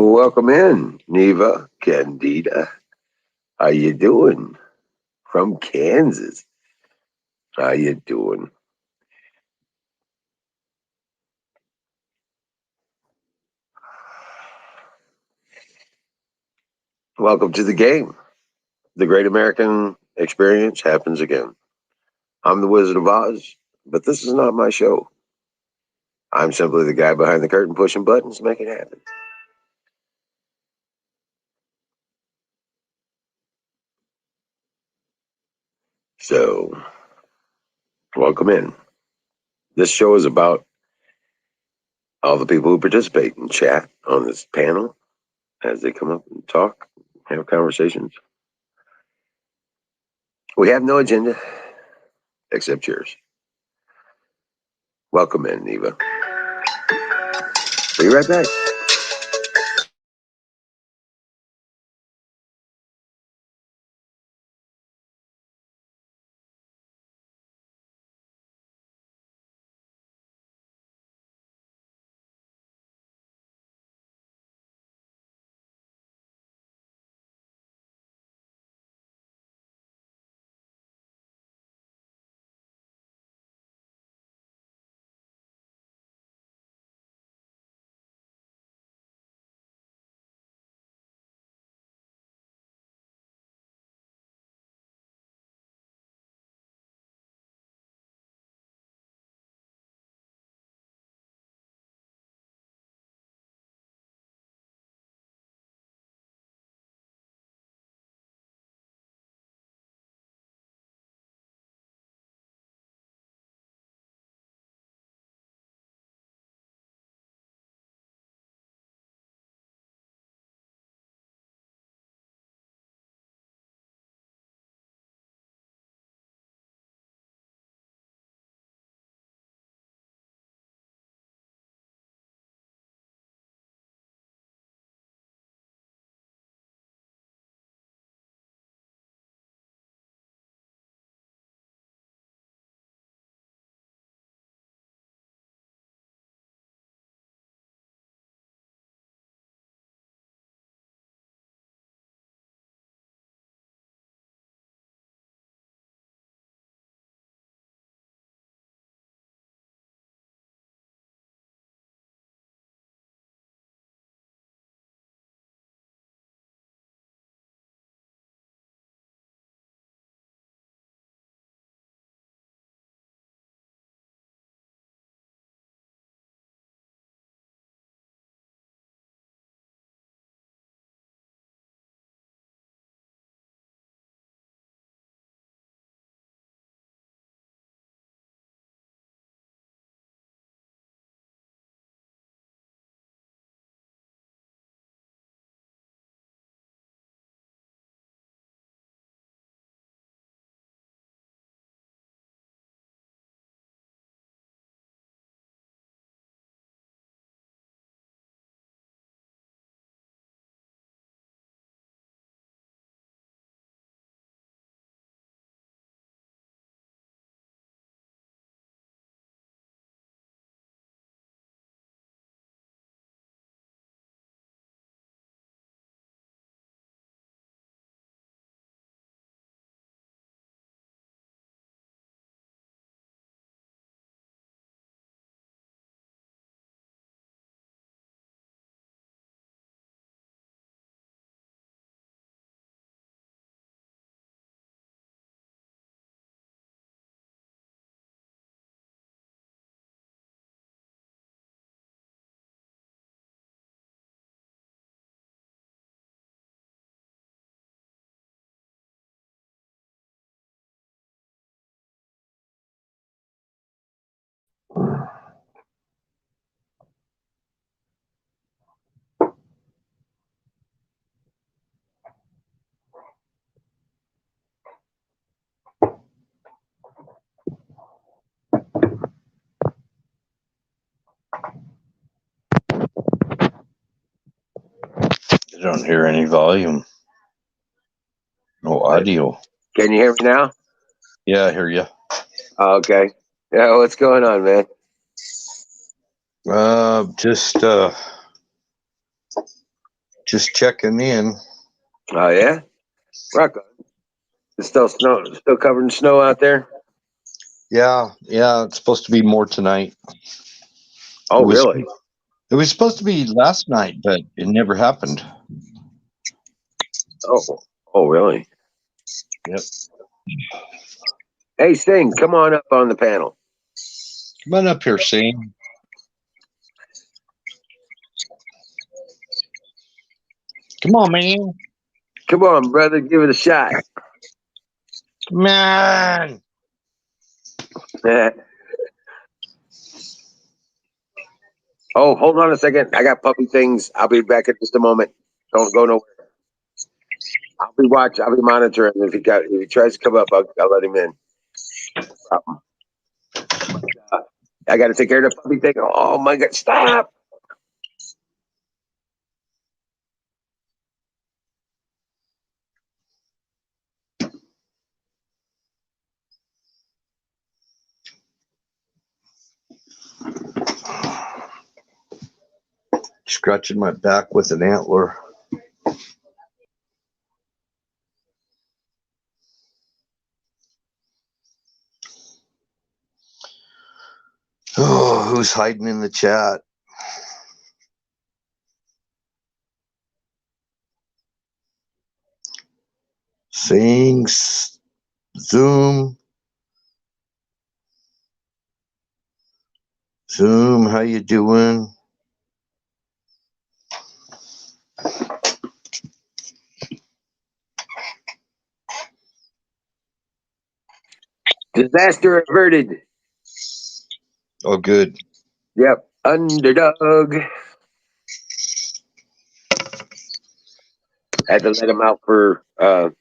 Welcome in, Neva Candida. How you doing? From Kansas. How you doing? Welcome to the game. The Great American Experience happens again. I'm the Wizard of Oz, but this is not my show. I'm simply the guy behind the curtain pushing buttons to make it happen. So, welcome in. This show is about all the people who participate and chat on this panel as they come up and talk, have conversations. We have no agenda except yours. Welcome in, Neva. Be right back. I don't hear any volume. No audio. Can you hear me now? Yeah, I hear you. Okay. Yeah, what's going on, man? Just Just checking in. Oh yeah, rock on. It's still still covered in snow out there. Yeah. It's supposed to be more tonight. Oh really? It was supposed to be last night, but it never happened. Oh really? Yep. Hey, Sting, come on up on the panel. Come on up here, Shane. Come on, man. Come on, brother, give it a shot. Man. Oh, hold on a second. I got puppy things. I'll be back in just a moment. Don't go nowhere. I'll be watching. I'll be monitoring. If he tries to come up, I'll let him in. I got to take care of the puppy thing. Oh my God! Stop! Scratching my back with an antler. Oh, who's hiding in the chat? Sings Zoom. Zoom, how you doing? Disaster averted. Oh, good. Yep, underdog. Had to let him out for to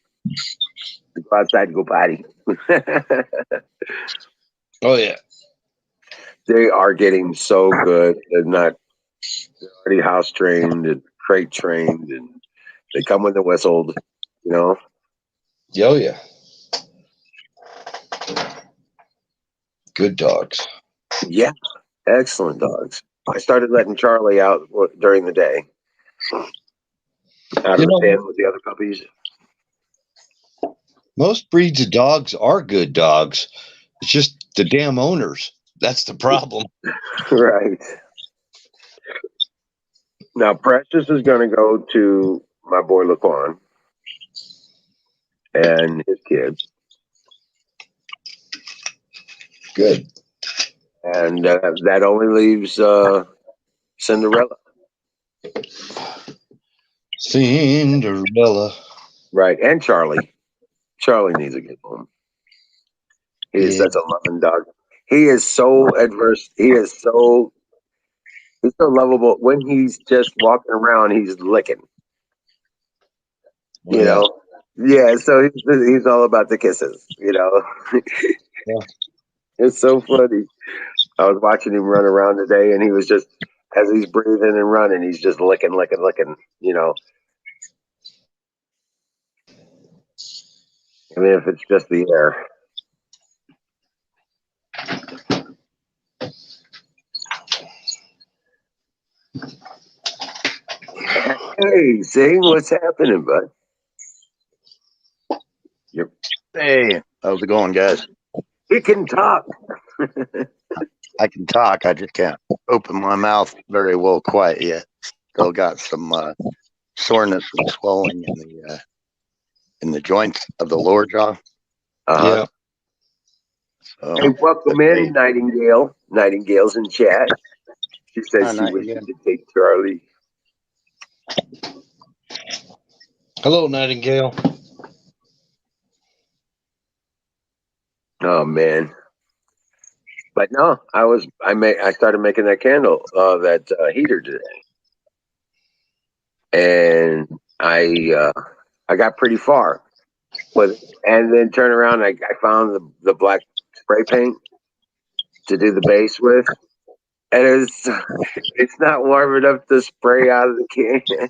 go outside to go potty. Oh, yeah. They are getting so good. They're already house trained and crate trained, and they come when they're whistled. You know. Oh, yeah. Good dogs. Yeah, excellent dogs. I started letting Charlie out during the day, out of You the pen know, with the other puppies. most breeds of dogs are good dogs. It's just the damn owners. That's the problem. Right. Now, Precious is going to go to my boy Laquan and his kids. Good. And that only leaves Cinderella. Cinderella. Right. And Charlie. Charlie needs a good home. He is Yeah. such a loving dog. He is so adverse. He's so lovable. When he's just walking around, he's licking. Oh, You yeah. know. Yeah. So he's all about the kisses. You know. Yeah. It's so funny. I was watching him run around today, and he was just as he's breathing and running, he's just licking, licking, licking. You know. I mean, if it's just the air. Hey, Sing, what's happening, bud? You're, Hey, how's it going, guys? you can talk. I can talk. I just can't open my mouth very well quite yet. Still got some soreness and swelling in the joints of the lower jaw. Uh-huh. Yeah. So, Hey, welcome in, hey, Nightingale. Nightingale's in chat. She says she night wishes again. to take Charlie. Hello, Nightingale. Oh man. But no, I started making that candle, that heater today. And I got pretty far with it. And then turn around, I found the black spray paint to do the base with. And it's not warm enough to spray out of the can.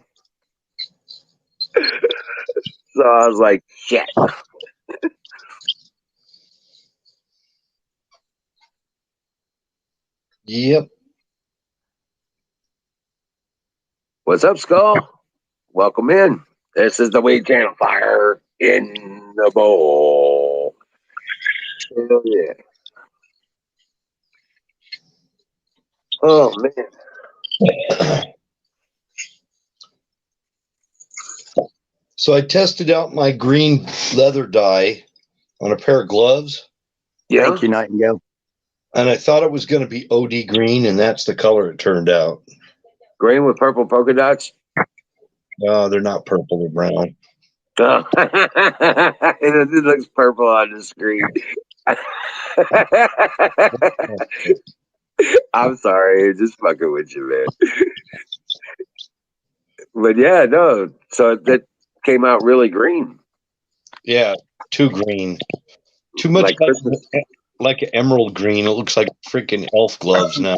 So I was like, shit. Yep. What's up, Skull? welcome in. This is the Weed Channel Fire in the Bowl. Hell yeah. Oh, man. So I tested out my green leather dye on a pair of gloves, Yeah. Thank you, Nightingale. and I thought it was going to be OD green, and that's the color it turned out. Green with purple polka dots? No, they're not purple or brown. Oh. It looks purple on the screen. I'm sorry, just fucking with you, man. But yeah, no. So that came out really green. Yeah, too green. Too much Like Christmas. like an emerald green. It looks like freaking elf gloves now.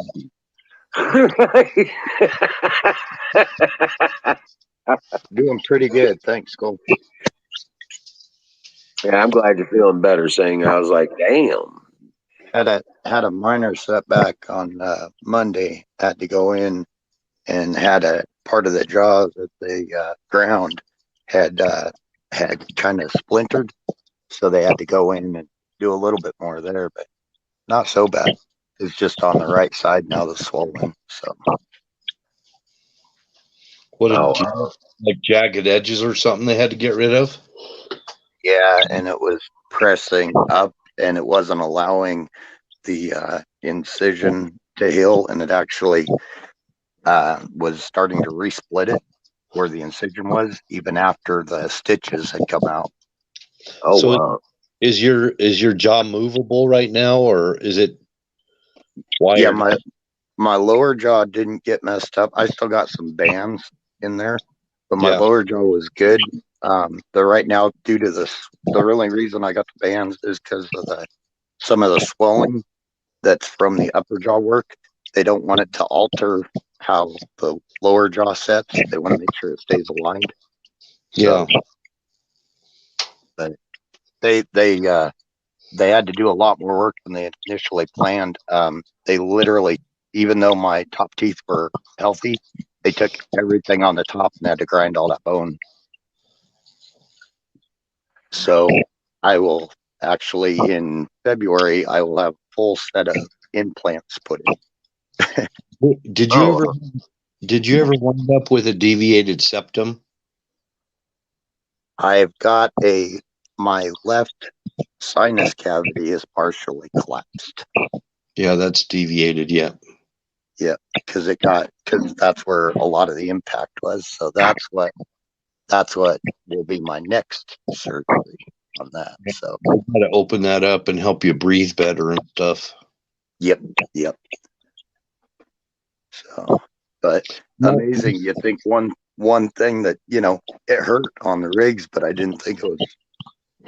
Doing pretty good. Thanks, Cole. Yeah, I'm glad you're feeling better. Saying I was like, damn. Had a minor setback on Monday. Had to go in and had a part of the jaw that the ground had kind of splintered, so they had to go in and do a little bit more there, but not so bad. It's just on the right side now, the swollen. So What did Oh, you like jagged edges or something they had to get rid of? yeah, and it was pressing up, and it wasn't allowing the incision to heal, and it actually was starting to resplit it where the incision was, even after the stitches had come out. oh So wow. is your jaw movable right now, or is it Yeah, wired? my lower jaw didn't get messed up. I still got some bands in there, but my Yeah. lower jaw was good. The right now, due to the only reason I got the bands is because of some of the swelling that's from the upper jaw work. They don't want it to alter how the lower jaw sets. They want to make sure it stays aligned. Yeah. So, but they had to do a lot more work than they had initially planned. They literally, even though my top teeth were healthy, they took everything on the top and had to grind all that bone. So I will actually, in February, I will have a full set of implants put in. Did you Oh, ever wind up with a deviated septum? I've got my left sinus cavity is partially collapsed. Yeah, that's deviated. Yeah. Yeah, because that's where a lot of the impact was. So that's what will be my next surgery on that. So I got to open that up and help you breathe better and stuff. yep. So, but amazing. You think one thing that it hurt on the rigs, but I didn't think it was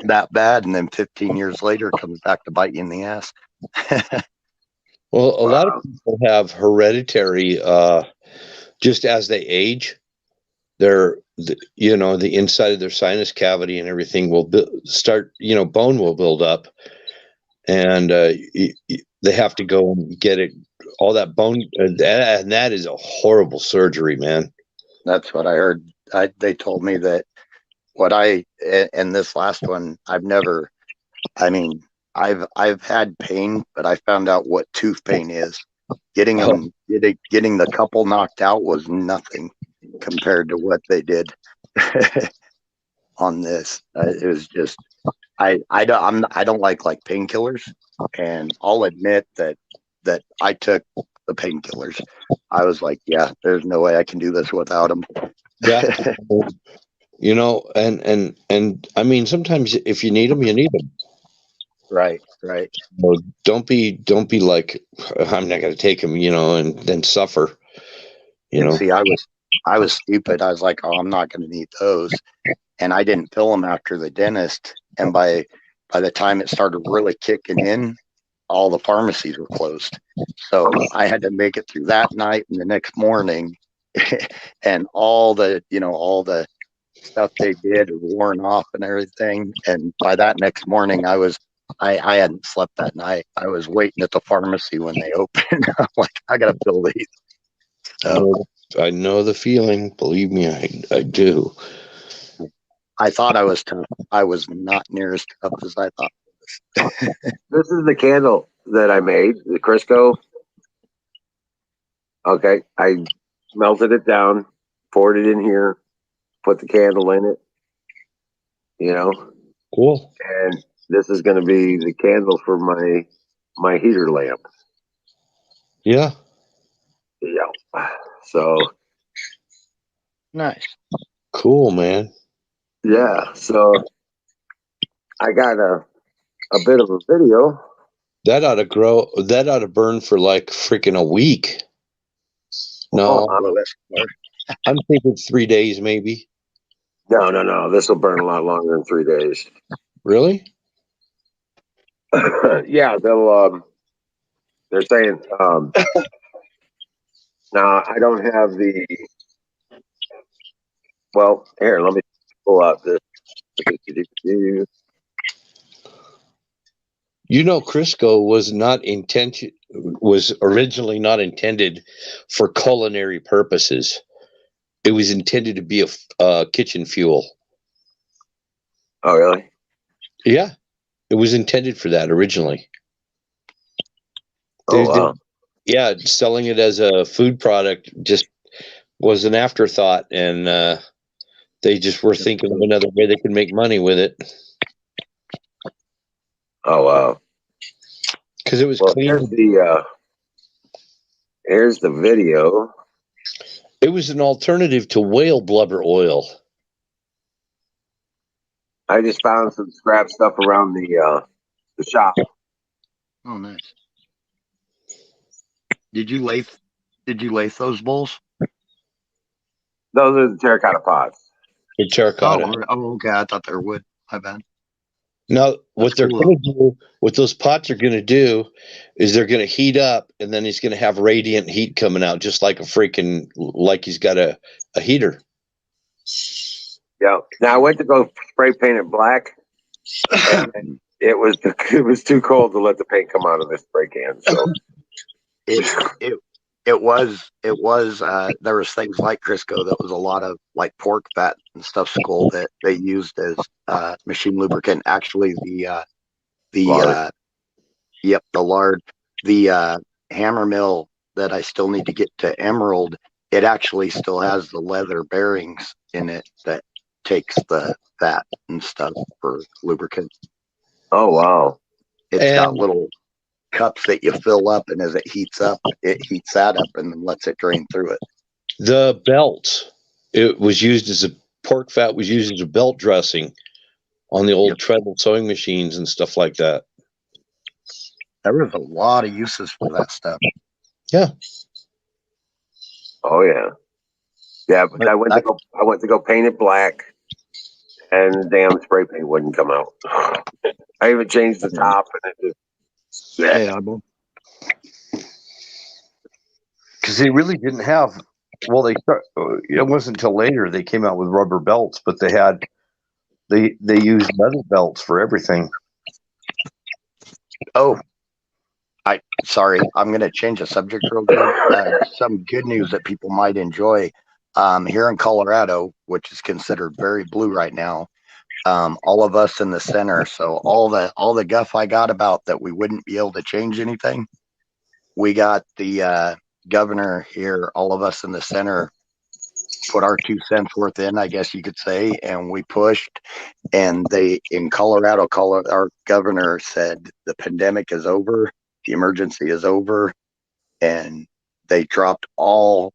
that bad, and then 15 years later, it comes back to bite you in the ass. Well, a lot of people have hereditary, just as they age, the inside of their sinus cavity and everything will start, bone will build up, and they have to go and get it, all that bone, and that is a horrible surgery, man. That's what I heard. They told me that and this last one, I've had pain, but I found out what tooth pain is. Getting the couple knocked out was nothing compared to what they did on this. It was just I don't like painkillers, and I'll admit that I took the painkillers. I was like, yeah, there's no way I can do this without them. Yeah. And I mean, sometimes if you need them, you need them. Right. So don't be like, I'm not going to take them, and then suffer. See, I was stupid. I was like, oh, I'm not going to need those, and I didn't fill them after the dentist. And by the time it started really kicking in, all the pharmacies were closed. So I had to make it through that night and the next morning, and all the stuff they did was worn off and everything. And by that next morning, I hadn't slept that night. I was waiting at the pharmacy when they opened. I'm like, I gotta fill these. So I know the feeling. Believe me, I do. I thought I was tough. I was not near as tough as I thought. This is the candle that I made, the Crisco. Okay, I melted it down, poured it in here, put the candle in it, you know, Cool. and this is going to be the candle for my heater lamp. Yeah. Yeah. So Nice. Cool, man. yeah, so I got a bit of a video. That ought to grow. That ought to burn for like freaking a week. Oh, No, Oh, that's smart. I'm thinking 3 days, maybe. no. This will burn a lot longer than 3 days. Really? Yeah, they're saying now I don't have the well here, let me pull out this. You know, Crisco was originally not intended for culinary purposes. It was intended to be a kitchen fuel. Oh really? Yeah, it was intended for that originally. Oh wow. Yeah, selling it as a food product just was an afterthought, and they just were thinking of another way they could make money with it Oh wow. because it was Well clean. here's the video. It was an alternative to whale blubber oil. I just found some scrap stuff around the shop. Oh, nice. Did you lathe those bowls? Those are the terracotta pots. With terracotta. Okay. I thought they were wood. My bad. Now, That's what they're cool. going to do, what those pots are going to do, is they're going to heat up, and then he's going to have radiant heat coming out, just like like he's got a heater. Yeah. Now I went to go spray paint it black, and it was too cold to let the paint come out of the spray can. So it was there was things like Crisco that was a lot of like pork fat and stuff skull that they used as machine lubricant. Actually, lard. the lard, the hammer mill that I still need to get to Emerald, it actually still has the leather bearings in it that takes the fat and stuff for lubricant. Oh wow. It's got And little cups that you fill up, and as it heats up, it heats that up and then lets it drain through it. the belt, pork fat was used as a belt dressing on the old treadle sewing machines and stuff like that. There was a lot of uses for that stuff. Yeah. Oh yeah. Yeah, but I went to go paint it black, and the damn spray paint wouldn't come out. I even changed the top, and it just Because they really didn't have. Well, it wasn't until later they came out with rubber belts, but they used leather belts for everything. Oh, sorry, I'm going to change the subject real good. Some good news that people might enjoy here in Colorado, which is considered very blue right now. All of us in the center, so all the guff I got about that we wouldn't be able to change anything, we got the governor here. All of us in the center put our 2 cents worth in, I guess you could say, and we pushed. And in Colorado, our governor said the pandemic is over, the emergency is over, and they dropped all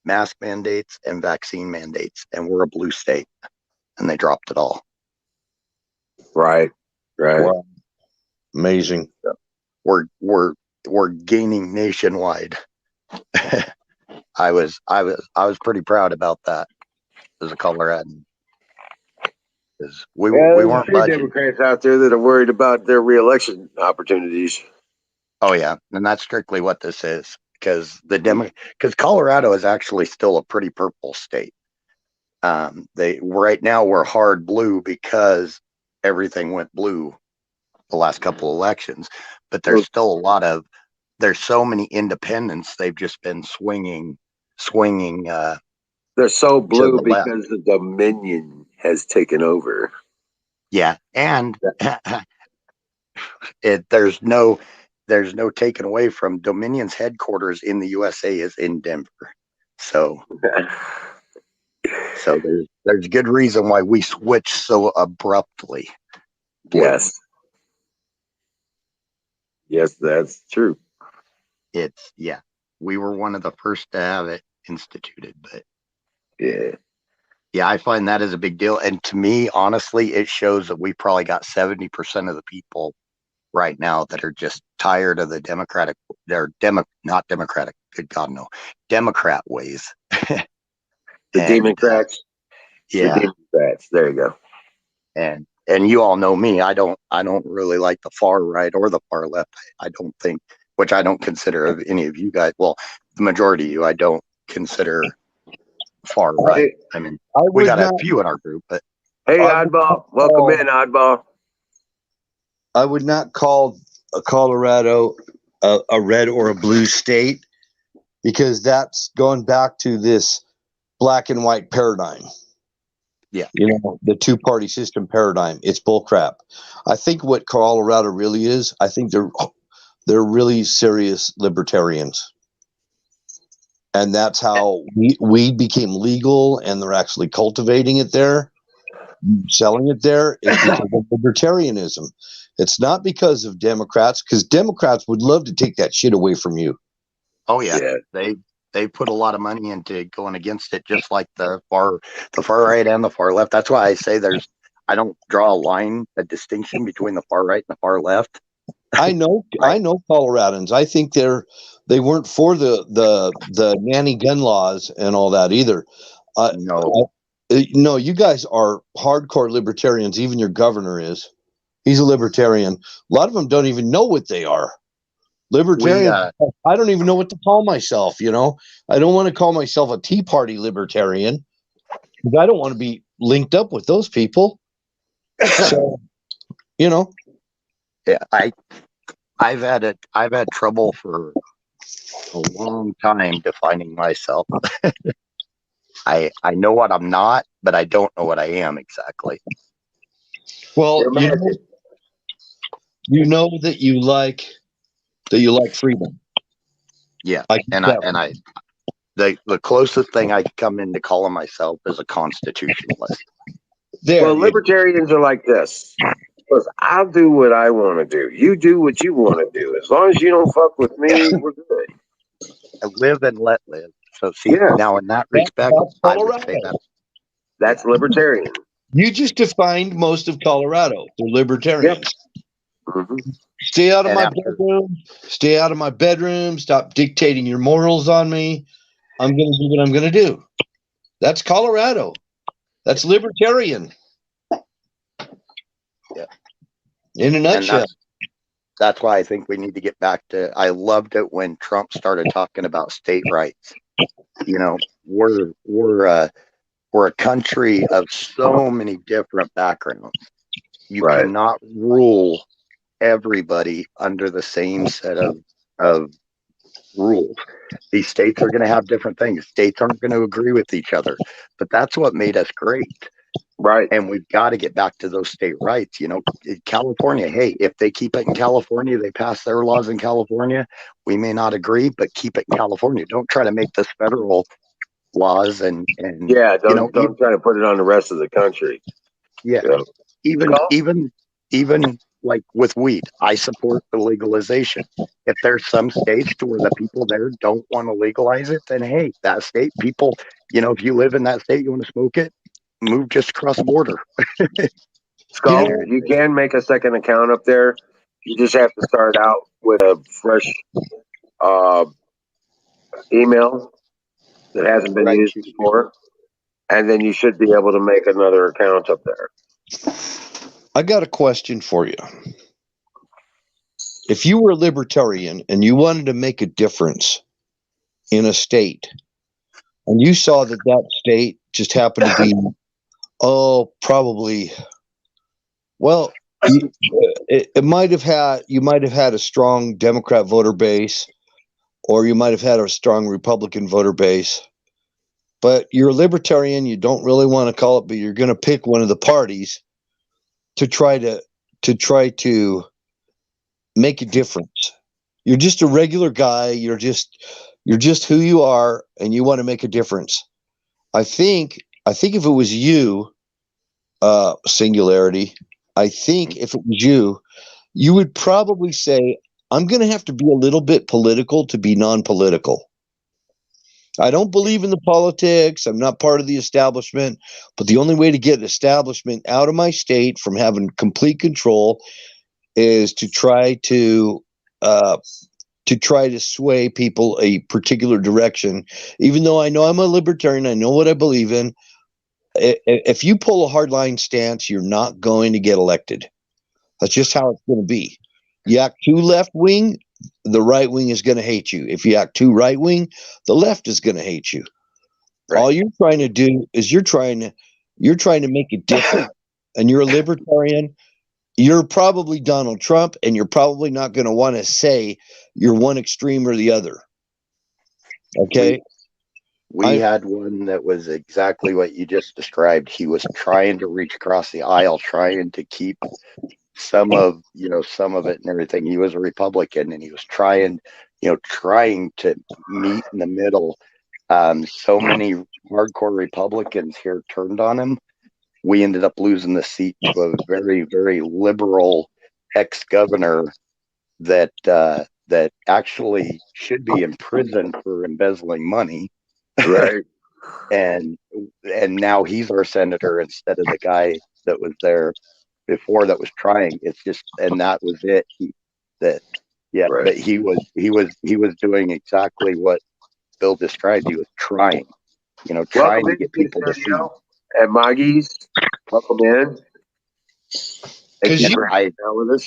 mask mandates and vaccine mandates, and we're a blue state, and they dropped it all. right. Wow. Amazing. We're gaining nationwide. I was pretty proud about that as a Coloradan. Because we weren't a few budging. Democrats out there that are worried about their reelection opportunities. Oh yeah, and that's strictly what this is. Because Colorado is actually still a pretty purple state. Right now we're hard blue because everything went blue the last couple of elections, but there's still there's so many independents. They've just been swinging swinging. They're so blue the left. because the Dominion has taken over. Yeah, and there's no taking away from Dominion's headquarters in the USA is in Denver. So there's good reason why we switched so abruptly. Yes. Yes, that's true. We were one of the first to have it instituted, but yeah, I find that is a big deal. And to me, honestly, it shows that we probably got 70% of the people right now that are just tired of the not democratic, good God, no, Democrat ways. The Democrats. Yeah. The Democrats. There you go. And you all know me. I don't really like the far right or the far left. I don't think, which I don't consider of any of you guys. Well, the majority of you, I don't consider far right. I mean, we got a few in our group, but hey, Oddball, welcome in, Oddball. I would not call Colorado a red or a blue state, because that's going back to this black and white paradigm. Yeah. The two-party system paradigm. It's bullcrap. I think what Colorado really is, I think they're really serious libertarians. And that's how weed became legal, and they're actually cultivating it there, selling it there, is because of libertarianism. It's not because of Democrats, because Democrats would love to take that shit away from you. Oh yeah. They put a lot of money into going against it, just like the far right and the far left. That's why I say I don't draw a distinction between the far right and the far left. I know Coloradans. I think they weren't for the nanny gun laws and all that either. No, you guys are hardcore libertarians. Even your governor is. He's a libertarian. A lot of them don't even know what they are. Libertarian. I don't even know what to call myself. I don't want to call myself a Tea Party libertarian, because I don't want to be linked up with those people. So, Yeah, I've had trouble for a long time defining myself. I know what I'm not, but I don't know what I am exactly. Well, you know that you like freedom. Yeah, the closest thing I come into calling myself is a constitutionalist. Well, libertarians are like this. Because I'll do what I want to do. You do what you want to do. As long as you don't fuck with me, we're good. I live and let live. So now in that respect, I would say that's libertarian. You just defined most of Colorado. They're libertarians. Yep. Mm-hmm. Stay out of my bedroom. Stay out of my bedroom. Stop dictating your morals on me. I'm going to do what I'm going to do. That's Colorado. That's libertarian. Yeah. In a nutshell. That's why I think we need to get back to. I loved it when Trump started talking about state rights. We're a country of so many different backgrounds. You cannot rule everybody under the same set of rules. These states are going to have different things. States aren't going to agree with each other, but that's what made us great. Right. And we've got to get back to those state rights. California, hey, if they keep it in California, they pass their laws in California. We may not agree, but keep it in California. Don't try to make this federal laws and don't try to put it on the rest of the country. Yeah. Even like with weed, I support the legalization. If there's some states to where the people there don't want to legalize it, then hey, that state people, if you live in that state, you want to smoke it, move just across the border. Skull, you can make a second account up there. You just have to start out with a fresh email that hasn't been used before, and then you should be able to make another account up there. I got a question for you. If you were a libertarian and you wanted to make a difference in a state, and you saw that state just happened to be, probably, well, you might have had a strong Democrat voter base, or you might have had a strong Republican voter base. But you're a libertarian. You don't really want to call it, but you're going to pick one of the parties to try to make a difference. You're just a regular guy. You're just who you are, and you want to make a difference. I think if it was you, Singularity, I think if it was you, you would probably say, I'm going to have to be a little bit political to be non-political. I don't believe in the politics. I'm not part of the establishment, but the only way to get establishment out of my state from having complete control is to try to sway people a particular direction. Even though I know I'm a libertarian, I know what I believe in. If you pull a hardline stance, you're not going to get elected. That's just how it's going to be. You act too left wing, the right wing is going to hate you. If you act too right wing, the left is going to hate you. Right. All you're trying to do is you're trying to make it different. And you're a libertarian. You're probably Donald Trump, and you're probably not going to want to say you're one extreme or the other. Okay. We had one that was exactly what you just described. He was trying to reach across the aisle, trying to keep some of it and everything. He was a Republican, and he was trying to meet in the middle. So many hardcore Republicans here turned on him. We ended up losing the seat to a very, very liberal ex-governor that actually should be in prison for embezzling money. Right. and now he's our senator instead of the guy that was there before that was trying. It's just, and that was it. Right. But he was doing exactly what Bill described. He was trying, trying to get people to see. At Maggie's, welcome in. I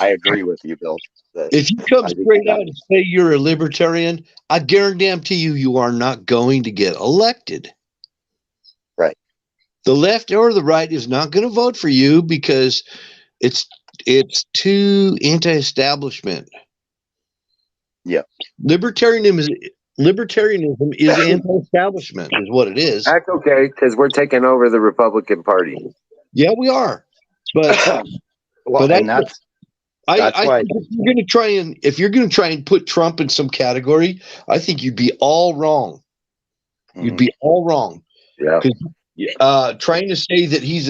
agree with you, Bill. If you come straight out and say you're a libertarian, I guarantee you are not going to get elected. Right. The left or the right is not going to vote for you because it's too anti-establishment. Yeah. Libertarianism is anti-establishment, is what it is. That's okay, because we're taking over the Republican Party. Yeah, we are. But that's why if you're going to try and put Trump in some category, I think you'd be all wrong. You'd be all wrong. Yeah. Trying to say that he's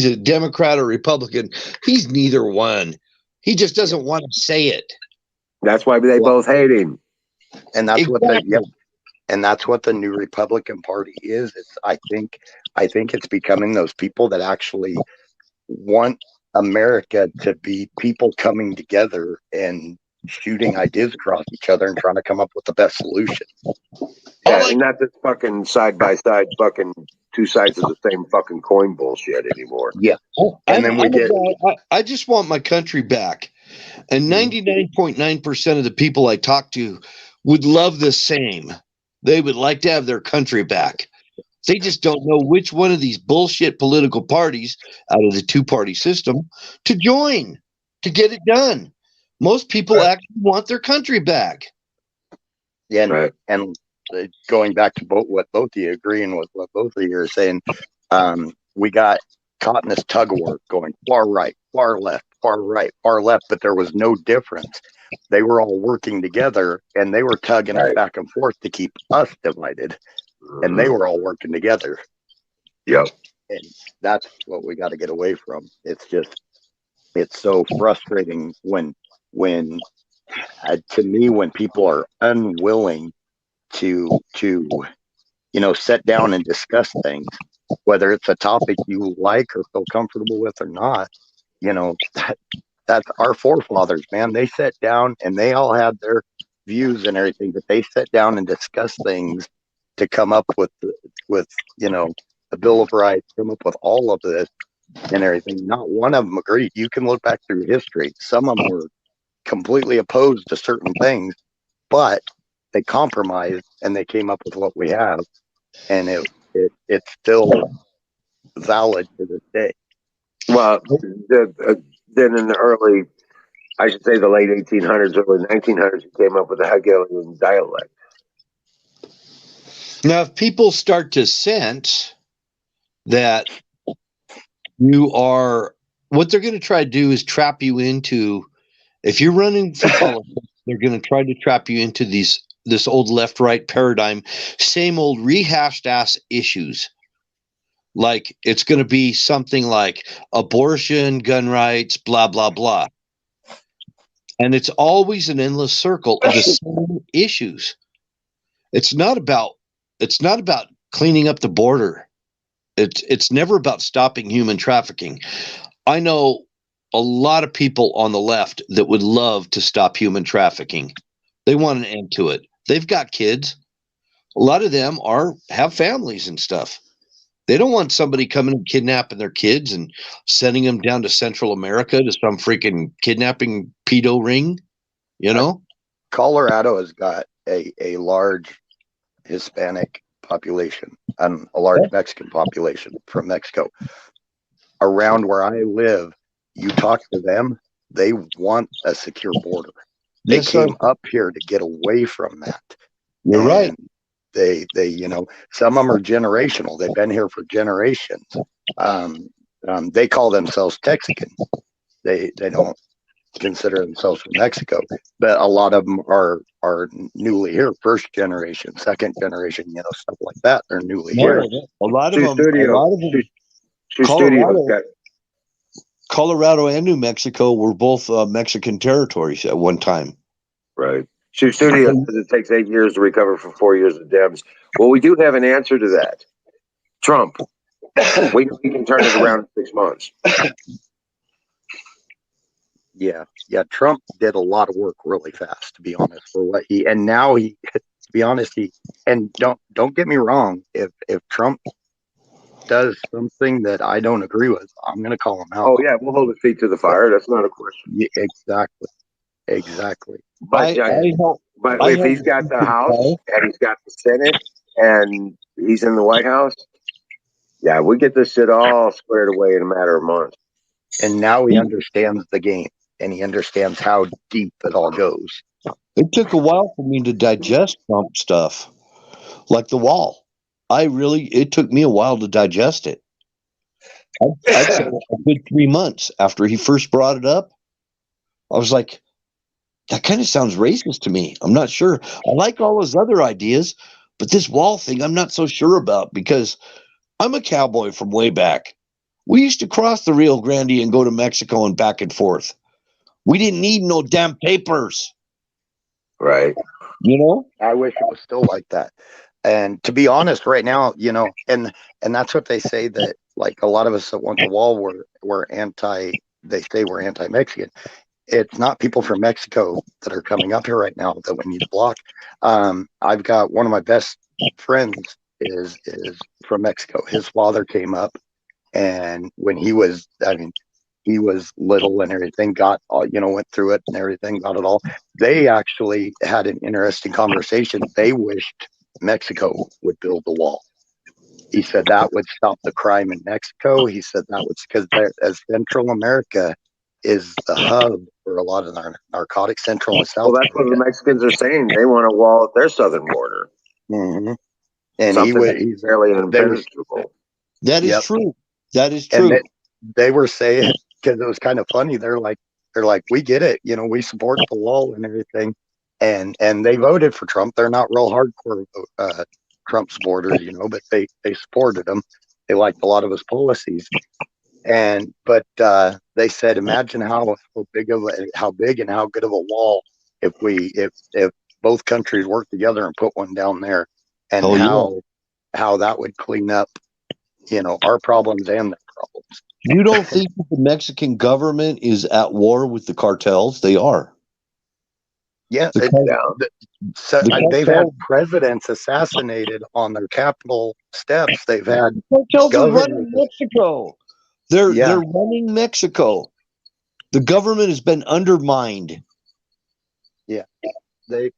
a Democrat or Republican, he's neither one. He just doesn't want to say it. That's why they both hate him. And that's what the new Republican Party is. I think it's becoming those people that actually want America to be people coming together and shooting ideas across each other and trying to come up with the best solution. Yeah, and not this fucking side by side fucking two sides of the same fucking coin bullshit anymore. Yeah. I just want my country back. And 99.9% of the people I talk to would love the same. They would like to have their country back. They just don't know which one of these bullshit political parties out of the two-party system to join to get it done. Most people actually want their country back. Yeah, and going back to what both of you agreeing with what both of you are saying, we got caught in this tug of war going far right, far left, far right, far left, but there was no difference. They were all working together, and they were tugging us back and forth to keep us divided. And they were all working together. Yep. And that's what we got to get away from. It's so frustrating when to me, when people are unwilling to sit down and discuss things, whether it's a topic you like or feel comfortable with or not, that's our forefathers, man. They sat down and they all had their views and everything, but they sat down and discussed things to come up with a Bill of Rights, come up with all of this and everything. Not one of them agreed. You can look back through history. Some of them were completely opposed to certain things, but they compromised and they came up with what we have, and it's still valid to this day. Well, then in the the late 1800s, early 1900s, he came up with the Hegelian dialect. Now, if people start to sense that you are, what they're going to try to do is trap you into, if you're running for politics, they're going to try to trap you into this old left-right paradigm, same old rehashed ass issues. Like it's going to be something like abortion, gun rights, blah, blah, blah. And it's always an endless circle of the same issues. It's not about cleaning up the border. It's never about stopping human trafficking. I know a lot of people on the left that would love to stop human trafficking. They want an end to it. They've got kids. A lot of them have families and stuff. They don't want somebody coming and kidnapping their kids and sending them down to Central America to some freaking kidnapping pedo ring, you know? Colorado has got a large Hispanic population and a large Mexican population from Mexico. Around where I live, you talk to them, they want a secure border. They came up here to get away from that. You're right. They some of them are generational. They've been here for generations. They call themselves Texican. They don't consider themselves from Mexico, but a lot of them are newly here, first generation, second generation, stuff like that. They're newly here. A lot of them. Colorado and New Mexico were both Mexican territories at one time. Right. Sioux Studio says it takes 8 years to recover from 4 years of debts. Well, we do have an answer to that. Trump. We can turn it around in 6 months. Yeah. Trump did a lot of work really fast, to be honest. To be honest, and don't get me wrong. If Trump does something that I don't agree with, I'm going to call him out. Oh yeah, we'll hold his feet to the fire. That's not a question. Yeah, exactly. But if he's got the House and he's got the Senate and he's in the White House, yeah, we get this shit all squared away in a matter of months. And now he understands the game and he understands how deep it all goes. It took a while for me to digest Trump stuff, like the wall. It took me a while to digest it. I'd say a good 3 months after he first brought it up. I was like, that kind of sounds racist to me. I'm not sure. I like all his other ideas, but this wall thing I'm not so sure about because I'm a cowboy from way back. We used to cross the Rio Grande and go to Mexico and back and forth. We didn't need no damn papers. Right. I wish it was still like that. And to be honest, right now, and that's what they say, that like a lot of us that want the wall were they say we're anti-Mexican. It's not people from Mexico that are coming up here right now that we need to block. I've got one of my best friends is from Mexico. His father came up, and when he was little and everything, went through it and everything, got it all. They actually had an interesting conversation. They wished Mexico would build the wall. He said that would stop the crime in Mexico. He said that was because as Central America is the hub for a lot of our narcotics, Central and South. Well, that's what the Mexicans are saying. They want a wall at their southern border. Mm-hmm. And he's fairly impenetrable. That is true. That is true. And they were saying, because it was kind of funny. They're like, we get it. We support the wall and everything. And they voted for Trump. They're not real hardcore Trump supporters, but they supported him. They liked a lot of his policies. But they said, imagine how big and how good of a wall if both countries work together and put one down there, and how that would clean up, our problems and their problems. You don't think that the Mexican government is at war with the cartels? They are. Yeah, they've had presidents assassinated on their Capitol steps. They've had cartels are running Mexico. They're running Mexico. The government has been undermined. Yeah, they've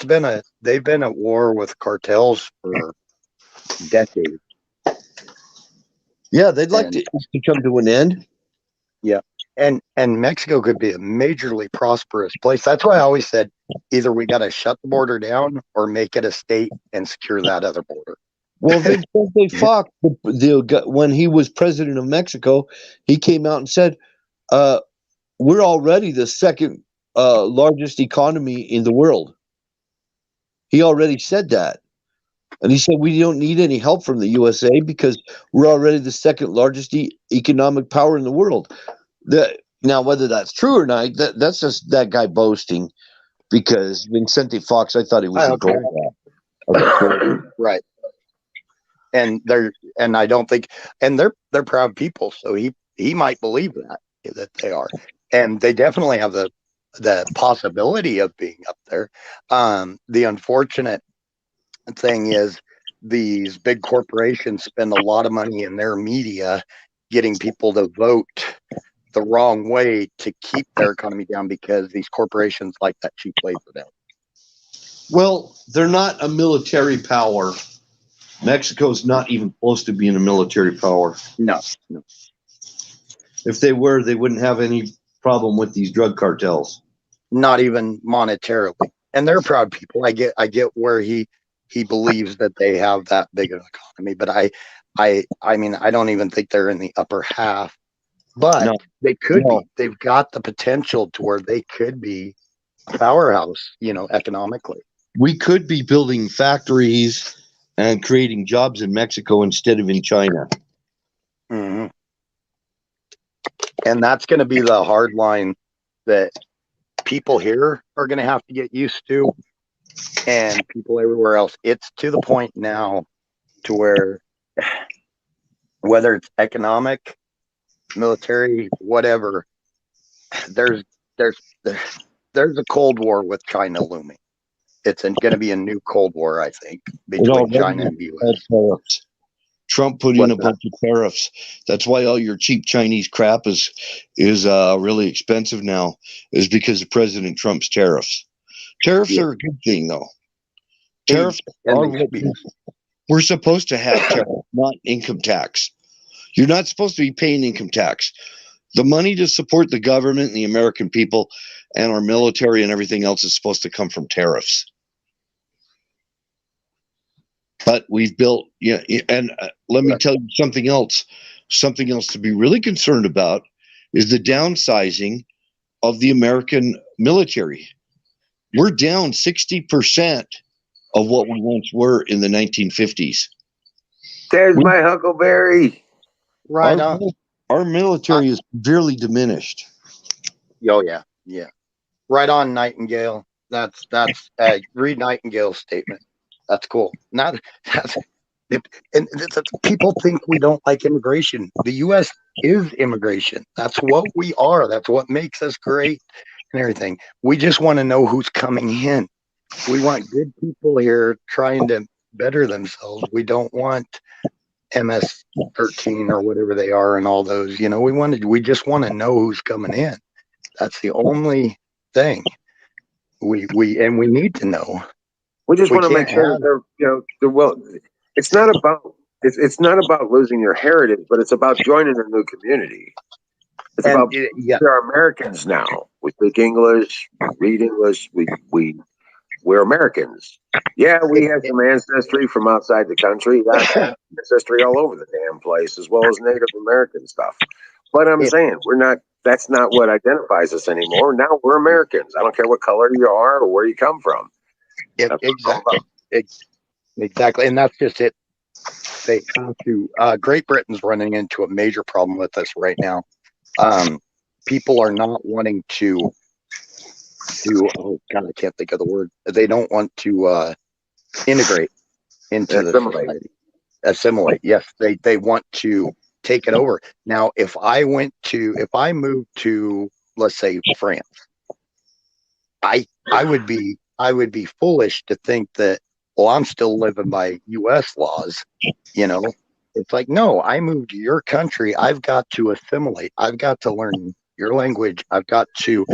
been at war with cartels for decades. Yeah, they'd like to come to an end. Yeah, And Mexico could be a majorly prosperous place. That's why I always said either we got to shut the border down or make it a state and secure that other border. Well, they fucked. When he was president of Mexico, he came out and said, we're already the second largest economy in the world. He already said that. And he said, we don't need any help from the USA because we're already the second largest economic power in the world. Now, whether that's true or not, that's just that guy boasting, because Vicente Fox, I thought he was a gold. Right. And I don't think, and they're proud people. So he might believe that they are. And they definitely have the possibility of being up there. The unfortunate thing is these big corporations spend a lot of money in their media getting people to vote the wrong way to keep their economy down, because these corporations like that cheap labor down. Well, they're not a military power. Mexico's not even close to being a military power. No. If they were, they wouldn't have any problem with these drug cartels. Not even monetarily. And they're proud people. I get where he believes that they have that big of an economy, but I mean, I don't even think they're in the upper half. But no, they could be. They've got the potential to where they could be a powerhouse, economically. We could be building factories and creating jobs in Mexico instead of in China. Mm-hmm. And that's going to be the hard line that people here are going to have to get used to, and people everywhere else. It's to the point now to where, whether it's economic, military, whatever, there's a Cold War with China looming. It's going to be a new Cold War, I think, between China and the U.S. Trump put in a bunch of tariffs. That's why all your cheap Chinese crap is really expensive now, is because of President Trump's tariffs. Tariffs are a good thing, though. Tariffs are what we're supposed to have, tariffs, not income tax. You're not supposed to be paying income tax. The money to support the government and the American people and our military and everything else is supposed to come from tariffs. But we've built, and let me tell you something else. Something else to be really concerned about is the downsizing of the American military. We're down 60% of what we once were in the 1950s. There's my Huckleberry. Right on. Our military is severely diminished. Oh yeah. Right on, Nightingale. That's read Nightingale's statement. That's cool. People think we don't like immigration. The U.S. is immigration. That's what we are. That's what makes us great and everything. We just want to know who's coming in. We want good people here trying to better themselves. We don't want MS-13 or whatever they are and all those. We just want to know who's coming in. That's the only thing. We need to know. We just want to make sure that they're well. It's not about losing your heritage, but it's about joining a new community. It's about we're Americans now. We speak English, read English. We're Americans. Yeah, we have some ancestry from outside the country. That's ancestry all over the damn place, as well as Native American stuff. But I'm saying that's not what identifies us anymore. Now we're Americans. I don't care what color you are or where you come from. Exactly. And that's just it. They have to. Great Britain's running into a major problem with this right now. People are not wanting to. Oh God, I can't think of the word. They don't want to integrate into the society. Assimilate. Yes, they want to take it over. Now, if I moved to, let's say, France, I would be foolish to think that, well, I'm still living by U.S. laws. It's like, no, I moved to your country. I've got to assimilate. I've got to learn your language. I've got to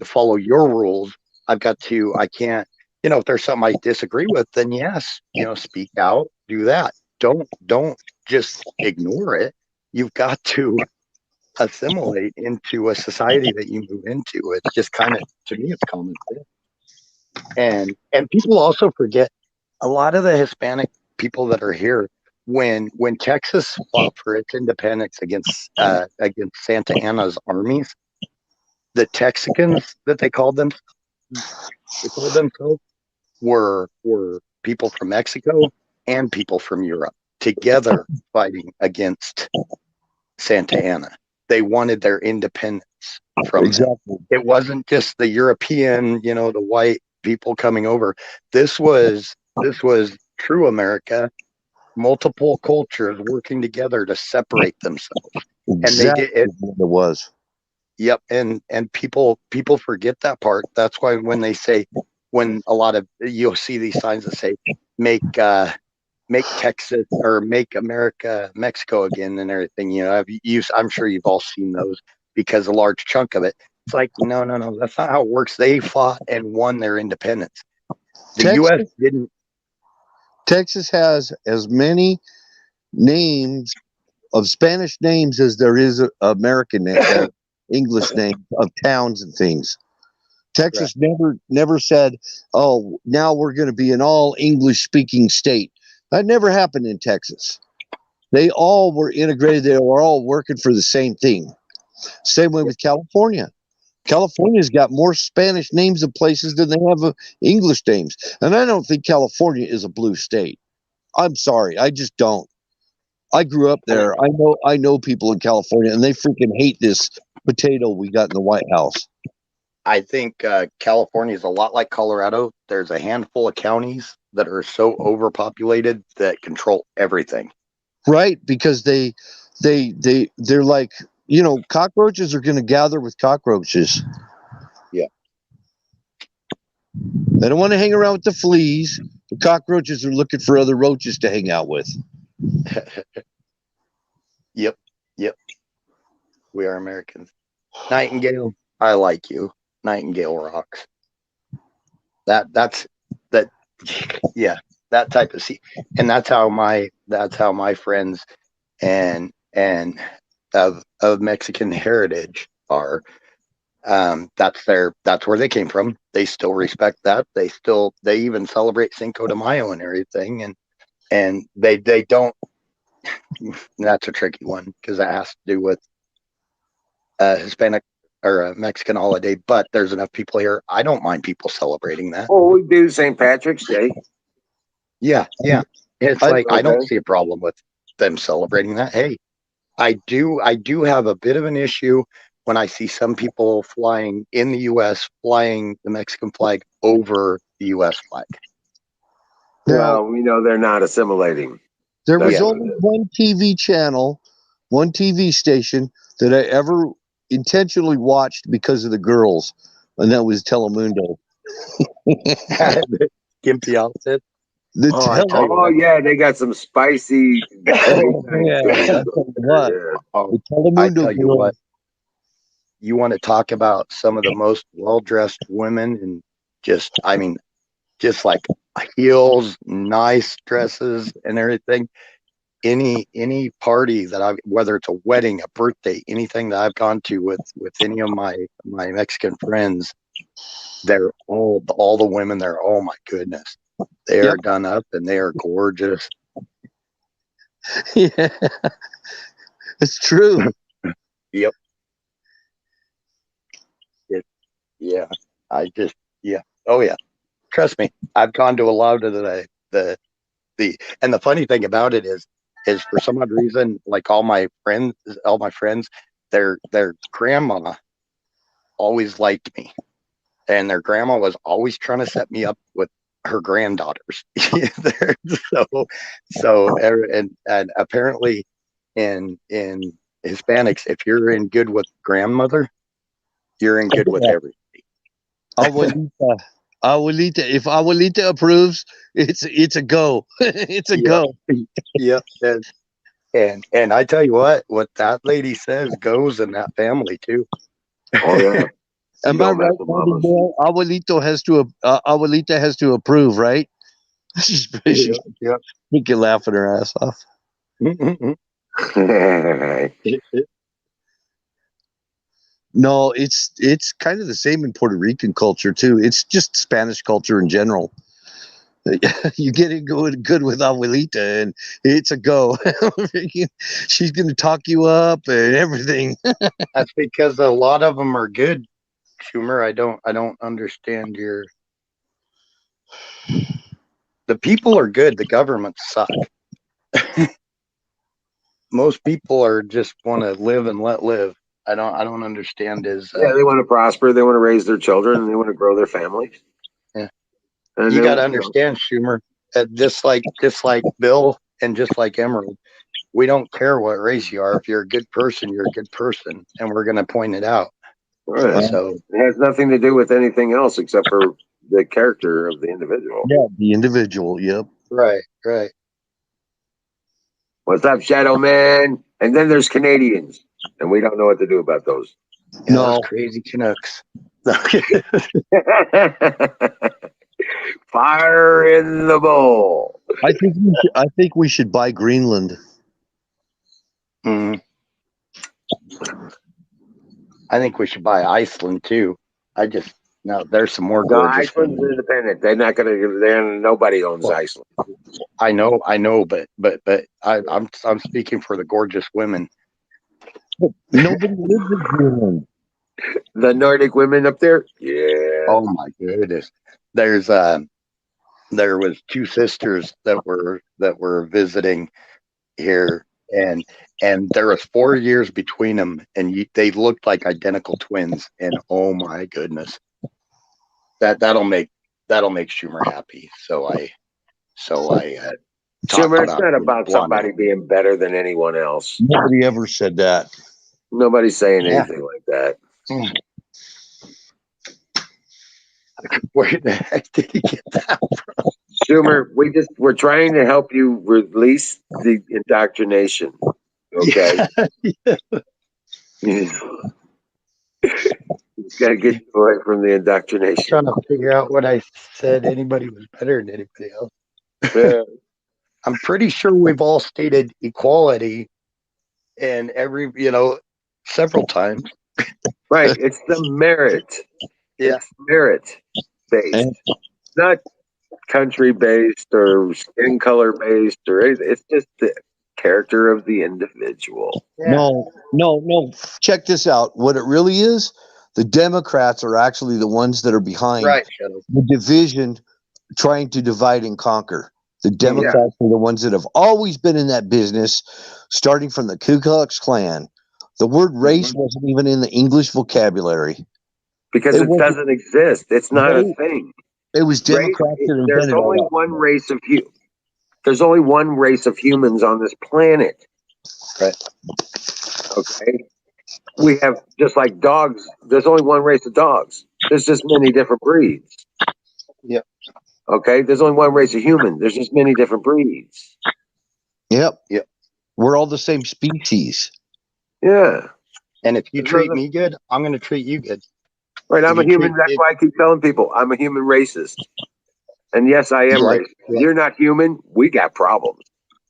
follow your rules. I can't, if there's something I disagree with, then yes, speak out, do that. Don't just ignore it. You've got to assimilate into a society that you move into. It's just kind of, to me, it's common sense. And people also forget a lot of the Hispanic people that are here. When Texas fought for its independence against Santa Anna's armies, the Texicans that they called themselves were people from Mexico and people from Europe together fighting against Santa Anna. They wanted their independence from them. It wasn't just the European, the white people coming over. This was true America, multiple cultures working together to separate themselves. And they did it. What it was. Yep, and people forget that part. That's why when you'll see these signs that say make Texas or make America Mexico again and everything. I'm sure you've all seen those, because a large chunk of it. It's like no, that's not how it works. They fought and won their independence. The U.S. didn't. Texas has as many names of Spanish names as there is American names, English names of towns and things. Texas never said, "Oh, now we're going to be an all English speaking state." That never happened in Texas. They all were integrated. They were all working for the same thing. Same way with California. California's got more Spanish names of places than they have English names. And I don't think California is a blue state. I'm sorry. I just don't. I grew up there. I know people in California, and they freaking hate this potato we got in the White House. I think California is a lot like Colorado. There's a handful of counties that are so overpopulated that control everything. Right, because they're like, cockroaches are going to gather with cockroaches. Yeah. They don't want to hang around with the fleas. The cockroaches are looking for other roaches to hang out with. Yep. We are Americans. Nightingale, I like you. Nightingale rocks. That's yeah, that type of and that's how my friends and of Mexican heritage are. That's where they came from. They still respect that. They even celebrate Cinco de Mayo and everything, and they don't. That's a tricky one because that has to do with Hispanic or a Mexican holiday, but there's enough people here. I don't mind people celebrating that. Oh, we do St. Patrick's Day. Yeah. It's I don't see a problem with them celebrating that. Hey, I do have a bit of an issue when I see some people flying in the U.S. flying the Mexican flag over the U.S. flag. Well, we know they're not assimilating. There was only one TV channel, one TV station that I ever intentionally watched because of the girls, and that was Telemundo. Gimpy outfit. Yeah, they got some spicy. Telemundo. I tell you what, you want to talk about some of the most well-dressed women, and just like heels, nice dresses, and everything. Any party that whether it's a wedding, a birthday, anything that I've gone to with any of my Mexican friends, they're all the women there. Oh my goodness, they are done up and they are gorgeous. Yeah, it's true. Yep. Oh yeah. Trust me, I've gone to a lot of the and the funny thing about it is for some odd reason, like all my friends, their grandma always liked me, and their grandma was always trying to set me up with her granddaughters. And apparently in Hispanics, if you're in good with grandmother, you're in good with everybody. Abuelita, if Abuelita approves, it's a go. It's a go. Yep. And I tell you what that lady says goes in that family too. Oh yeah. Am I right? Abuelita has to approve, right? She's make you laughing her ass off. No, it's kind of the same in Puerto Rican culture too. It's just Spanish culture in general. You get it good with abuelita, and it's a go. She's gonna talk you up and everything. That's because a lot of them are good, Schumer. I don't understand your. The people are good. The governments suck. Most people are just want to live and let live. I don't understand his. Yeah, they want to prosper. They want to raise their children, and they want to grow their families. Yeah. And You they, got to understand, Schumer. Just like Bill and just like Emerald, we don't care what race you are. If you're a good person, you're a good person, and we're going to point it out. right. So It has nothing to do with anything else except for the character of the individual. Yeah, the individual. Yep. right. What's up, Shadow Man? And then there's Canadians, and we don't know what to do about those. Yeah, No. those crazy Canucks. Fire in the bowl. I think we should buy Greenland. Mm. I think we should buy Iceland too. There's some more No, gorgeous Iceland's women. independent. They're not going to. Nobody owns Iceland. I know, but I'm speaking for the gorgeous women. Nobody lives in Greenland. The Nordic women up there. Yeah. Oh my goodness. There was two sisters that were visiting here, and there was 4 years between them, and they looked like identical twins. And oh my goodness, that'll make Schumer happy. So I Schumer, it's not about somebody being better than anyone else. Nobody ever said that. Nobody's saying anything like that. Where the heck did he get that from? Schumer, we're trying to help you release the indoctrination. Okay. Yeah. You got to get away from the indoctrination. Trying to figure out what I said. Anybody was better than anybody else. Yeah. I'm pretty sure we've all stated equality, and several times. Right. It's the merit. Yeah. It's merit based, not country based or skin color based or anything. It's just the character of the individual. Yeah. No. Check this out. What it really is, the Democrats are actually the ones that are behind the division, trying to divide and conquer. The Democrats are the ones that have always been in that business, starting from the Ku Klux Klan. The word race wasn't even in the English vocabulary. Because it doesn't exist. It's not a thing. It was Democrats that invented There's only one race of There's only one race of humans on this planet. Right. Okay. We have, just like dogs, there's only one race of dogs. There's just many different breeds. Yep. Okay. There's only one race of human. There's just many different breeds. Yep. We're all the same species. Yeah. And if you treat me good, I'm going to treat you good. Right. I'm a human. That's why I keep telling people I'm a human racist. And yes, I am racist. If you're not human, we got problems.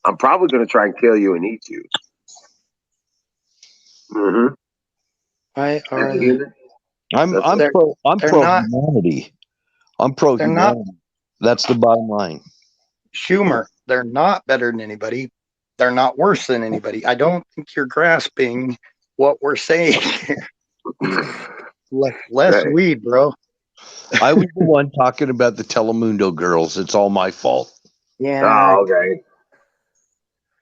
I'm probably going to try and kill you and eat you. Mm-hmm. I'm pro humanity. I'm pro humanity. That's the bottom line. Schumer, they're not better than anybody. They're not worse than anybody. I don't think you're grasping what we're saying here. Less weed, bro. I was the one talking about the Telemundo girls. It's all my fault. Yeah. Oh, okay.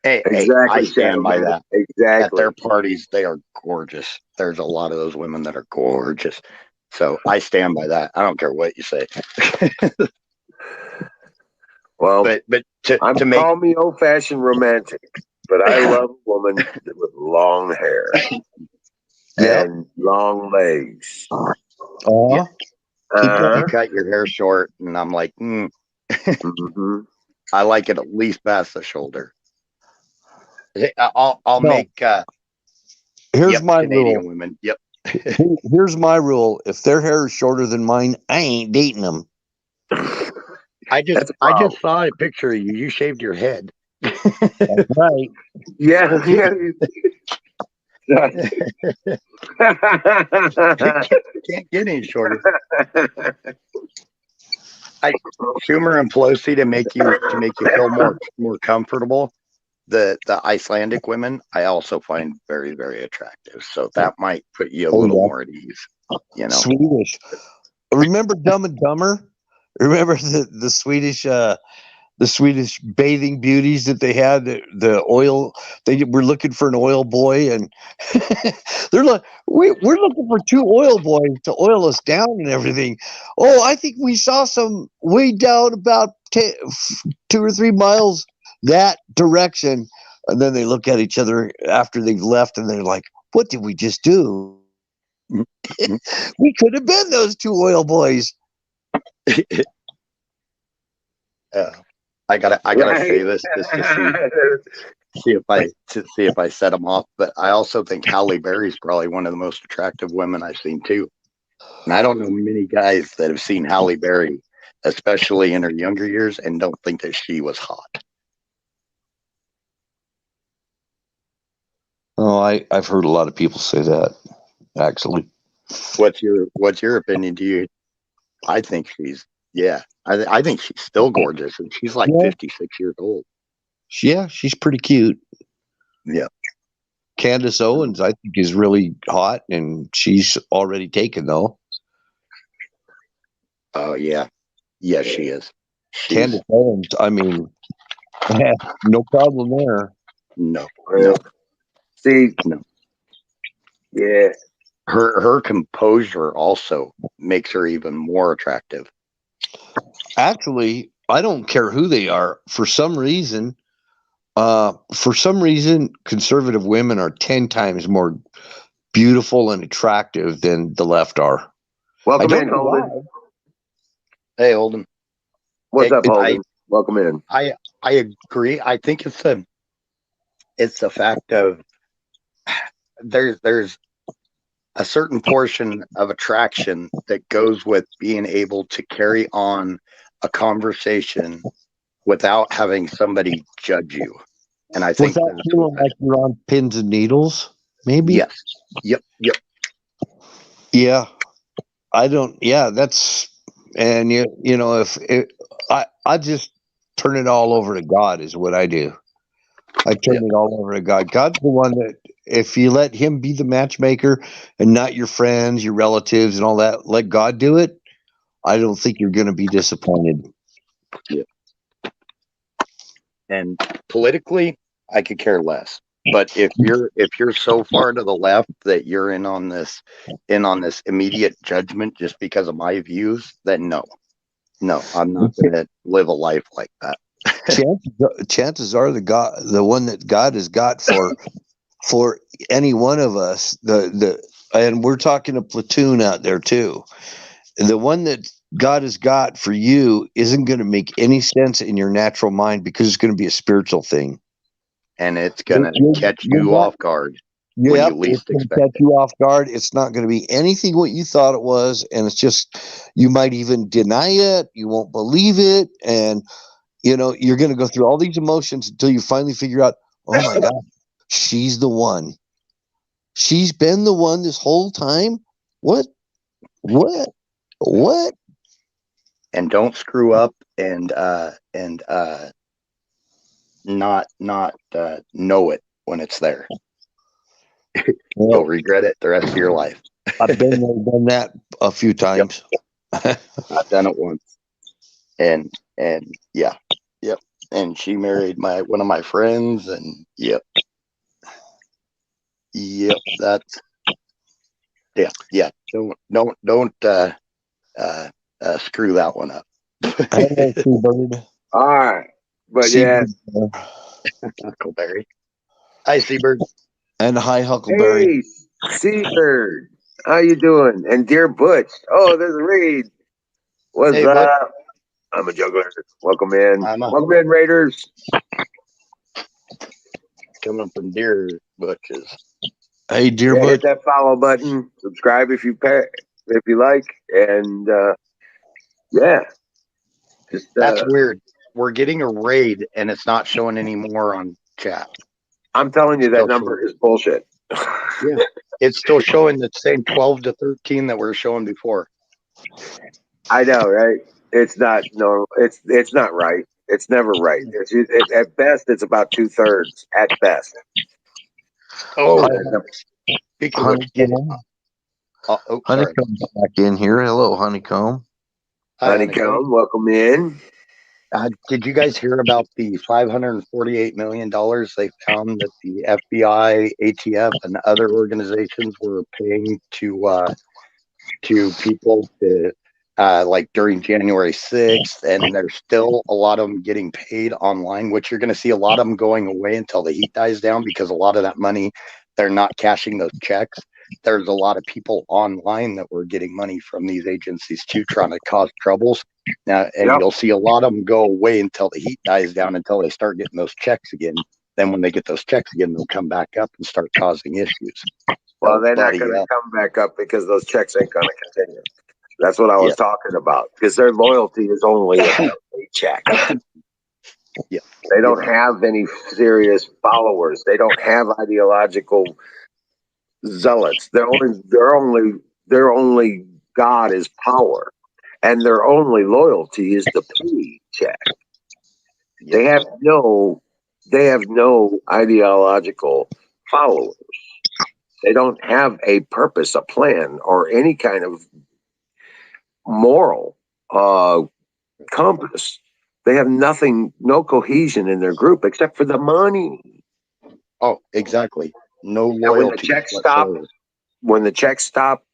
Hey, I stand by that. Exactly. At their parties, they are gorgeous. There's a lot of those women that are gorgeous. So I stand by that. I don't care what you say. Well, but call me old-fashioned romantic, but I love a woman with long hair and long legs. You cut your hair short, and I'm like, I like it at least past the shoulder. I'll make. Here's my Canadian rule. Women. Yep. Here's my rule. If their hair is shorter than mine, I ain't dating them. I just saw a picture of you. You shaved your head. That's right. Yeah. Can't get any shorter. Schumer and Pelosi to make you feel more comfortable. The Icelandic women I also find very, very attractive. So that might put you a little more at ease. You know, Swedish. Remember Dumb and Dumber? Remember the Swedish bathing beauties that they had, the oil, they were looking for an oil boy, and they're like, we're looking for two oil boys to oil us down and everything. Oh, I think we saw some way down about 2 or 3 miles that direction. And then they look at each other after they've left, and they're like, what did we just do? We could have been those two oil boys. I gotta say this just to see if I set them off. But I also think Halle Berry's probably one of the most attractive women I've seen too. And I don't know many guys that have seen Halle Berry, especially in her younger years, and don't think that she was hot. Oh, I've heard a lot of people say that, actually. What's your opinion? I think I think she's still gorgeous, and she's like 56 years old. Yeah, she's pretty cute. Yeah. Candace Owens, I think, is really hot, and she's already taken, though. Oh, yeah. Yeah, she is. Candace Owens, I mean, no problem there. No. See, no. Yeah. Her composure also makes her even more attractive. Actually, I don't care who they are. For some reason, conservative women are 10 times more beautiful and attractive than the left are. Welcome in, Holden. Hey, Holden. What's up, Holden? Welcome in. I agree. I think it's the fact of there's a certain portion of attraction that goes with being able to carry on a conversation without having somebody judge you. And I think without feeling like you're on pins and needles, maybe. Yes. Yep. Yeah. I don't. Yeah, that's, and you know, I just turn it all over to God is what I do. I turn it all over to God. God's the one that, if you let him be the matchmaker and not your friends, your relatives, and all that, let God do it, I don't think you're going to be disappointed. Yeah. And politically, I could care less. But if you're so far to the left that you're in on this immediate judgment just because of my views, then no, I'm not going to live a life like that. Chances are the one that God has got for any one of us, and we're talking a platoon out there too. The one that God has got for you isn't going to make any sense in your natural mind, because it's going to be a spiritual thing. And it's going to catch you off guard when you least expect it. Catch you off guard. It's not going to be anything what you thought it was, and it's just, you might even deny it. You won't believe it, and you're going to go through all these emotions until you finally figure out, oh my God, she's the one. She's been the one this whole time. What? And don't screw up and not know it when it's there. You'll regret it the rest of your life. I've been there, done that a few times. Yep. I've done it once, and yeah. And she married one of my friends, and yep. That's yeah. Don't screw that one up. All right, but yeah, Huckleberry. Hi, Seabird. And hi, Huckleberry. Hey, Seabird, how you doing? And dear Butch. Oh, there's Reed. What's up? Bud. I'm a juggler. Welcome in. Welcome in, Raiders. Coming from Deer Butches. Hey, Deer Butch. Hit that follow button. Subscribe if you like, and yeah. That's weird. We're getting a raid, and it's not showing anymore on chat. I'm telling you, that number is bullshit. Yeah, it's still showing the same 12 to 13 that we were showing before. I know, right? It's not normal. It's not right. It's never right. At best, it's about 2/3 at best. Oh, And then speaking of which, Honeycomb. sorry. Honeycomb's back in here. Hello, Honeycomb. Hi, Honeycomb. Honeycomb, welcome in. Did you guys hear about the $548 million they found that the FBI, ATF, and other organizations were paying to people to like during January 6th, and there's still a lot of them getting paid online, which you're going to see a lot of them going away until the heat dies down, because a lot of that money, they're not cashing those checks. There's a lot of people online that were getting money from these agencies too, trying to cause troubles. Now, and Yep. you'll see a lot of them go away until the heat dies down, until they start getting those checks again. Then when they get those checks again, they'll come back up and start causing issues. Well, they're not buddy, going to come back up because those checks ain't going to continue. That's what I was talking about, because their loyalty is only a paycheck. Yeah. They don't have any serious followers. They don't have ideological zealots. Their only God is power, and their only loyalty is the paycheck. Yeah. They have no ideological followers. They don't have a purpose, a plan, or any kind of moral compass. They have nothing, no cohesion in their group except for the money. Oh, exactly. No And loyalty whatsoever. when the checks stop,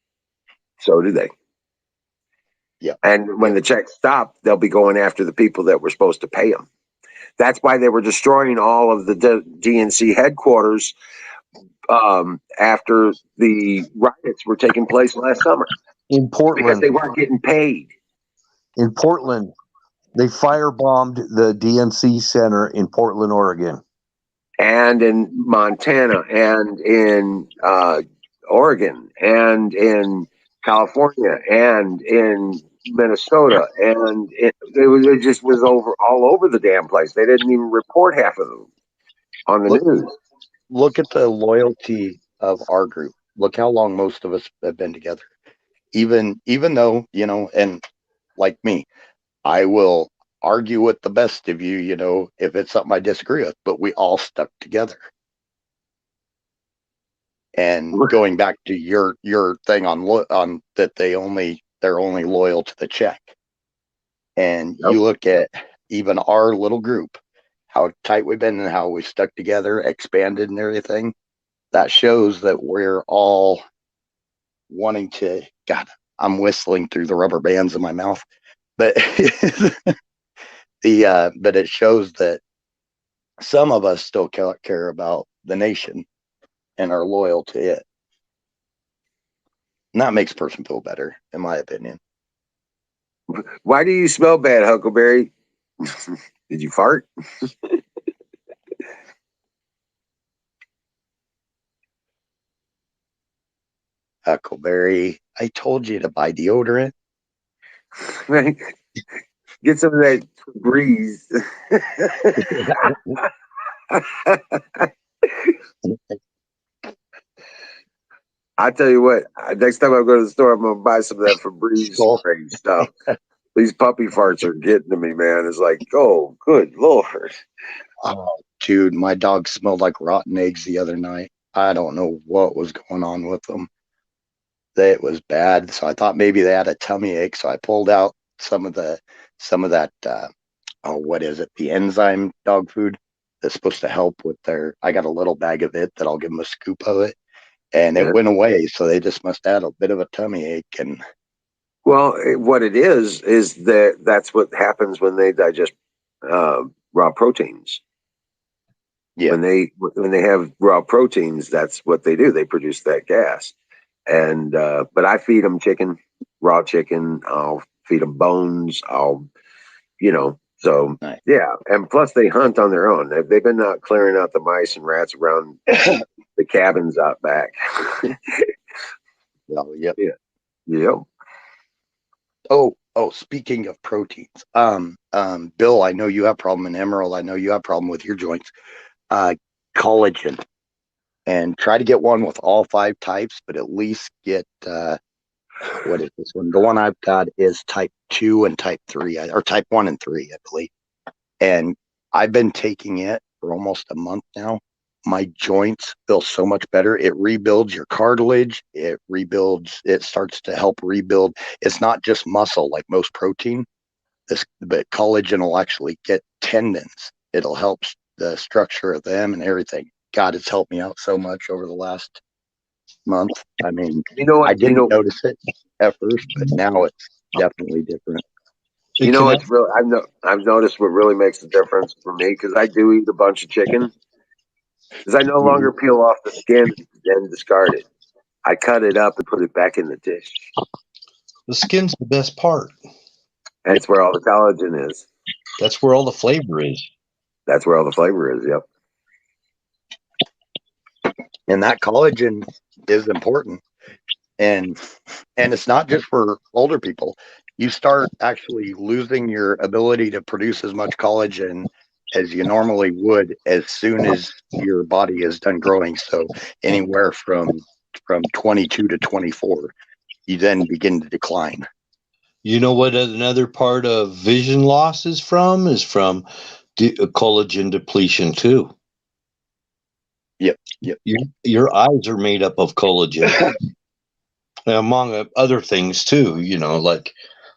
so do they. Yeah. And when the checks stop, they'll be going after the people that were supposed to pay them. That's why they were destroying all of the DNC headquarters after the riots were taking place last summer. In Portland. Because they weren't getting paid. In Portland, they firebombed the DNC center in Portland, Oregon. And in Montana, and in Oregon, and in California, and in Minnesota, and it just was all over the damn place. They didn't even report half of them on the news. Look at the loyalty of our group. Look how long most of us have been together. Even though, and like me, I will argue with the best of you, if it's something I disagree with, but we all stuck together. And going back to your thing on that they're only loyal to the check. And you look at even our little group, how tight we've been and how we stuck together, expanded and everything. That shows that we're all wanting to, God, I'm whistling through the rubber bands in my mouth, but but it shows that some of us still care about the nation and are loyal to it. And that makes a person feel better, in my opinion. Why do you smell bad, Huckleberry? Did you fart? Huckleberry, I told you to buy deodorant. Get some of that breeze. I tell you what, next time I go to the store, I'm gonna buy some of that Febreze spray stuff. These puppy farts are getting to me, man. It's like, oh, good Lord. Oh, dude, my dog smelled like rotten eggs the other night. I don't know what was going on with them. It was bad. So I thought maybe they had a tummy ache. So I pulled out some of that, what is it? The enzyme dog food that's supposed to help with I got a little bag of it that I'll give them a scoop of it. And it went away. So they just must have had a bit of a tummy ache. And well, what it is that's what happens when they digest raw proteins. Yeah. When they have raw proteins, that's what they do. They produce that gas. And but I feed them chicken, raw chicken. I'll feed them bones. So nice. Yeah. And plus they hunt on their own. They've been out clearing out the mice and rats around the cabins out back. Well, yep. Yeah. Yep. Oh, speaking of proteins, Bill, I know you have a problem in Emerald. I know you have a problem with your joints. Collagen. and try to get one with all 5 types, but at least get what is this one? The one I've got is type 2 and type 3, or type 1 and 3, I believe. And I've been taking it for almost a month now. My joints feel so much better. It rebuilds your cartilage. It starts to help rebuild. It's not just muscle like most protein, but collagen will actually get tendons. It'll help the structure of them and everything. God, it's helped me out so much over the last month. I mean, I didn't notice it at first, but now it's definitely different. It's real. I've noticed what really makes the difference for me, because I do eat a bunch of chicken, is I no longer peel off the skin and discard it. I cut it up and put it back in the dish. The skin's the best part. That's where all the collagen is. That's where all the flavor is. That's where all the flavor is. Yep. And that collagen is important. And it's not just for older people. You start actually losing your ability to produce as much collagen as you normally would as soon as your body is done growing. So anywhere from 22 to 24, you then begin to decline. You know what another part of vision loss is from? Is from collagen depletion too. Yep. Your eyes are made up of collagen, among other things too. Like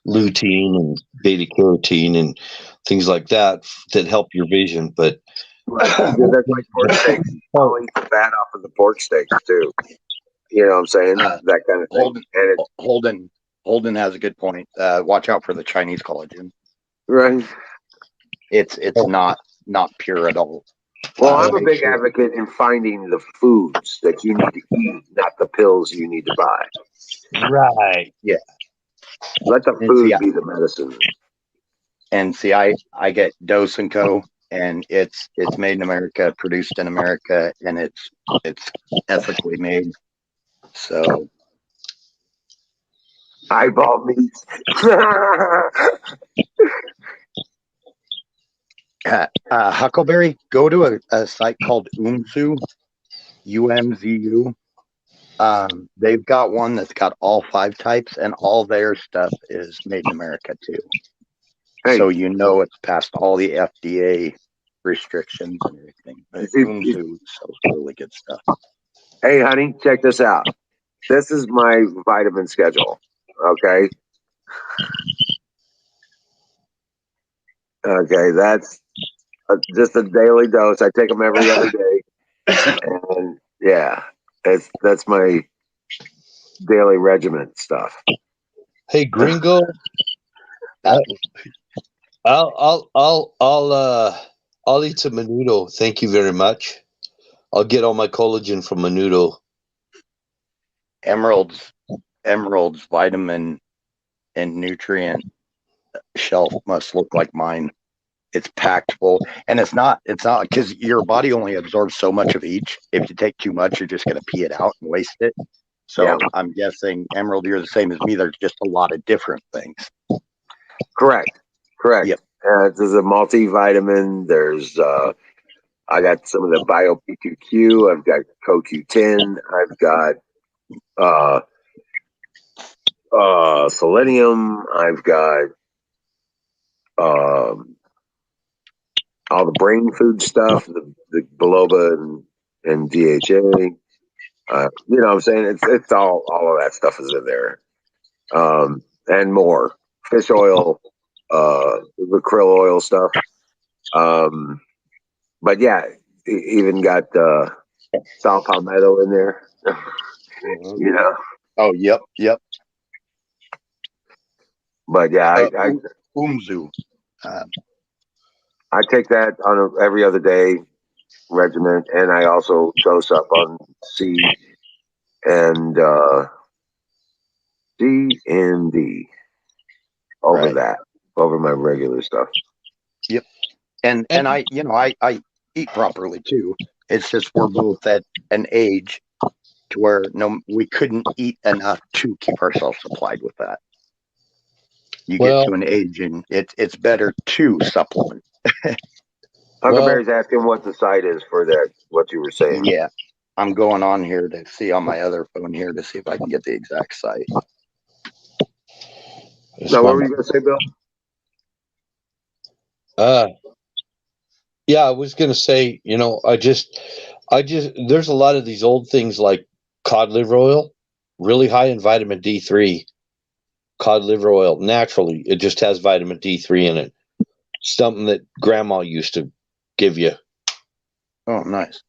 lutein and beta carotene and things like that help your vision. But that's like pork steaks. I'll eat the fat off of the pork steaks too. You know what I'm saying? That kind of thing. Holden has a good point. Watch out for the Chinese collagen. Right. It's not pure at all. Well, I'm a big advocate in finding the foods that you need to eat, not the pills you need to buy. Right. Yeah. Let the food be the medicine. And see, I get Dose & Co. and it's made in America, produced in America, and it's ethically made. So eyeball meat. Huckleberry, go to a site called Umzu, UMZU. They've got one that's got all 5 types, and all their stuff is made in America too. Hey. So it's past all the FDA restrictions and everything. But Umzu sells really good stuff. Hey, honey, check this out. This is my vitamin schedule. Okay. Okay, that's just a daily dose. I take them every other day, and yeah, that's my daily regimen stuff. Hey, Gringo, I'll eat some menudo. Thank you very much. I'll get all my collagen from menudo. Emerald's vitamin and nutrient shelf must look like mine. It's packed full, and it's not because your body only absorbs so much of each. If you take too much, you're just going to pee it out and waste it. So yeah. I'm guessing, Emerald, you're the same as me. There's just a lot of different things. Correct. Yep. There's a multivitamin. There's I got some of the Bio P2Q. I've got CoQ10. I've got selenium. I've got all the brain food stuff, the biloba and DHA. You know what I'm saying? It's all of that stuff is in there. And more. Fish oil, the krill oil stuff. But yeah, even got saw palmetto in there. You know. Oh, yep. But yeah, I Umzu. I take that on every other day regimen, and I also dose up on C and D over my regular stuff. Yep. And I eat properly too. It's just we're both at an age to where we couldn't eat enough to keep ourselves supplied with that. You get to an age and it's better to supplement. Huckleberry's asking what the site is for that, what you were saying. Yeah. I'm going on here to see on my other phone here to see if I can get the exact site. Now, what were you going to say, Bill? Yeah, I was going to say, there's a lot of these old things like cod liver oil, really high in vitamin D3. Cod liver oil, naturally, it just has vitamin D3 in it. Something that grandma used to give you. Oh, nice.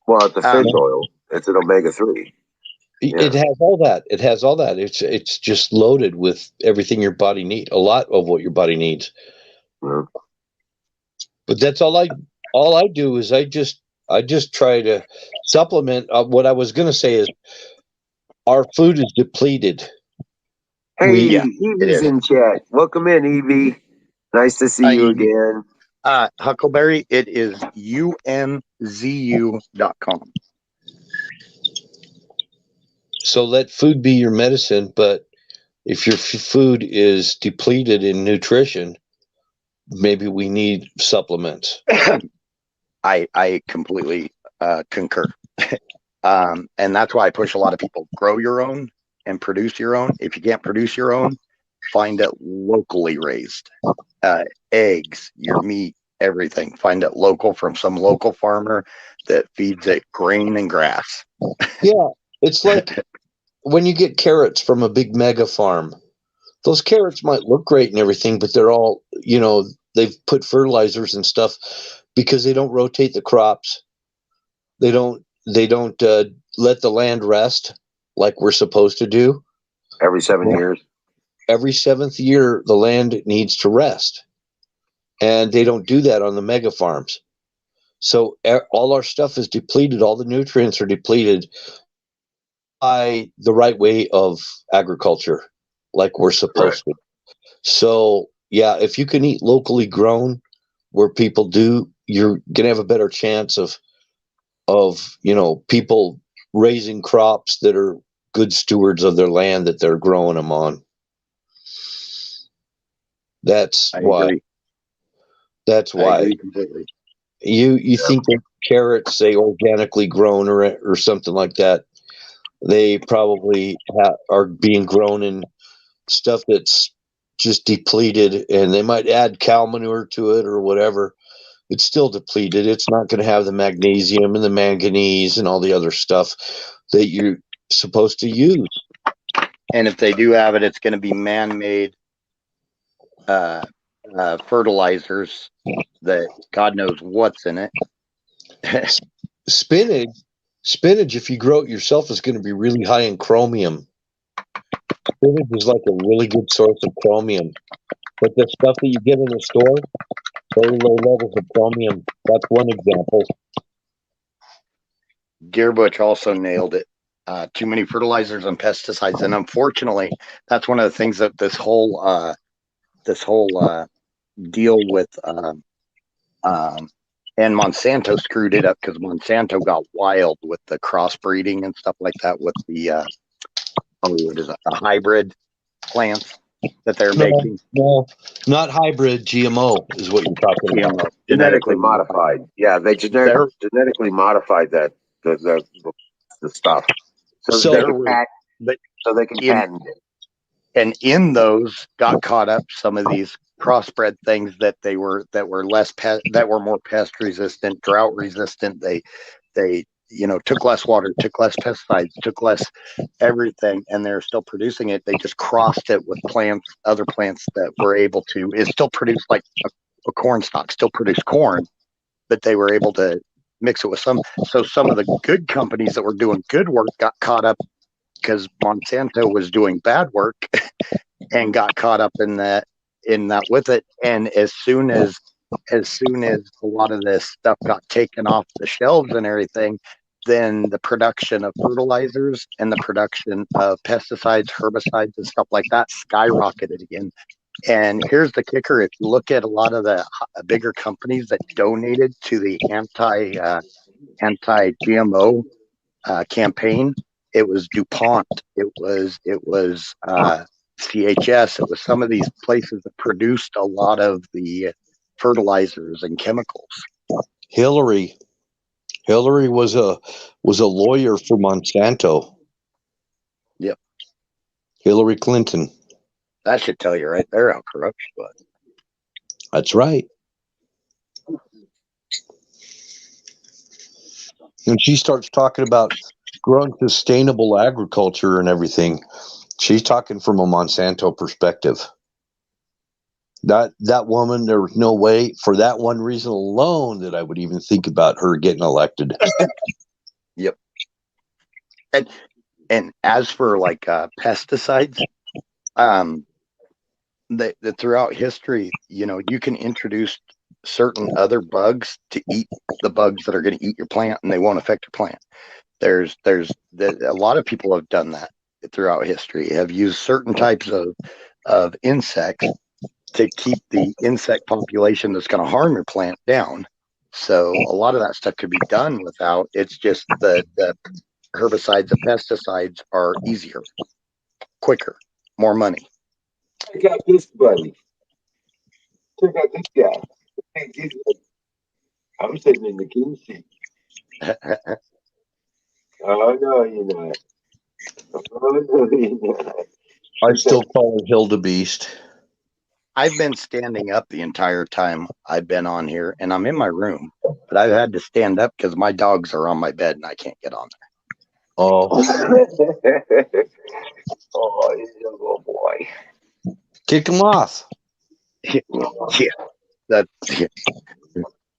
Well, it's a fish oil. It's an omega-3. It has all that. It has all that. It's just loaded with everything your body needs. A lot of what your body needs. Yeah. But that's all I do is I just try to supplement. What I was going to say is our food is depleted. Hey, Evie's in chat. Welcome in, Evie. Nice to see you Evie. again. Huckleberry, it is umzu.com. So let food be your medicine, but if your food is depleted in nutrition, maybe we need supplements. I completely concur. And that's why I push a lot of people, grow your own and produce your own. If you can't produce your own, find it locally raised. Eggs, your meat, everything. Find it local from some local farmer that feeds it grain and grass. Yeah, it's like when you get carrots from a big mega farm. Those carrots might look great and everything, but they're all, they've put fertilizers and stuff because they don't rotate the crops. They don't let the land rest like we're supposed to do. Every 7 years. Every 7th year, the land needs to rest. And they don't do that on the mega farms. So all our stuff is depleted. All the nutrients are depleted by the right way of agriculture, like we're supposed to. So, yeah, if you can eat locally grown where people do, you're going to have a better chance of people raising crops that are good stewards of their land that they're growing them on. That's why. Agree. That's why. I agree completely. You think that carrots, say organically grown or something like that, they probably are being grown in stuff that's just depleted, and they might add cow manure to it or whatever. It's still depleted. It's not going to have the magnesium and the manganese and all the other stuff that you're supposed to use. And if they do have it, it's going to be man-made fertilizers that God knows what's in it. Spinach, if you grow it yourself, is going to be really high in chromium. Spinach is like a really good source of chromium. But the stuff that you get in the store, very low levels of chromium. That's one example. Gearbutch also nailed it. Too many fertilizers and pesticides, and unfortunately, that's one of the things that this whole deal with and Monsanto screwed it up because Monsanto got wild with the crossbreeding and stuff like that with the what is it, the hybrid plants that they're making. No, not hybrid. GMO is what you're talking about. GMO, Genetically modified. Yeah, they genetically modified that the stuff so they can patent it. And in those got caught up some of these crossbred things that were more pest resistant, drought resistant. They took less water, took less pesticides, took less everything, and they're still producing it. They just crossed it with other plants that were able to. It still produced like a corn stalk, still produced corn, but they were able to mix it with some. So some of the good companies that were doing good work got caught up because Monsanto was doing bad work and got caught up in that with it. And as soon as a lot of this stuff got taken off the shelves and everything, then the production of fertilizers and the production of pesticides, herbicides, and stuff like that skyrocketed again. And here's the kicker: if you look at a lot of the bigger companies that donated to the anti-GMO campaign, it was DuPont, it was CHS, it was some of these places that produced a lot of the fertilizers and chemicals. Hillary Hillary was a lawyer for Monsanto. Yep. Hillary Clinton. That should tell you right there how corrupt she was. That's right. And she starts talking about growing sustainable agriculture and everything. She's talking from a Monsanto perspective. That woman, there was no way, for that one reason alone, that I would even think about her getting elected. Yep. And as for like pesticides, that throughout history, you can introduce certain other bugs to eat the bugs that are going to eat your plant, and they won't affect your plant. There's a lot of people have done that throughout history. Have used certain types of insects to keep the insect population that's going to harm your plant down. So a lot of that stuff could be done without. It's just the herbicides and pesticides are easier, quicker, more money. Check out this buddy. Check out this guy. I'm sitting in the king seat. Oh, no, you're not. Oh, no, you're not. I still call her Hildebeest. I've been standing up the entire time I've been on here, and I'm in my room, but I've had to stand up because my dogs are on my bed and I can't get on there. Oh, oh, he's a little boy. kick him off. Yeah,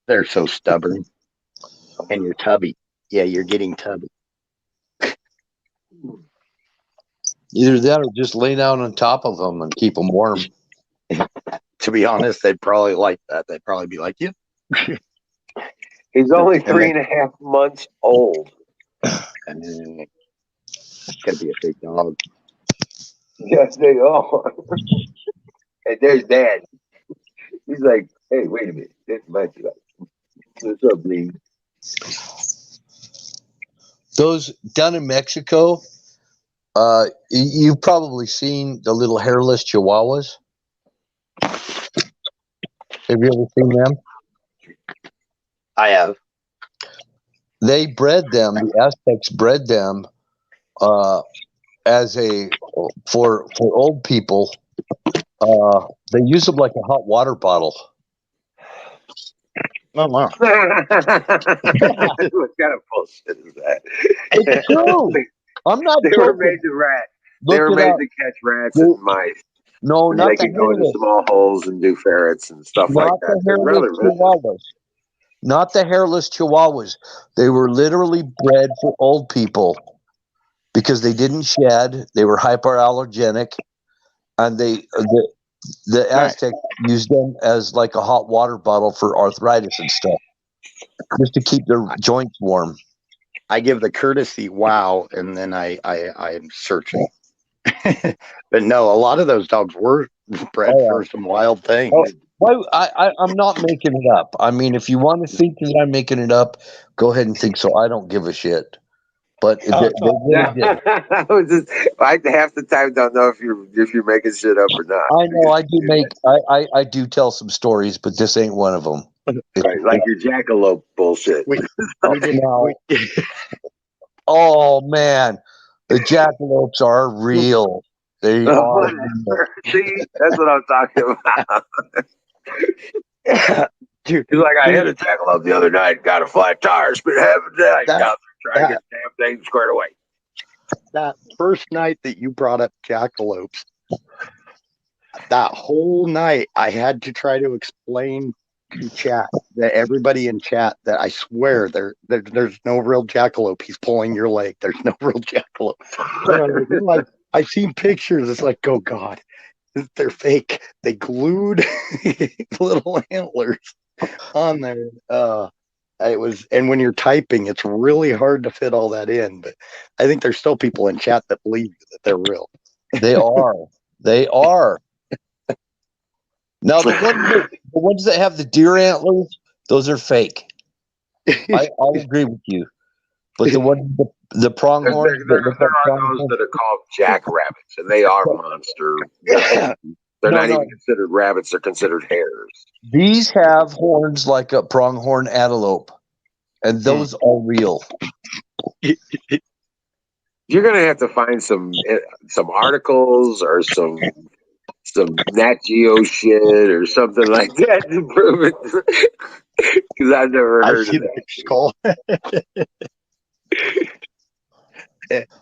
they're so stubborn. And you're tubby. Yeah, you're getting tubby. Either that or just lay down on top of them and keep them warm. To be honest, they'd probably like that. They'd probably be like, "Yep." He's only 3.5 months old. It's gonna be a big dog. Yes, they are. And there's Dad. He's like, "Hey, wait a minute. This might be like, what's up, Lee?" Those down in Mexico, you've probably seen the little hairless chihuahuas. Have you ever seen them? I have. They bred them. The Aztecs bred them as for old people. They use them like a hot water bottle. Oh wow! What kind of bullshit is that? It's true. I'm not They joking. were made to rat. Look They were it made up. to catch rats and mice. No, And not they the could go into hairless. small holes and do ferrets and stuff like Not that. the They're hairless rather vicious. chihuahuas. Not the hairless chihuahuas. They were literally bred for old people because they didn't shed. They were hyperallergenic, and the Aztecs used them as like a hot water bottle for arthritis and stuff, just to keep their joints warm. I give the courtesy wow, and then I'm searching. But no, a lot of those dogs were bred for some wild things. Well, I'm not making it up. I mean, if you want to think that I'm making it up, go ahead and think so. I don't give a shit. But they really did. I half the time don't know if you're making shit up or not. I know I do I do tell some stories, but this ain't one of them. Right, like your jackalope bullshit. Oh man, the jackalopes are real. They are. See, that's what I'm talking about. Dude, he's like, I hit a jackalope the other night, got a flat tire, spent half a day down there trying to get the damn thing squared away. That first night that you brought up jackalopes, that whole night I had to try to explain to chat, that everybody in chat, that I swear there's no real jackalope. He's pulling your leg. There's no real jackalope. Like, I've seen pictures. It's like, oh God, they're fake. They glued little antlers on there. It was, and when you're typing, it's really hard to fit all that in. But I think there's still people in chat that believe that they're real. They are. They are. Now the ones that have the deer antlers, those are fake. I'll agree with you. But the ones, the pronghorns, there are those that are called jackrabbits, and they are monster. They're not even considered rabbits; they're considered hares. These have horns like a pronghorn antelope. and those are real. You're gonna have to find some articles or some Nat Geo shit or something like that to prove it. Because I've never I heard see of the that. skull.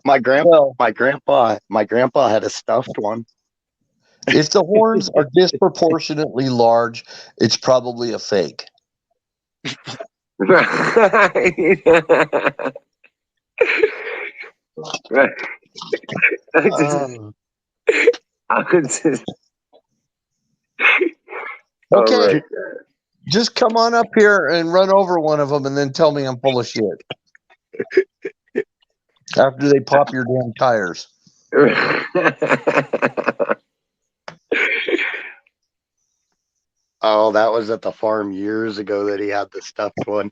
My grandpa had a stuffed one. If the horns are disproportionately large, it's probably a fake. Right. Right. I just, Okay, right. just come on up here and run over one of them and then tell me I'm full of shit. After they pop your damn tires. Oh, that was at the farm years ago that he had the stuffed one.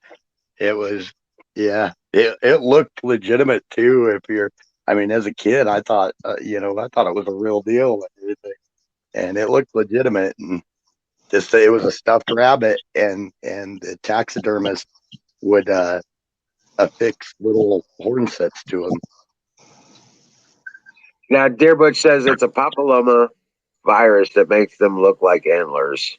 It was, yeah, it looked legitimate too. As a kid, I thought, I thought it was a real deal and everything, and it looked legitimate. And it was a stuffed rabbit, and the taxidermist would affix little horn sets to him. Now, Deer Butch says it's a papilloma virus that makes them look like antlers.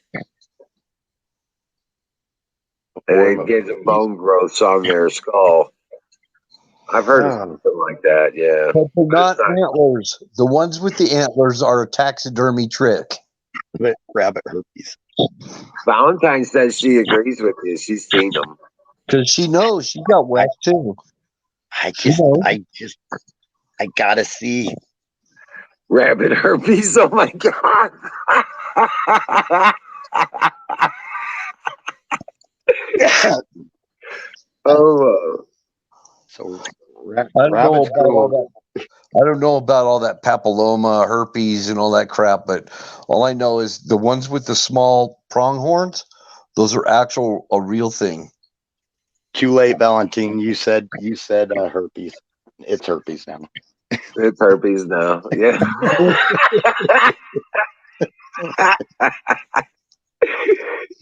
And it gives them bone growths on their skull. I've heard of something like that, yeah. But they're not antlers. The ones with the antlers are a taxidermy trick. Rabbit herpes. Valentine says she agrees with you. She's seen them. Because she knows she got wet too. I gotta see. Rabbit herpes, oh my God. Oh, So I don't know about all that papilloma, herpes, and all that crap, but all I know is the ones with the small pronghorns, those are a real thing. Too late, Valentine. You said herpes. It's herpes now. it's herpes now. Yeah.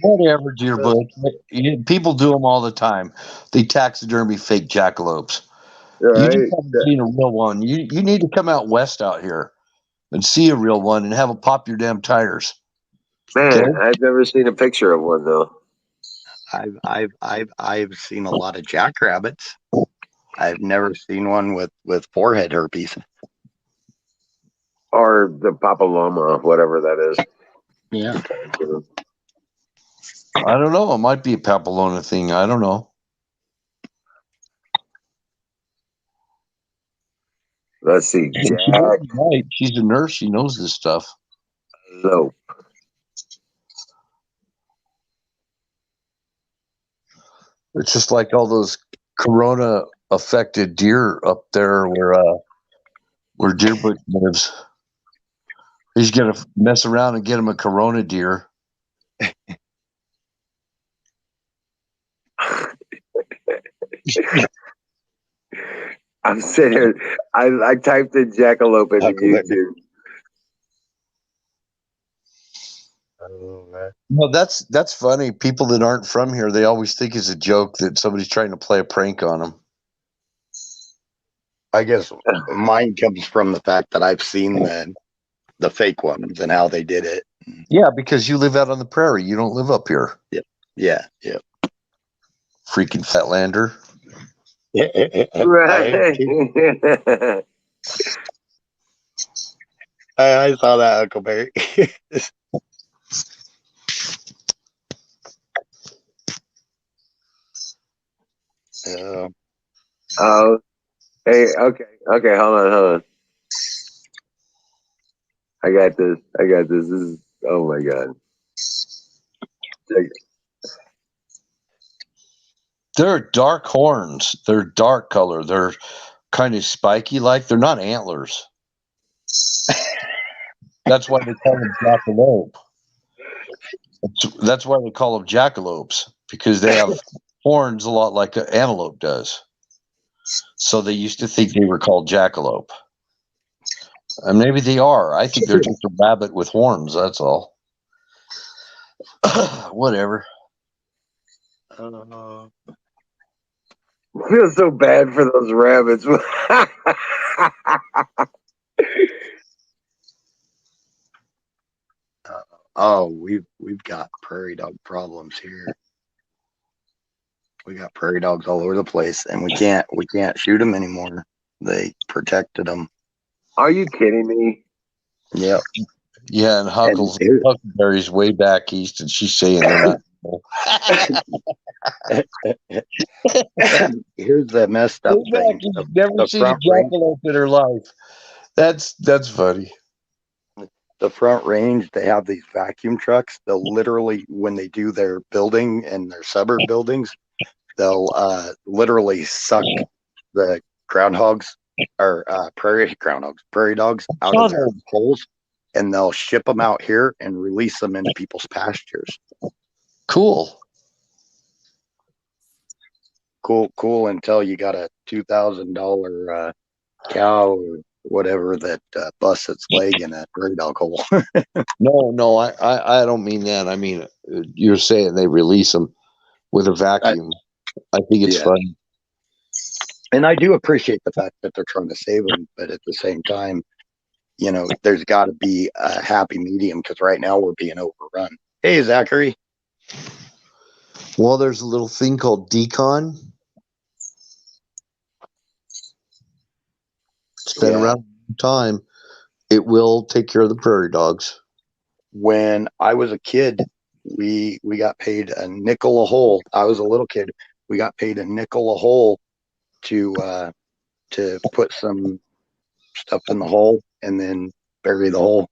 Whatever, Dear Butch. People do them all the time. They taxidermy fake jackalopes. Right. You just haven't seen a real one. You need to come out west out here and see a real one and have them pop your damn tires. Man, Okay? I've never seen a picture of one though. I've seen a lot of jackrabbits. I've never seen one with forehead herpes. Or the papilloma, whatever that is. Yeah. I don't know. It might be a papilloma thing. I don't know. Let's see. Right. She's a nurse. She knows this stuff. Jackalope. It's just like all those corona affected deer up there where Deer Butch lives. He's gonna mess around and get him a corona deer. I'm sitting here. I typed in jackalope into YouTube. No, that's funny. People that aren't from here, they always think it's a joke that somebody's trying to play a prank on them. I guess mine comes from the fact that I've seen the fake ones and how they did it. Yeah, because you live out on the prairie. You don't live up here. Yep. Yeah. Freaking Fatlander. Right. I saw that, Uncle Barry. Oh, hey, okay, hold on. I got this. This is, oh my God. They're dark horns. They're dark color. They're kind of spiky like. They're not antlers. That's why they call them jackalope. That's why they call them jackalopes, because they have horns a lot like an antelope does. So they used to think they were called jackalope. And maybe they are. I think they're just a rabbit with horns. That's all. Whatever. feel so bad for those rabbits. Oh, we've got prairie dog problems here. We got prairie dogs all over the place, and we can't shoot them anymore. They protected them. Are you kidding me? Yep. Yeah, and Huckleberry's way back east, and she's saying they're not. Here's the messed up thing. Never seen a jackalope in her life. That's funny. The front range, they have these vacuum trucks. They'll literally, when they do their building and their suburb buildings, they'll literally suck the groundhogs or prairie dogs out of their holes, and they'll ship them out here and release them into people's pastures. Cool Until you got a $2,000 cow or whatever that busts its leg in a prairie dog hole. No, I don't mean that. I mean, you're saying they release them with a vacuum. I think it's funny. And I do appreciate the fact that they're trying to save them, but at the same time, there's got to be a happy medium, because right now we're being overrun. Hey, Zachary. Well, there's a little thing called decon. It's been around a long time. It will take care of the prairie dogs. When I was a kid, we got paid a nickel a hole. I was a little kid. We got paid a nickel a hole to put some stuff in the hole and then bury the hole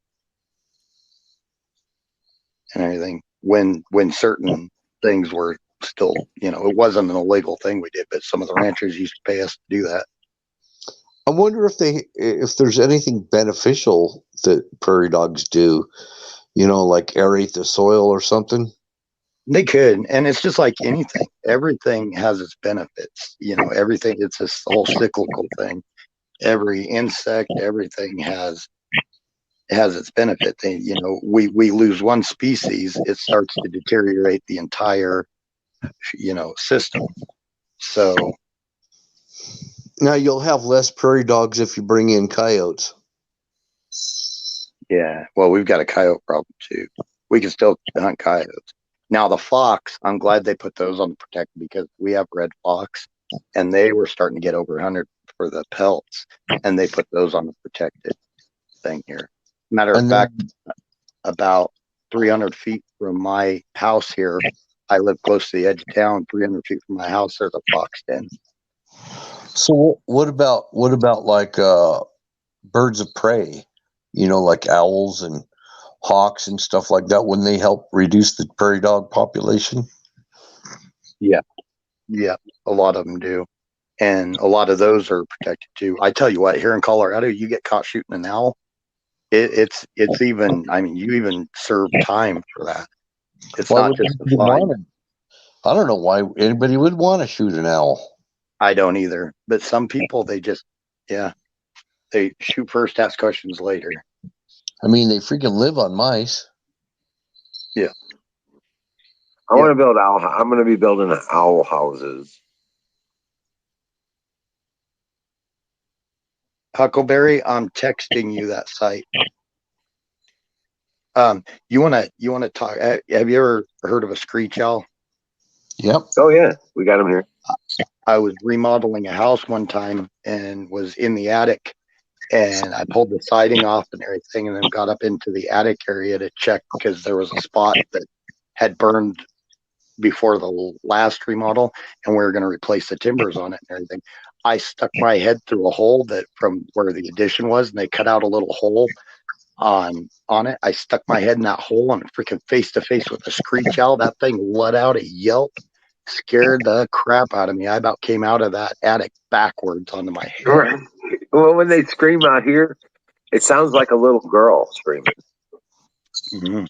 and everything. When certain things were still, it wasn't an illegal thing we did, but some of the ranchers used to pay us to do that. I wonder if there's anything beneficial that prairie dogs do, like aerate the soil or something. They could, and it's just like anything. Everything has its benefits. Everything. It's this whole cyclical thing. Every insect, everything has its benefit. We lose one species, it starts to deteriorate the entire, system. So now you'll have less prairie dogs if you bring in coyotes. Yeah, well, we've got a coyote problem too. We can still hunt coyotes. Now the fox, I'm glad they put those on the protected, because we have red fox, and they were starting to get over 100 for the pelts, and they put those on the protected thing here. Matter of fact, about 300 feet from my house here, I live close to the edge of town. 300 feet from my house, there's a fox den. So what about like birds of prey? Like owls and hawks and stuff like that. Wouldn't they help reduce the prairie dog population? Yeah, a lot of them do, and a lot of those are protected too. I tell you what, here in Colorado, you get caught shooting an owl, it's even. I mean, you even serve time for that. It's not just a fine. I don't know why anybody would want to shoot an owl. I don't either, but some people, they just, they shoot first, ask questions later. I mean, they freaking live on mice. Yeah. I want to build owl. I'm going to be building owl houses. Huckleberry, I'm texting you that site. You want to talk? Have you ever heard of a screech owl? Yep. Oh yeah, we got them here. I was remodeling a house one time and was in the attic, and I pulled the siding off and everything, and then got up into the attic area to check, because there was a spot that had burned before the last remodel, and we were going to replace the timbers on it and everything. I stuck my head through a hole that from where the addition was, and they cut out a little hole on it. I stuck my head in that hole, and freaking face to face with a screech owl. That thing let out a yelp, scared the crap out of me. I about came out of that attic backwards onto my head. Right. Well, when they scream out here, it sounds like a little girl screaming. Mm-hmm.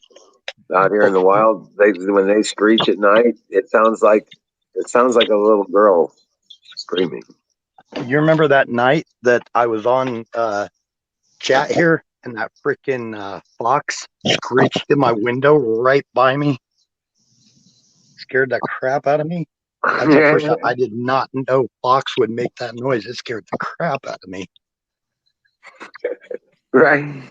Out here in the wild, when they screech at night, it sounds like a little girl screaming. You remember that night that I was on chat here, and that freaking fox screeched in my window right by me? Scared the crap out of me. That's the first time. I did not know fox would make that noise. It scared the crap out of me. Right.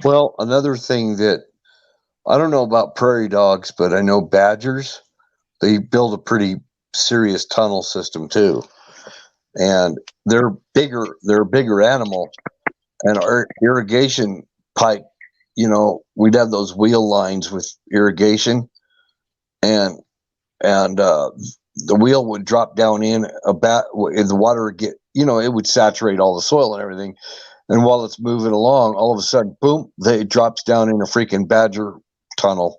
Well, another thing that I don't know about prairie dogs, but I know badgers, they build a pretty serious tunnel system too. And they're a bigger animal. And our irrigation pipe, we'd have those wheel lines with irrigation, and the wheel would drop down in the water would get, it would saturate all the soil and everything. And while it's moving along, all of a sudden, boom, it drops down in a freaking badger tunnel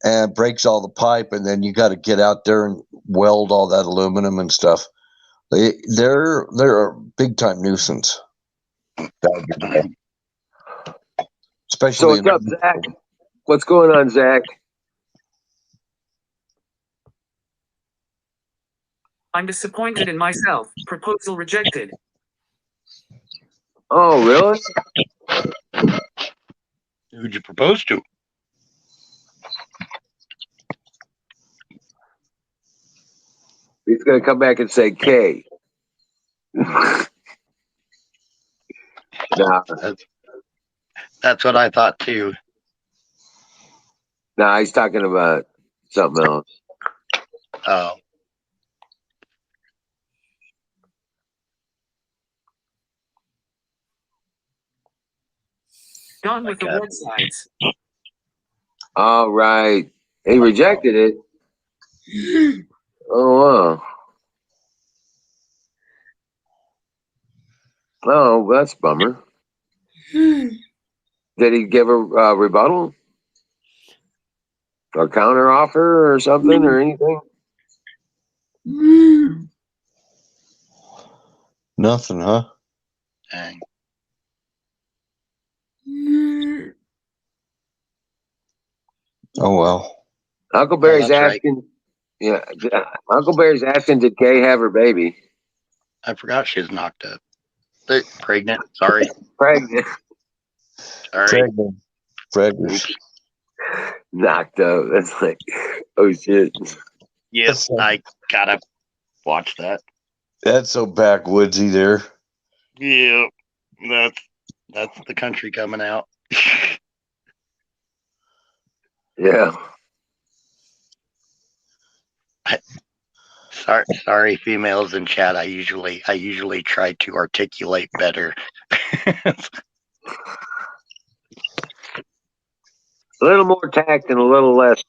and breaks all the pipe. And then you got to get out there and weld all that aluminum and stuff. They're a big time nuisance. Especially. So what's up, Zach? What's going on, Zach? I'm disappointed in myself. Proposal rejected. Oh, really? Who'd you propose to? He's going to come back and say K. Nah. That's what I thought too. Nah, he's talking about something else. Oh. Gone with the websites. All right. He rejected it. Oh, wow. Oh, that's a bummer. Did he give a rebuttal? A counter offer or something or anything? Nothing, huh? Dang. Oh, well. Uncle Barry's that's asking. Right. Yeah, Uncle Barry's asking, did Kay have her baby? I forgot she's knocked up. Pregnant. Sorry. Pregnant. Sorry. Pregnant. Knocked up. That's like, oh shit. Yes, I gotta watch that. That's so backwoodsy there. Yeah, that's the country coming out. Yeah. Sorry, females in chat. I usually try to articulate better. A little more tact and a little less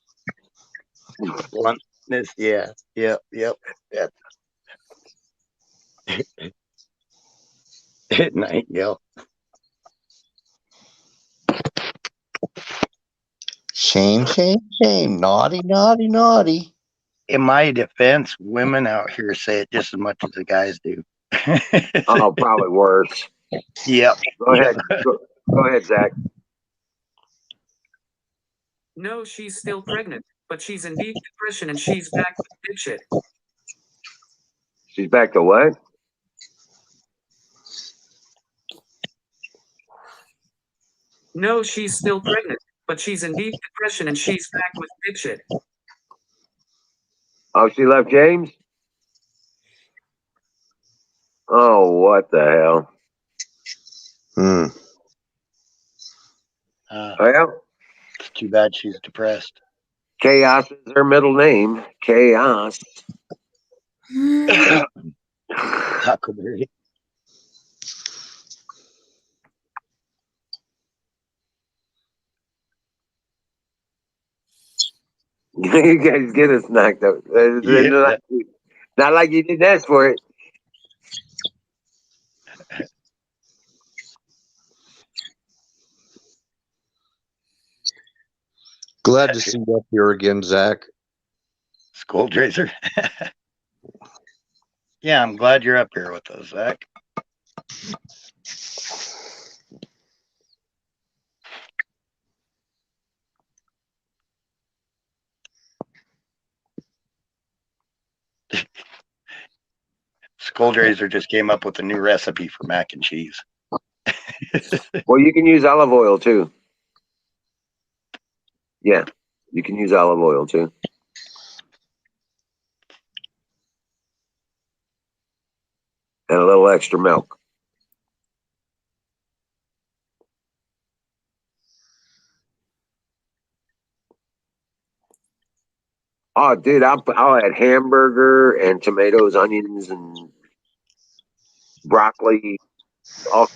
bluntness. Yeah. Yep. Nightingale. Shame. Naughty. In my defense, women out here say it just as much as the guys do. Oh, probably worse. Yep. Go ahead. Go ahead, Zach. No, she's still pregnant, but she's in deep depression and she's back with big shit. She's back to what? No, she's still pregnant, but she's in deep depression and she's back with big shit. Oh, she left James? Oh, what the hell? Well, it's too bad she's depressed. Chaos is her middle name. Chaos. Huckleberry. You guys get us knocked up. Yeah. Not like you didn't ask for it. Glad to see you up here again, Zach. Skull Tracer. Yeah, I'm glad you're up here with us, Zach. Skull Tracer just came up with a new recipe for mac and cheese. Well, you can use olive oil too. Yeah. You can use olive oil too. And a little extra milk. Oh, dude, I'll add hamburger and tomatoes, onions, and broccoli. All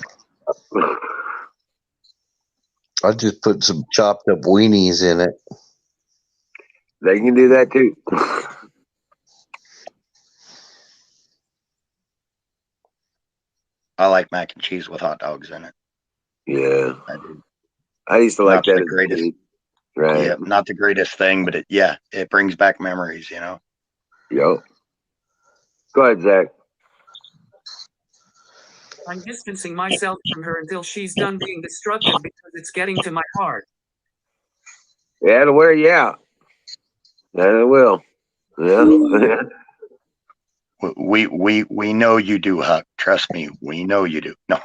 I just put some chopped up weenies in it. they can do that too. I like mac and cheese with hot dogs in it. Yeah, I do. I used to like Not that the as a greatest. kid. Right. Yeah, not the greatest thing, but it brings back memories, you know. Yo. Go ahead, Zach. I'm distancing myself from her until she's done being destructive because it's getting to my heart. Yeah, it'll wear you out. Yeah, it will. Yeah. We know you do, Huck. Trust me, we know you do. No,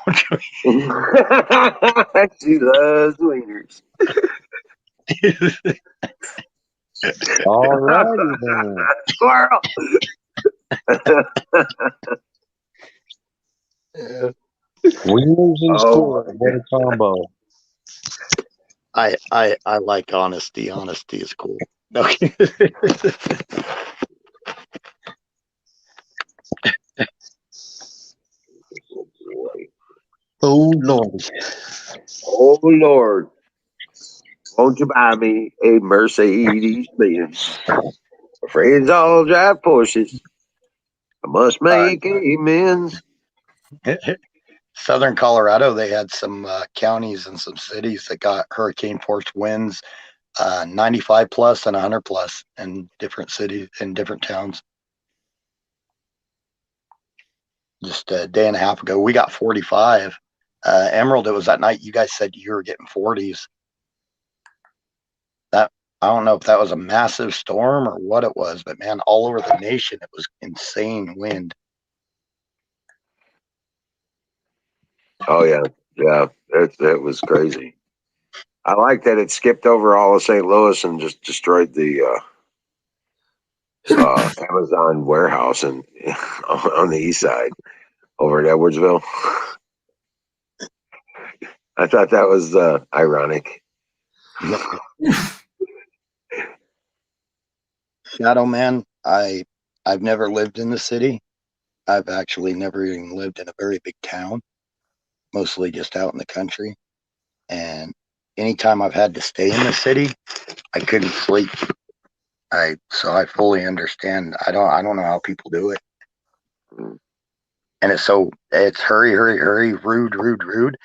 She loves wieners. All righty then. Squirrel. Wieners and Oh, squirrel. What a combo. I like honesty. Honesty is cool. Okay. Oh Lord. oh Lord. Won't you buy me a Mercedes Benz? My friends all drive Porsches. I must make amends. Southern Colorado, they had some counties and some cities that got hurricane force winds, 95 plus and 100 plus in different cities, in different towns. Just a day and a half ago, we got 45. Emerald, it was that night you guys said you were getting 40s. That I don't know if that was a massive storm or what it was, but man, all over the nation, it was insane wind. Oh, yeah. Yeah. It was crazy. I like that it skipped over all of St. Louis and just destroyed the Amazon warehouse and on the east side over at Edwardsville. I thought that was ironic. Shadow Man, I've never lived in the city. I've actually never even lived in a very big town, mostly just out in the country. And anytime I've had to stay in the city, I couldn't sleep. So I fully understand. I don't know how people do it. And it's hurry, hurry, hurry, rude, rude, rude.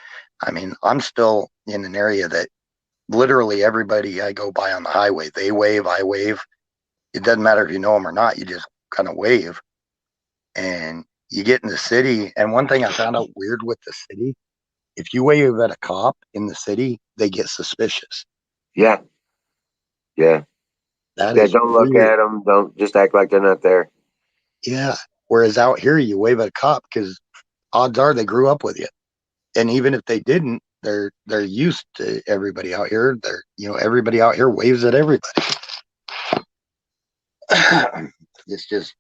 I mean, I'm still in an area that literally everybody I go by on the highway, they wave, I wave. It doesn't matter if you know them or not, you just kind of wave. And you get in the city, and one thing I found out weird with the city, if you wave at a cop in the city, they get suspicious. Yeah. Yeah. That Yeah. is Don't look weird. at them. Don't just act like they're not there. Yeah. Whereas out here, you wave at a cop because odds are they grew up with you, and even if they didn't, they're used to everybody out here. Everybody out here waves at everybody. It's just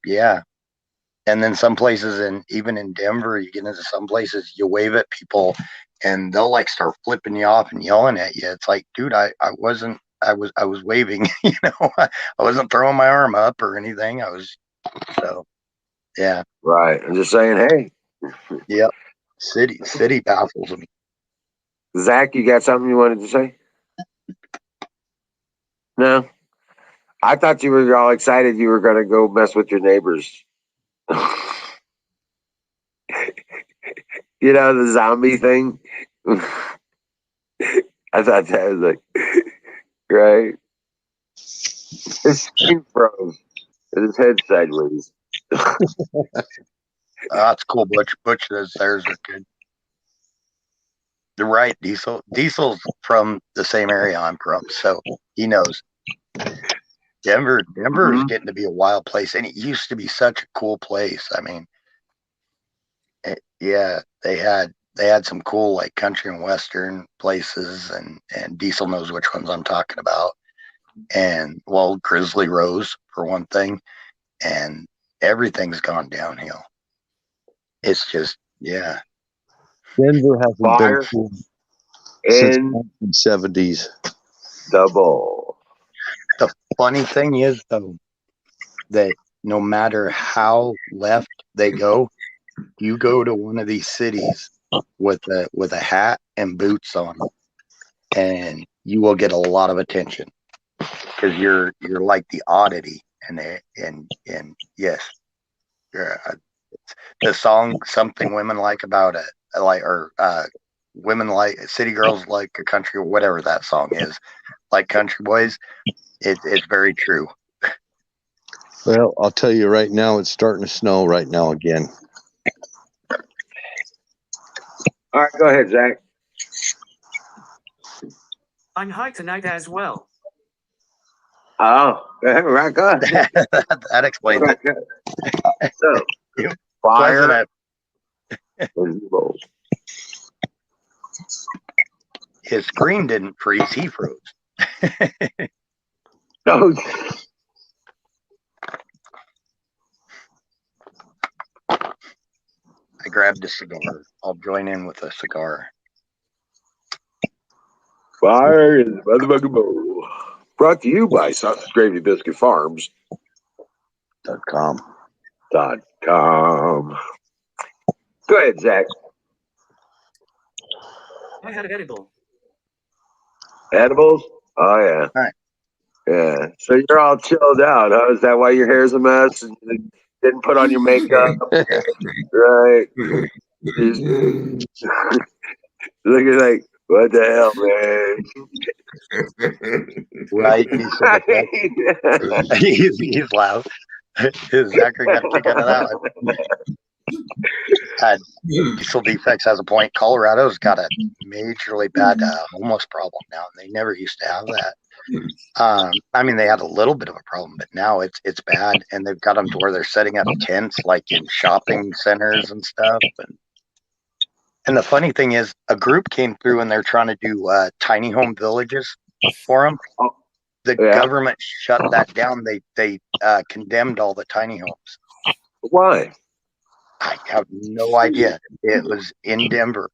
And then some places, and even in Denver, you get into some places, you wave at people, and they'll like start flipping you off and yelling at you. It's like, dude, I wasn't. I was waving. I wasn't throwing my arm up or anything. I was so yeah. Right. I'm just saying, hey, Yep. City baffles me. Zach, you got something you wanted to say? No? I thought you were all excited you were going to go mess with your neighbors. The zombie thing. I thought that was like, right? His screen froze and his head sideways. That's cool. Butch says theirs are good. You're right. Diesel's from the same area I'm from, so he knows. Denver is getting to be a wild place, and it used to be such a cool place. I mean, they had some cool like country and western places, and Diesel knows which ones I'm talking about. and well, Grizzly Rose for one thing, and everything's gone downhill. It's just, yeah. Denver hasn't Fire been cool since in 1970s. the bowl. The funny thing is, though, that no matter how left they go, you go to one of these cities with a hat and boots on, and you will get a lot of attention because you're like the oddity, and yes, you're the song "Something Women Like About It," women like city girls like a country, whatever that song is, like country boys. It's very true. Well, I'll tell you right now, it's starting to snow right now again. All right, go ahead, Zach. I'm high tonight as well. Oh, right, go ahead. That explains it. So, It fire wasn't in the bowl. his screen didn't freeze; he froze. Oh, I grabbed a cigar. I'll join in with a cigar. fire in the motherfucking bowl. Brought to you by Sausage Gravy Biscuit Farms. .com. .com. Go ahead, Zach. I had an edible. Edibles? Oh, yeah. All right. Yeah. So you're all chilled out, huh? Is that why your hair's a mess and you didn't put on your makeup? Right. Just looking like, what the hell, man? Right. He's loud. Zachary got a kick out of that one. Diesel Defects has a point. Colorado's got a majorly bad homeless problem now, and they never used to have that. I mean, they had a little bit of a problem, but now it's bad, and they've got them to where they're setting up tents like in shopping centers and stuff. And the funny thing is, a group came through and they're trying to do tiny home villages for them. The government shut that down. They condemned all the tiny homes. Why? I have no idea. It was in Denver.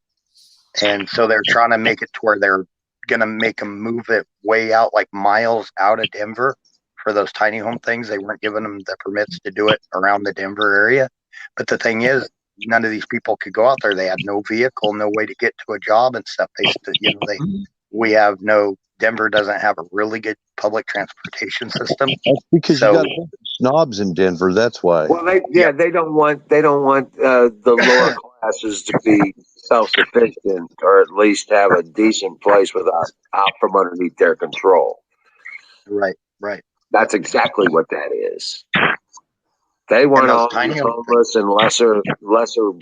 And so they're trying to make it to where they're going to make them move it way out, like miles out of Denver for those tiny home things. They weren't giving them the permits to do it around the Denver area. But the thing is, none of these people could go out there. They had no vehicle, no way to get to a job and stuff. Denver doesn't have a really good public transportation system. That's because you got a bunch of snobs in Denver. That's why. Well, they don't want the lower classes to be self-sufficient, or at least have a decent place without out from underneath their control. Right. That's exactly what that is. They want all these homeless and lesser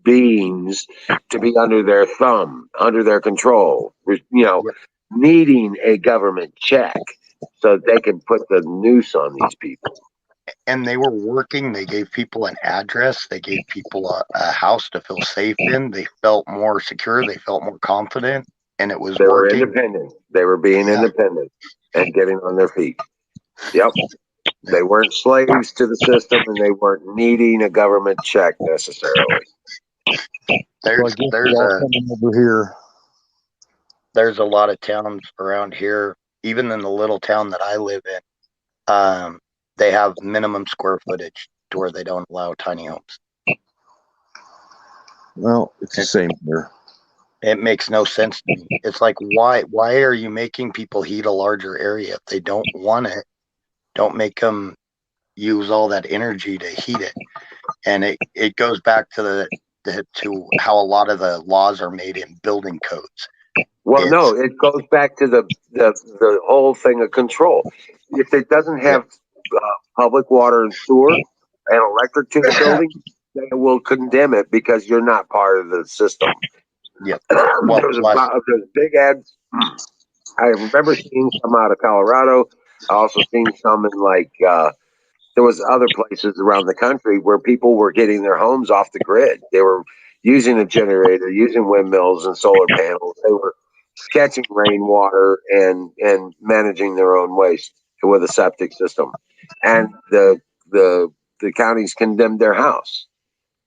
beings to be under their thumb, under their control. Needing a government check so they can put the noose on these people. And they were working. They gave people an address. They gave people a house to feel safe in. They felt more secure. They felt more confident, and it was They working. were independent. They were being independent and getting on their feet. Yep. They weren't slaves to the system, and they weren't needing a government check necessarily. There's over here. There's a lot of towns around here, even in the little town that I live in. They have minimum square footage to where they don't allow tiny homes. Well, it's the same here. It makes no sense to me. It's like, why are you making people heat a larger area? If they don't want it, don't make them use all that energy to heat it. And it goes back to to how a lot of the laws are made in building codes. Well, no, it goes back to the whole thing of control. If it doesn't have public water and sewer and electric to the building, they will condemn it because you're not part of the system. Yeah. There's big ads. I remember seeing some out of Colorado. I also seen some in there was other places around the country where people were getting their homes off the grid. They were using a generator, using windmills and solar panels. catching rainwater and managing their own waste with a septic system. And the counties condemned their house,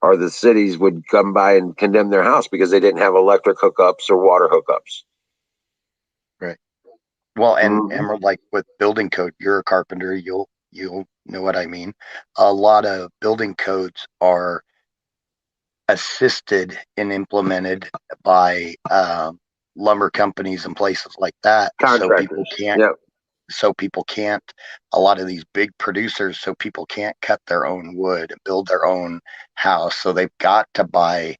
or the cities would come by and condemn their house because they didn't have electric hookups or water hookups. Right. Well, and Mhm. Emerald, like with building code, you're a carpenter. You'll know what I mean. A lot of building codes are assisted and implemented by lumber companies and places like that, so people Contractors. can't. Yep. So people can't. A lot of these big producers, so people can't cut their own wood and build their own house. So they've got to buy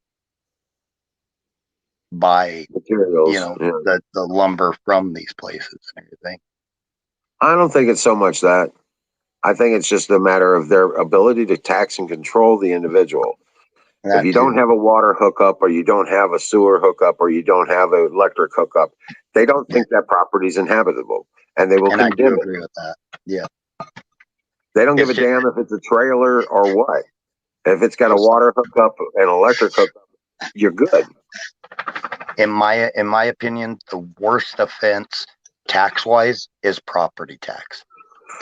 Materials. Yeah. the lumber from these places and everything. I don't think it's so much that. I think it's just a matter of their ability to tax and control the individual. If That you don't too. have a water hookup, or you don't have a sewer hookup, or you don't have an electric hookup, they don't think that property is inhabitable, and they will And I do condemn it. agree with that. Yeah. They don't give It's a just damn if it's a trailer or what. If it's got a water hookup and electric hookup, you're good. in my opinion, the worst offense tax wise is property tax.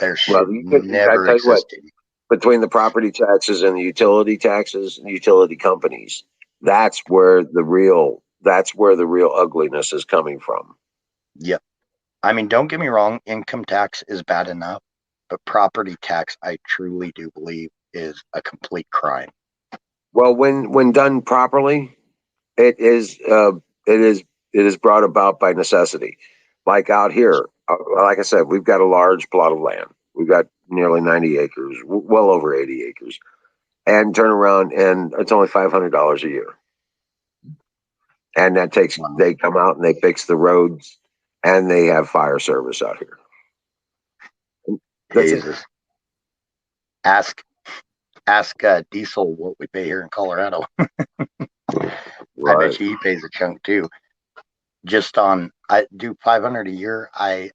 There should I never tell you what, exist any. between the property taxes and the utility taxes, utility companies, that's where the real ugliness is coming from. Yep. I mean, don't get me wrong, income tax is bad enough, but property tax, I truly do believe, is a complete crime. Well, when done properly, it is brought about by necessity. Like out here, like I said, we've got a large plot of land. We've got nearly 90 acres, well over 80 acres, and turn around and it's only $500 a year. And that takes, Wow. they come out and they fix the roads, and they have fire service out here. That's it. Jesus. Ask Diesel what we pay here in Colorado. I bet you he pays a chunk too. Just on, I do 500 a year. I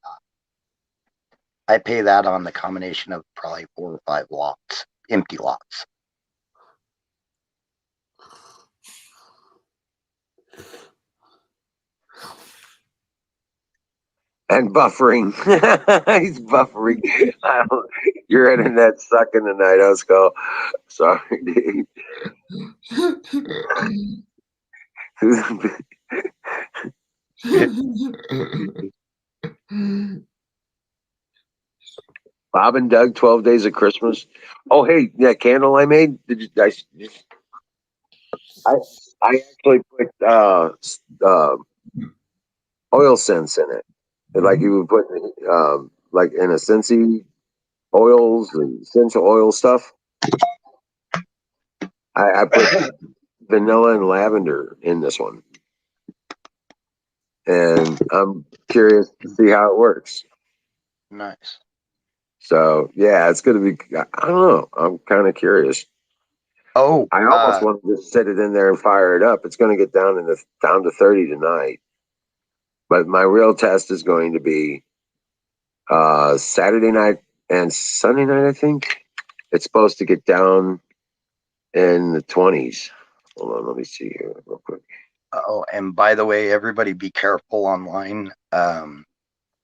pay that on the combination of probably 4 or 5 lots, empty lots. And buffering. He's buffering. Your internet sucking tonight, Osco. Sorry, Bob and Doug, 12 Days of Christmas. Oh, hey, that candle I made. I actually put oil scents in it. Like you would put like in a Scentsy oils and essential oil stuff. I put vanilla and lavender in this one, and I'm curious to see how it works. Nice. So yeah, it's gonna be. I don't know. I'm kind of curious. Oh, I almost want to just set it in there and fire it up. It's going to get down to 30 tonight, but my real test is going to be Saturday night and Sunday night. I think it's supposed to get down in the 20s. Hold on, let me see here real quick. oh, and by the way, everybody be careful online.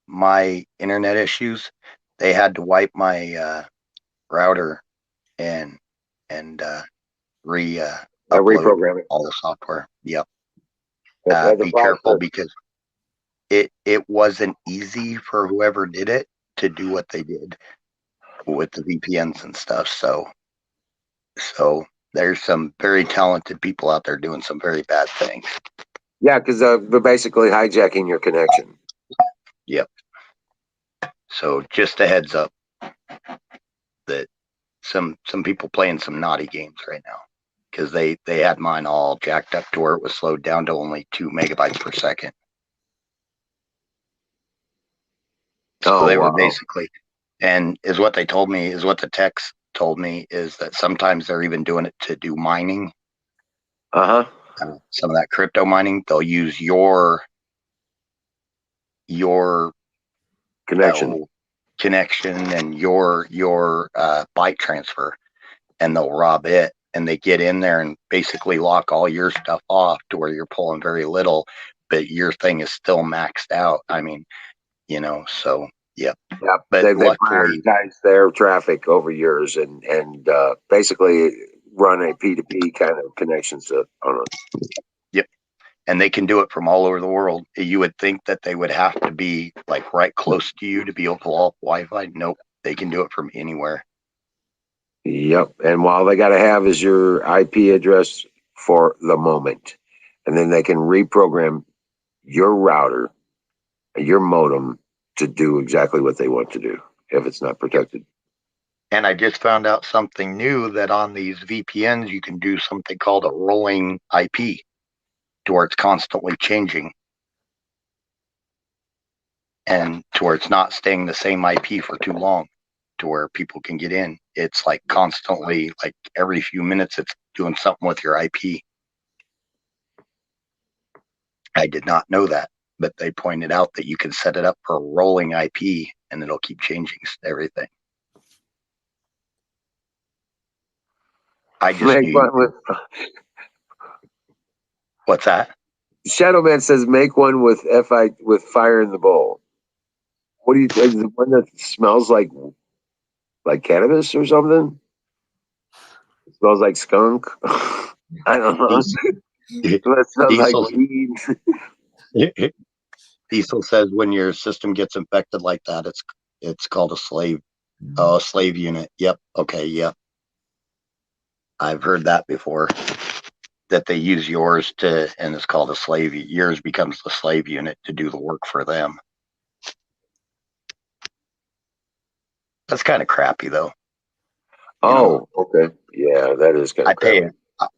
My internet issues, they had to wipe my router and upload Reprogram it. all the software. Yep. That's a Be problem. careful because it wasn't easy for whoever did it to do what they did with the VPNs and stuff. So there's some very talented people out there doing some very bad things. Yeah, because they're basically hijacking your connection. Yep. So just a heads up that some people playing some naughty games right now, because they had mine all jacked up to where it was slowed down to only 2 megabytes per second. So they were basically, and is what they told me, is what the text told me, is that sometimes they're even doing it to do mining. Some of that crypto mining, they'll use your connection and your byte transfer, and they'll rob it, and they get in there and basically lock all your stuff off to where you're pulling very little, but your thing is still maxed out. I mean, so yeah. Yeah, But they luckily, prioritize their traffic over yours and basically run a P2P kind of connections on it. yep. And they can do it from all over the world. You would think that they would have to be like right close to you to be able to pull off Wi-Fi. Nope, they can do it from anywhere. Yep. And all they got to have is your IP address for the moment. And then they can reprogram your router, your modem to do exactly what they want to do if it's not protected. And I just found out something new that on these VPNs, you can do something called a rolling IP to where it's constantly changing and to where it's not staying the same IP for too long to where people can get in. It's like constantly, like every few minutes, it's doing something with your IP. I did not know that, but they pointed out that you can set it up for a rolling IP and it'll keep changing everything. I just Make knew. one with What's that? Shadowman says make one with with fire in the bowl. What do you think? The one that smells like cannabis or something? It smells like skunk. I don't know. That smells like Diesel, weed. Diesel says when your system gets infected like that, it's called a slave. Oh, slave unit. Yep. Okay. Yep. I've heard that before. That they use yours and it's called a slave. Yours becomes the slave unit to do the work for them. That's kind of crappy, though. Oh, okay. Yeah, that is kind of crappy.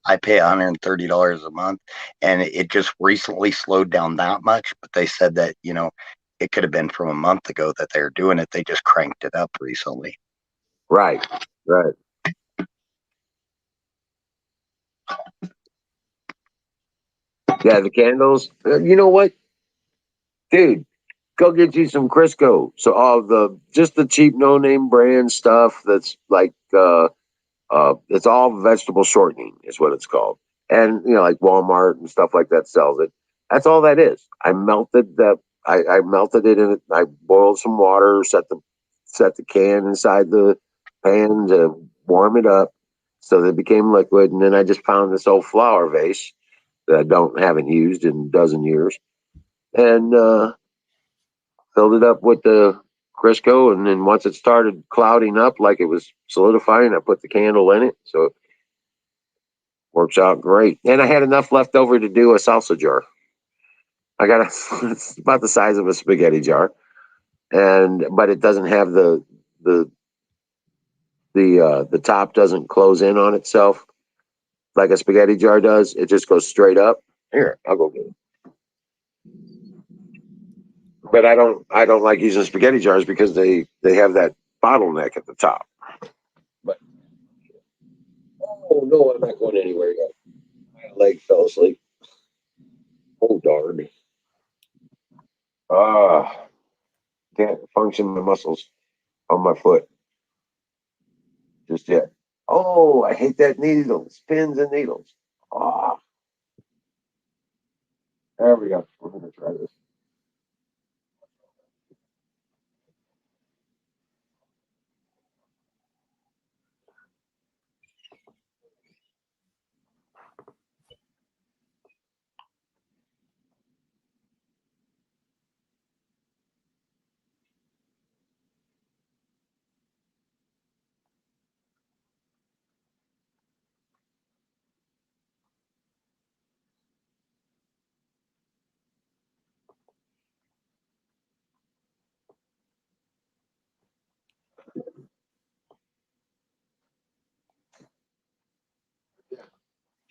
I pay $130 a month, and it just recently slowed down that much. But they said that it could have been from a month ago that they were doing it. They just cranked it up recently. Right. Yeah, the candles. You know what, dude? Go get you some Crisco. So all just the cheap no name brand stuff that's like it's all vegetable shortening is what it's called. And like Walmart and stuff like that sells it. That's all that is. I melted it in it. I boiled some water, set the can inside the pan to warm it up so that it became liquid. And then I just found this old flower vase that I haven't used in a dozen years. And filled it up with the Crisco, and then once it started clouding up like it was solidifying, I put the candle in it, so it works out great. And I had enough left over to do a salsa jar. It's about the size of a spaghetti jar, but it doesn't have the top doesn't close in on itself like a spaghetti jar does. It just goes straight up. Here, I'll go get it. But I don't like using spaghetti jars because they have that bottleneck at the top. But oh no, I'm not going anywhere yet. My leg fell asleep. Oh darn. Ah, can't function my muscles on my foot just yet. Oh, I hate that needle. Pins and needles. Ah, there we go. We're gonna try this.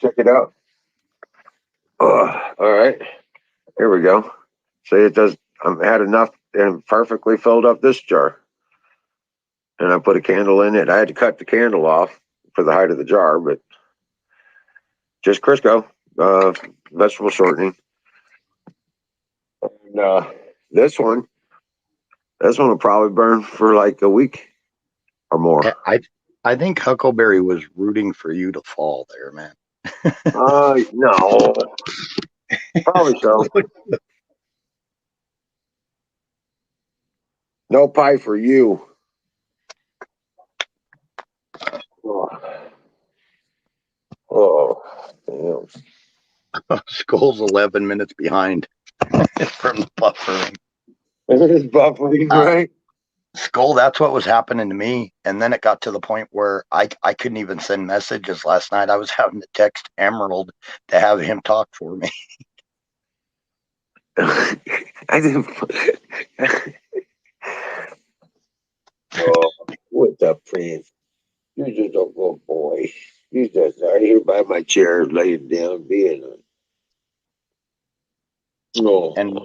Check it out. All right. Here we go. See, it does. I had enough and perfectly filled up this jar. And I put a candle in it. I had to cut the candle off for the height of the jar, but just Crisco, vegetable shortening. And this one will probably burn for like a week or more. I think Huckleberry was rooting for you to fall there, man. No. Probably so. No pie for you. Oh, oh damn. Skull's 11 minutes behind from the buffering. It's buffering, right? Skull, that's what was happening to me. And then it got to the point where I couldn't even send messages last night. I was having to text Emerald to have him talk for me. I didn't. Oh, what's up, Prince? You're just a good boy. You just are here by my chair, laying down, being a. Oh. And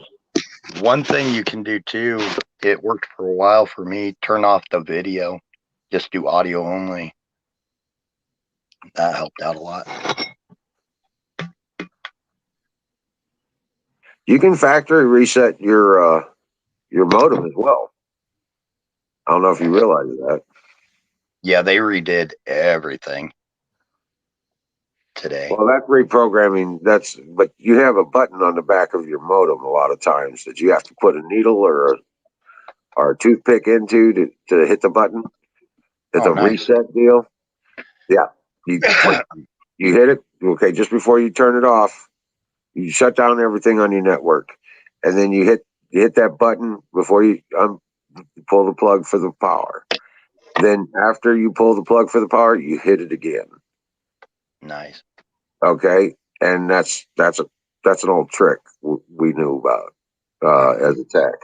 one thing you can do too, it worked for a while for me, turn off the video, just do audio only. That helped out a lot. You can factory reset your modem as well. I don't know if you realize that. Yeah, they redid everything today. Well, that's reprogramming. But you have a button on the back of your modem a lot of times that you have to put a needle or a toothpick into to hit the button. It's a nice. reset deal. Yeah, you hit it. Okay, just before you turn it off, you shut down everything on your network, and then you hit that button before you pull the plug for the power. Then after you pull the plug for the power, you hit it again. Nice. Okay, and that's an old trick we knew about as a tech.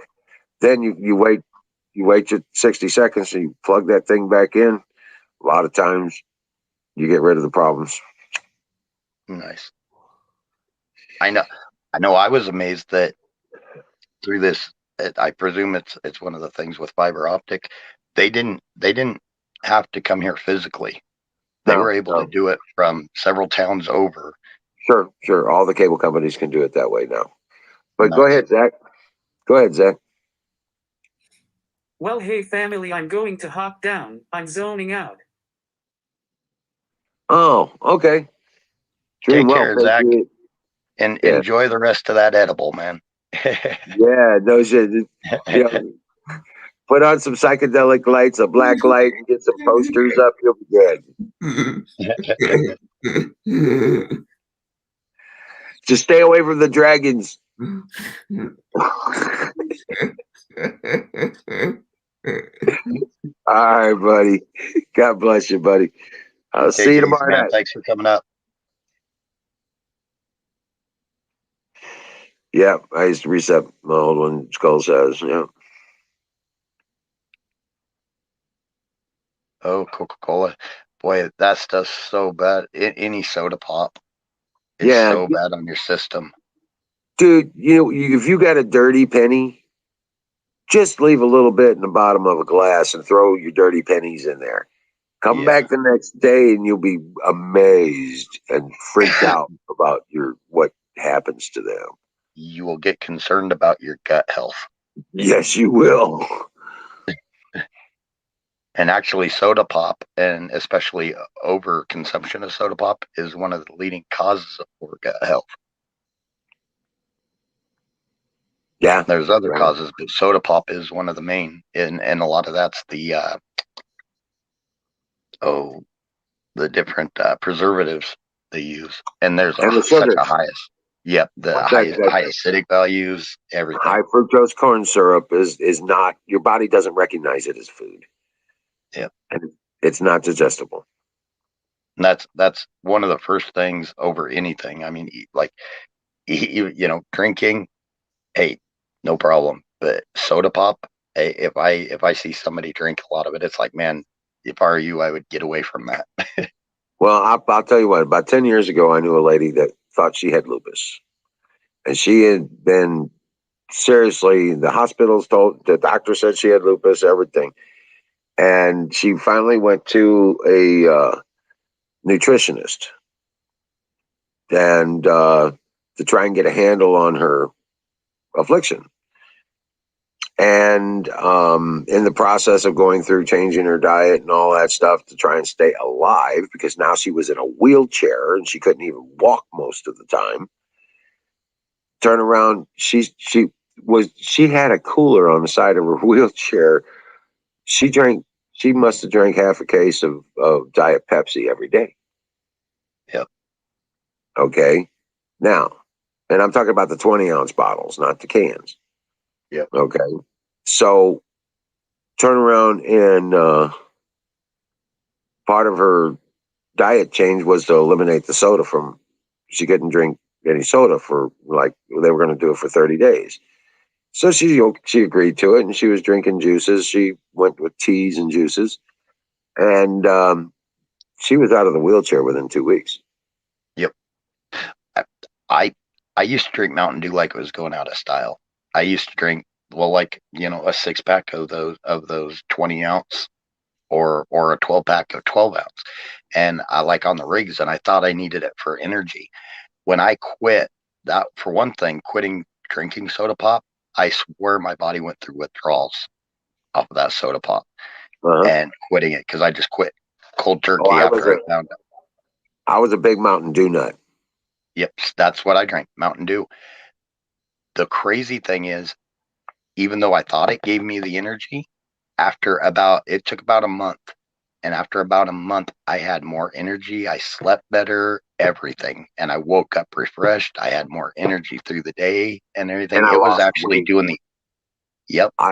Then you wait your 60 seconds and you plug that thing back in. A lot of times you get rid of the problems. Nice. I know. I was amazed that through this, I presume it's one of the things with fiber optic. They didn't have to come here physically. They were able to do it from several towns over. Sure. All the cable companies can do it that way now. But Nice. Go ahead, Zach. Well, hey family, I'm going to hop down. I'm zoning out. Oh, okay. Take care, Zach, and enjoy the rest of that edible, man. Yeah, no shit. Put on some psychedelic lights, a black light, and get some posters up. You'll be good. Just stay away from the dragons. All right, buddy. God bless you, buddy. I'll see you tomorrow night. Thanks for coming up. Yeah, I used to reset my old one. Skull says, yeah. Oh, Coca-Cola. Boy, that stuff's so bad. Any soda pop is so bad on your system. Dude, if you got a dirty penny, just leave a little bit in the bottom of a glass and throw your dirty pennies in there. Come back the next day and you'll be amazed and freaked out about what happens to them. You will get concerned about your gut health. Yes, you will. And actually, soda pop, and especially overconsumption of soda pop, is one of the leading causes of poor gut health. Yeah. There's other causes, but soda pop is one of the main. And a lot of that's the different preservatives they use. And there's such a highest. Yep, the high acidic values, everything. High fructose corn syrup is not, your body doesn't recognize it as food. Yep. And it's not digestible. And that's one of the first things over anything. I mean, drinking, hey, no problem. But soda pop, hey, if I see somebody drink a lot of it, it's like, man, if I were you, I would get away from that. Well, I'll tell you what, about 10 years ago, I knew a lady that thought she had lupus. And she had been seriously, the doctor said she had lupus, everything. And she finally went to a nutritionist and to try and get a handle on her affliction. And in the process of going through changing her diet and all that stuff to try and stay alive, because now she was in a wheelchair and she couldn't even walk most of the time. Turn around. She had a cooler on the side of her wheelchair. She drank. She must have drank half a case of Diet Pepsi every day. Yep. Okay. Now, and I'm talking about the 20-ounce bottles, not the cans. Yep. Okay. So turn around and part of her diet change was to eliminate the soda from. She couldn't drink any soda for like they were going to do it for 30 days. So she agreed to it, and she was drinking juices. She went with teas and juices, and she was out of the wheelchair within 2 weeks. Yep. I I used to drink Mountain Dew like it was going out of style. I used to drink a 6-pack of those 20-ounce or a 12-pack of 12-ounce, and I like on the rigs, and I thought I needed it for energy. When I quit that, for one thing, quitting drinking soda pop, I swear my body went through withdrawals off of that soda pop and quitting it because I just quit cold turkey after I found out. I was a big Mountain Dew nut. Yep, that's what I drank, Mountain Dew. The crazy thing is, even though I thought it gave me the energy, it took about a month. And after about a month, I had more energy. I slept better, everything. And I woke up refreshed. I had more energy through the day and everything. And I It was lost actually weight. doing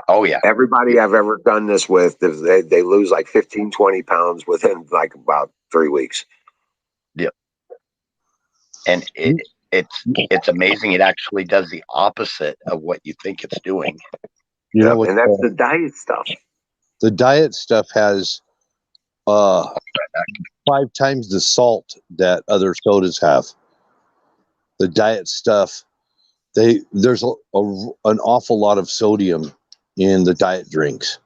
oh, yeah. Everybody I've ever done this with, they lose like 15, 20 pounds within like about 3 weeks. Yep. And it's amazing. It actually does the opposite of what you think it's doing. You know what? And that's the diet stuff. The diet stuff has 5 times the salt that other sodas have. The diet stuff, there's an awful lot of sodium in the diet drinks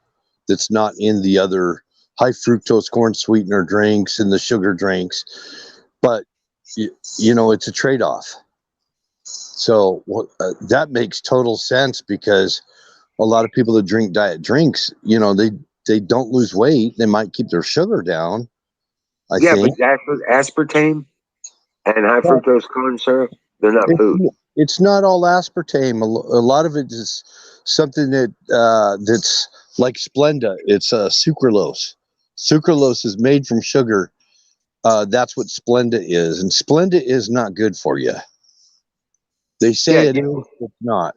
that's not in the other high fructose corn sweetener drinks and the sugar drinks. But it's a trade-off. So that makes total sense, because a lot of people that drink diet drinks, they don't lose weight. They might keep their sugar down, I think. But aspartame and high fructose corn syrup, they're not food. It's not all aspartame. A lot of it is something that's like Splenda. It's sucralose. Sucralose is made from sugar. That's what Splenda is, and Splenda is not good for you. They say it is, it's not.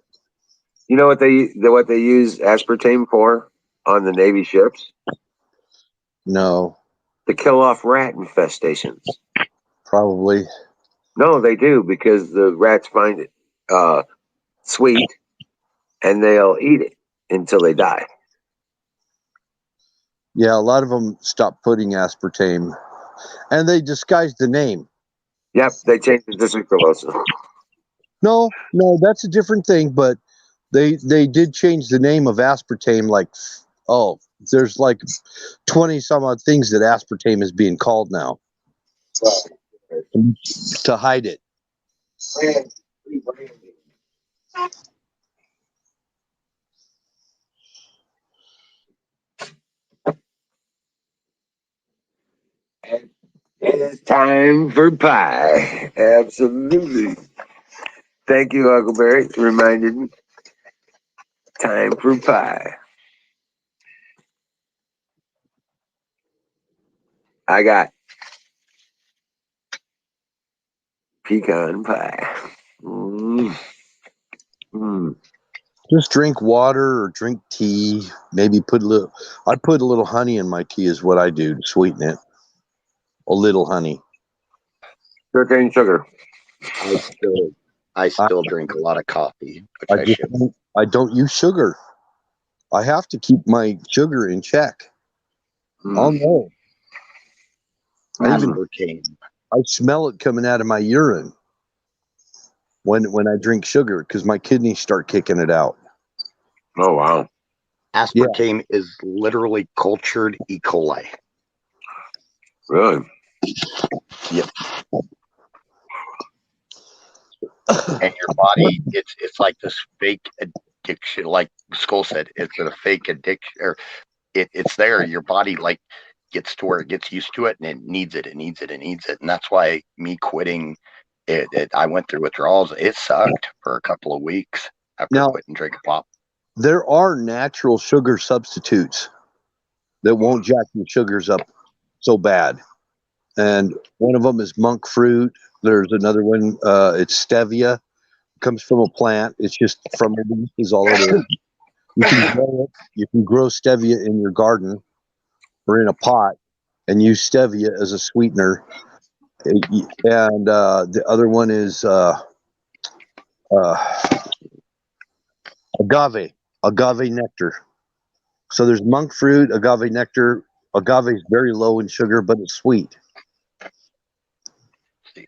You know what they use aspartame for on the Navy ships? No. To kill off rat infestations. Probably. No, they do, because the rats find it sweet, and they'll eat it until they die. Yeah, a lot of them stop putting aspartame, and they disguise the name. Yep, they changed it to sucralose. No, that's a different thing. But they did change the name of aspartame. There's like 20 some odd things that aspartame is being called now, to hide it. It is time for pie. Absolutely. Thank you, Huckleberry. Reminded me. Time for pie. I got pecan pie. Mm. Mm. Just drink water or drink tea. Maybe I put a little honey in my tea is what I do to sweeten it. A little honey. Cane sugar. I still drink a lot of coffee, which I should. I don't use sugar. I have to keep my sugar in check. Oh no. I smell it coming out of my urine when I drink sugar, because my kidneys start kicking it out. Oh wow. Aspartame is literally cultured E. coli. Really? Yep. And your body, it's like this fake addiction. Like Skull said, it's a fake addiction, or it's there. Your body gets to where it gets used to it, and it needs it. And that's why me quitting I went through withdrawals. It sucked for a couple of weeks after quitting drinking pop. There are natural sugar substitutes that won't jack your sugars up so bad. And one of them is monk fruit. There's another one. It's stevia. It comes from a plant. It's just from a leaf is all it is. You can grow it. You can grow stevia in your garden or in a pot and use stevia as a sweetener. And the other one is agave nectar. So there's monk fruit, agave nectar. Agave is very low in sugar, but it's sweet.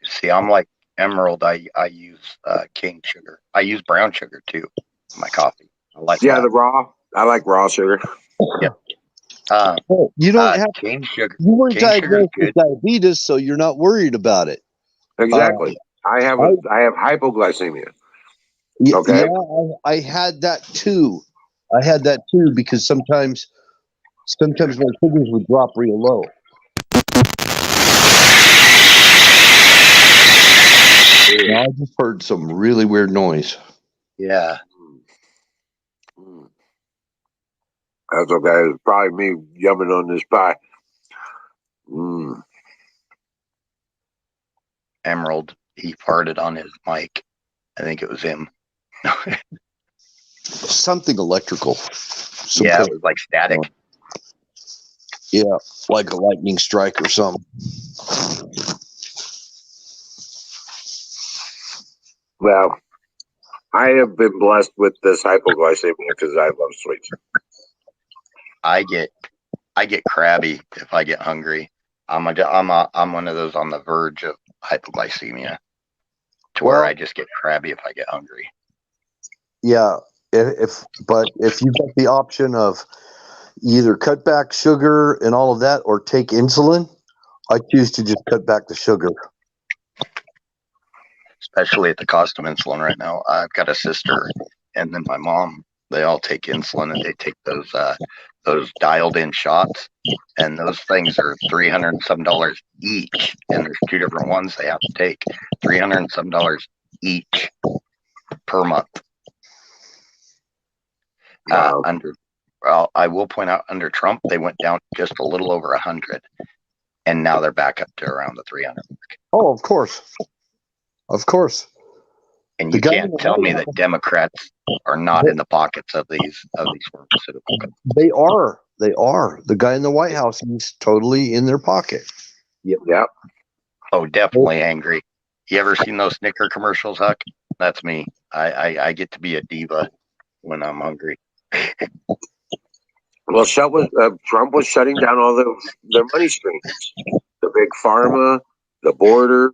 See, I'm like Emerald. I use cane sugar. I use brown sugar too in my coffee. I like the raw. I like raw sugar. Yep. You don't have cane sugar. You weren't diagnosed with diabetes, so you're not worried about it. Exactly. I have hypoglycemia. Okay. Yeah, I had that too. Because sometimes my sugars would drop real low. Now I just heard some really weird noise. Yeah. That's okay. It's probably me yumming on this pie. Emerald, he farted on his mic. I think it was him. Something electrical. It was like static. Yeah, like a lightning strike or something. Well, I have been blessed with this hypoglycemia because I love sweets. I get crabby if I get hungry. I'm one of those on the verge of hypoglycemia, where I just get crabby if I get hungry. Yeah, if you got the option of either cut back sugar and all of that, or take insulin, I choose to just cut back the sugar. Especially at the cost of insulin right now. I've got a sister and then my mom. They all take insulin and they take those dialed in shots, and those things are $300 and some each. And there's two different ones they have to take. $300 and some each per month. I will point out, under Trump, they went down just a little over 100, and now they're back up to around the 300 mark. Oh, of course. And you can't tell me that Democrats are not in the pockets of these pharmaceutical companies. They are. The guy in the White House, he's totally in their pocket. Yep. Oh, definitely angry. You ever seen those Snicker commercials, Huck? That's me. I get to be a diva when I'm hungry. Well, Trump was shutting down all their money streams, the big pharma, the border,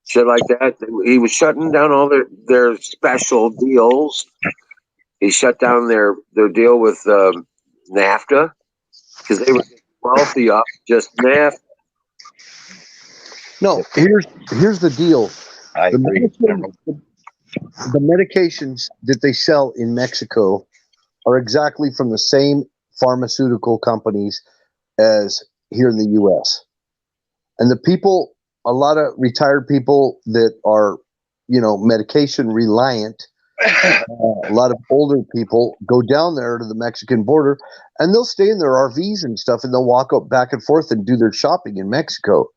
shit like that. He was shutting down all their special deals. He shut down their deal with NAFTA because they were wealthy off just NAFTA. No, here's the deal. I agree. The medications that they sell in Mexico are exactly from the same pharmaceutical companies as here in the U.S. And the people, a lot of retired people that are, medication reliant, a lot of older people go down there to the Mexican border, and they'll stay in their RVs and stuff, and they'll walk up back and forth and do their shopping in Mexico.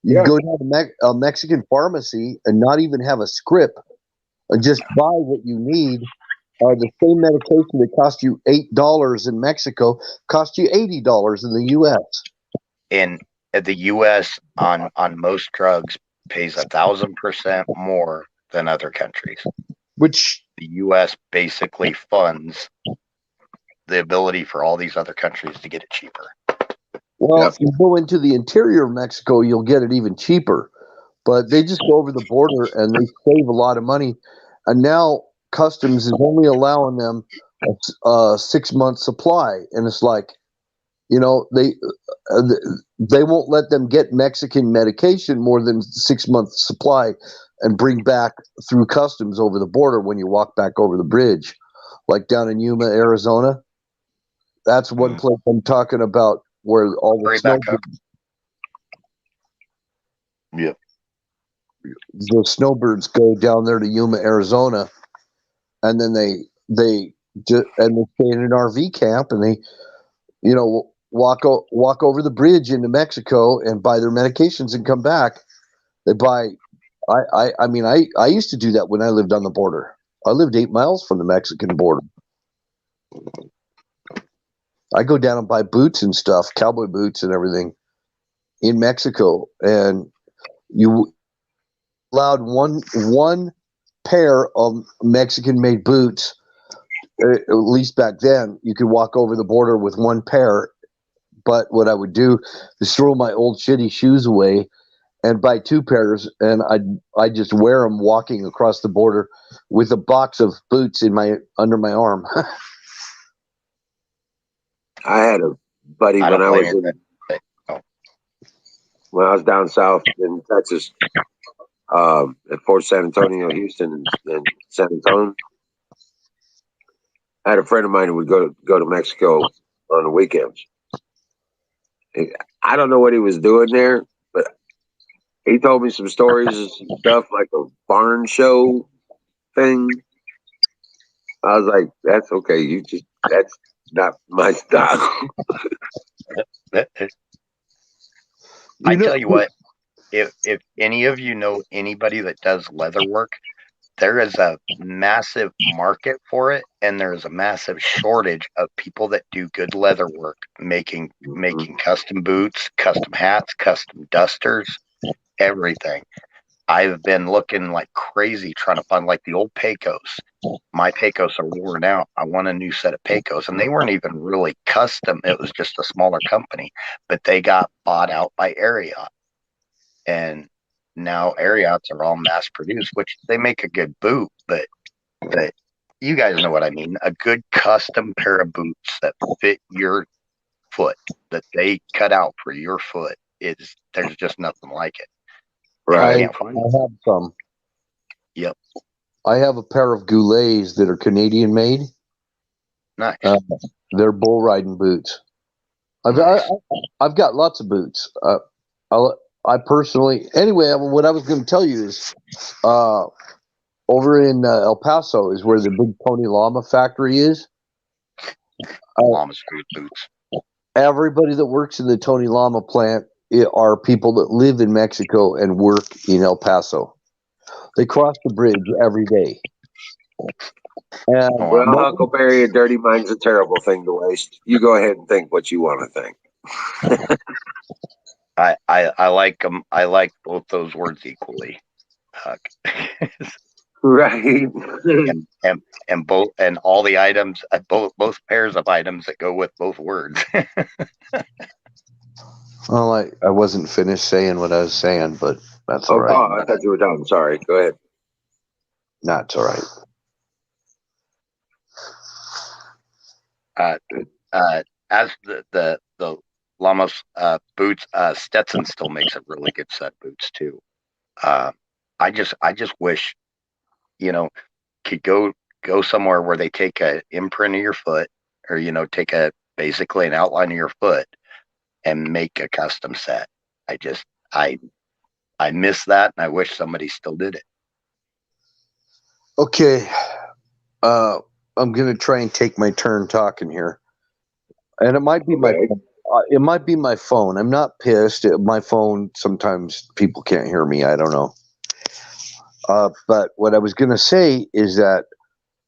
You go down to a Mexican pharmacy and not even have a script, and just buy what you need. The same medication that cost you $8 in Mexico cost you $80 in the U.S. In the U.S. on most drugs pays 1,000% more than other countries. Which the U.S. basically funds the ability for all these other countries to get it cheaper. Well, if you go into the interior of Mexico, you'll get it even cheaper. But they just go over the border and they save a lot of money. And now Customs is only allowing them a 6-month supply. And it's like, they won't let them get Mexican medication more than 6-month supply and bring back through Customs over the border when you walk back over the bridge. Like down in Yuma, Arizona. That's one place I'm talking about where all the snow. Yep. the snowbirds go down there to Yuma, Arizona, and then they stay in an RV camp, and they, walk over the bridge into Mexico and buy their medications and come back. They buy. I mean, I used to do that when I lived on the border. I lived 8 miles from the Mexican border. I go down and buy boots and stuff, cowboy boots and everything in Mexico, and you allowed one pair of Mexican-made boots. At least back then, you could walk over the border with one pair. But what I would do is throw my old shitty shoes away and buy 2 pairs, and I just wear them walking across the border with a box of boots under my arm. I had a buddy I when don't I blame was you. when I was down south in Texas, at Fort San Antonio, Houston, and San Antonio. I had a friend of mine who would go to Mexico on the weekends. I don't know what he was doing there, but he told me some stories and some stuff like a barn show thing. I was like, "That's okay. That's not my style." I tell you what, if any of you know anybody that does leather work, there is a massive market for it, and there is a massive shortage of people that do good leather work, making custom boots, custom hats, custom dusters, everything. I've been looking like crazy trying to find like the old Pecos. My Pecos are worn out. I want a new set of Pecos, and they weren't even really custom. It was just a smaller company, but they got bought out by Ariat, and now Ariats are all mass produced, which they make a good boot, but you guys know what I mean. A good custom pair of boots that fit your foot, that they cut out for your foot, there's just nothing like it. Right. I have some. Yep. I have a pair of Goulets that are Canadian made. Nice. They're bull riding boots. I've got lots of boots. I personally, anyway, what I was going to tell you is, over in El Paso is where the big Tony Llama factory is. Llama street boots. Everybody that works in the Tony Llama plant are people that live in Mexico and work in El Paso. They cross the bridge every day. And Well, Huckleberry, a dirty mind's a terrible thing to waste. You go ahead and think what you want to think. I like them. I like both those words equally, Huck. Right. and both, and all the items, both pairs of items that go with both words. Well, I wasn't finished saying what I was saying, but that's all right. Oh, I thought you were done. Sorry. Go ahead. No, it's all right. As the Llama's boots, Stetson still makes a really good set of boots too. I just wish, could go somewhere where they take an imprint of your foot, or take basically an outline of your foot and make a custom set. I miss that, and I wish somebody still did it. Okay, I'm gonna try and take my turn talking here, and it might be my phone. I'm not pissed. My phone, sometimes people can't hear me. I don't know. But what I was gonna say is that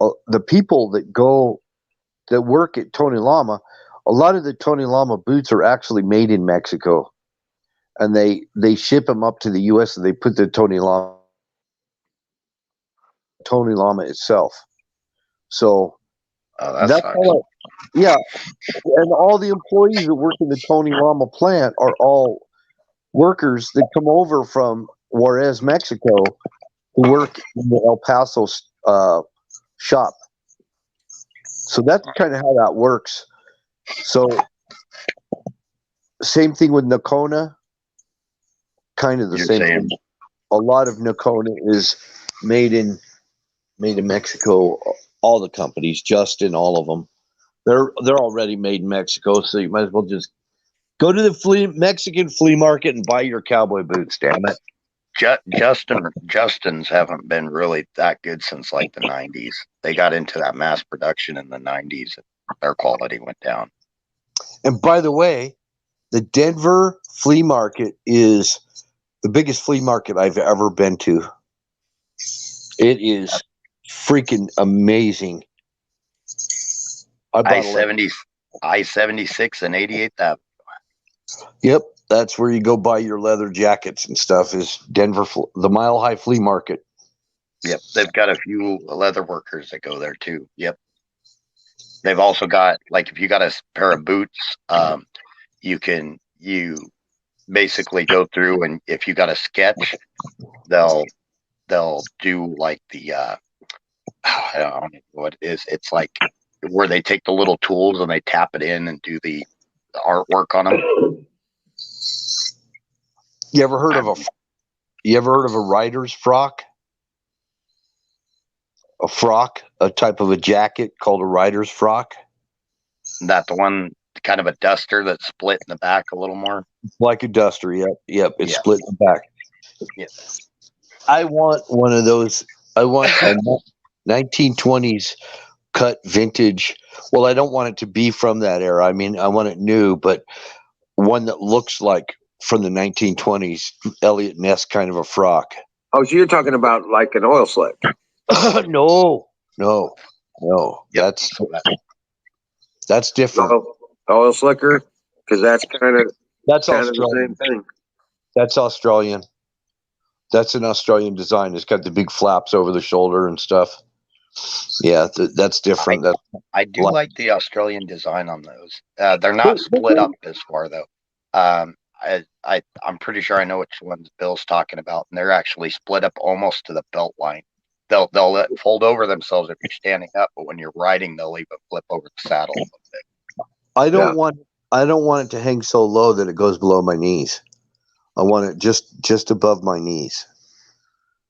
the people that work at Tony Llama, a lot of the Tony Llama boots are actually made in Mexico, and they ship them up to the U.S. and they put the Tony Llama itself. So that's all. Yeah, and all the employees that work in the Tony Llama plant are all workers that come over from Juarez, Mexico, who work in the El Paso shop. So that's kind of how that works. So same thing with Nocona, kind of the same thing. A lot of Nocona is made in Mexico. All the companies, Justin, all of them, they're already made in Mexico. So you might as well just go to the Mexican flea market and buy your cowboy boots. Damn it! Justin's haven't been really that good since like the 90s. They got into that mass production in the 90s. Their quality went down. And by the way, the Denver flea market is the biggest flea market I've ever been to. It is freaking amazing. I bought I-76 and 88th Avenue. Yep, that's where you go buy your leather jackets and stuff. Is Denver, the Mile High Flea Market. Yep, they've got a few leather workers that go there too. Yep, they've also got, like, if you got a pair of boots, you basically go through, and if you got a sketch, they'll do like the I don't know what it is. It's like where they take the little tools and they tap it in and do the artwork on them. You ever heard of a rider's frock? A frock, a type of a jacket called a rider's frock. That the one, kind of a duster that's split in the back a little more. Like a duster, yep. It's split in the back. Yep. I want one of those. I want a 1920s cut vintage. Well, I don't want it to be from that era. I mean, I want it new, but one that looks like from the 1920s, Elliot Ness kind of a frock. Oh, so you're talking about like an oil slick? No. Yep. That's different. No, oil slicker, because that's kind of Australian. the same thing. That's Australian. That's an Australian design. It's got the big flaps over the shoulder and stuff. Yeah, that's different. I do like the Australian design on those. They're not split up as far though. I'm pretty sure I know which ones Bill's talking about, and they're actually split up almost to the belt line. They'll let it fold over themselves if you're standing up, but when you're riding, they'll leave it flip over the saddle a little bit. I don't want it to hang so low that it goes below my knees. I want it just above my knees.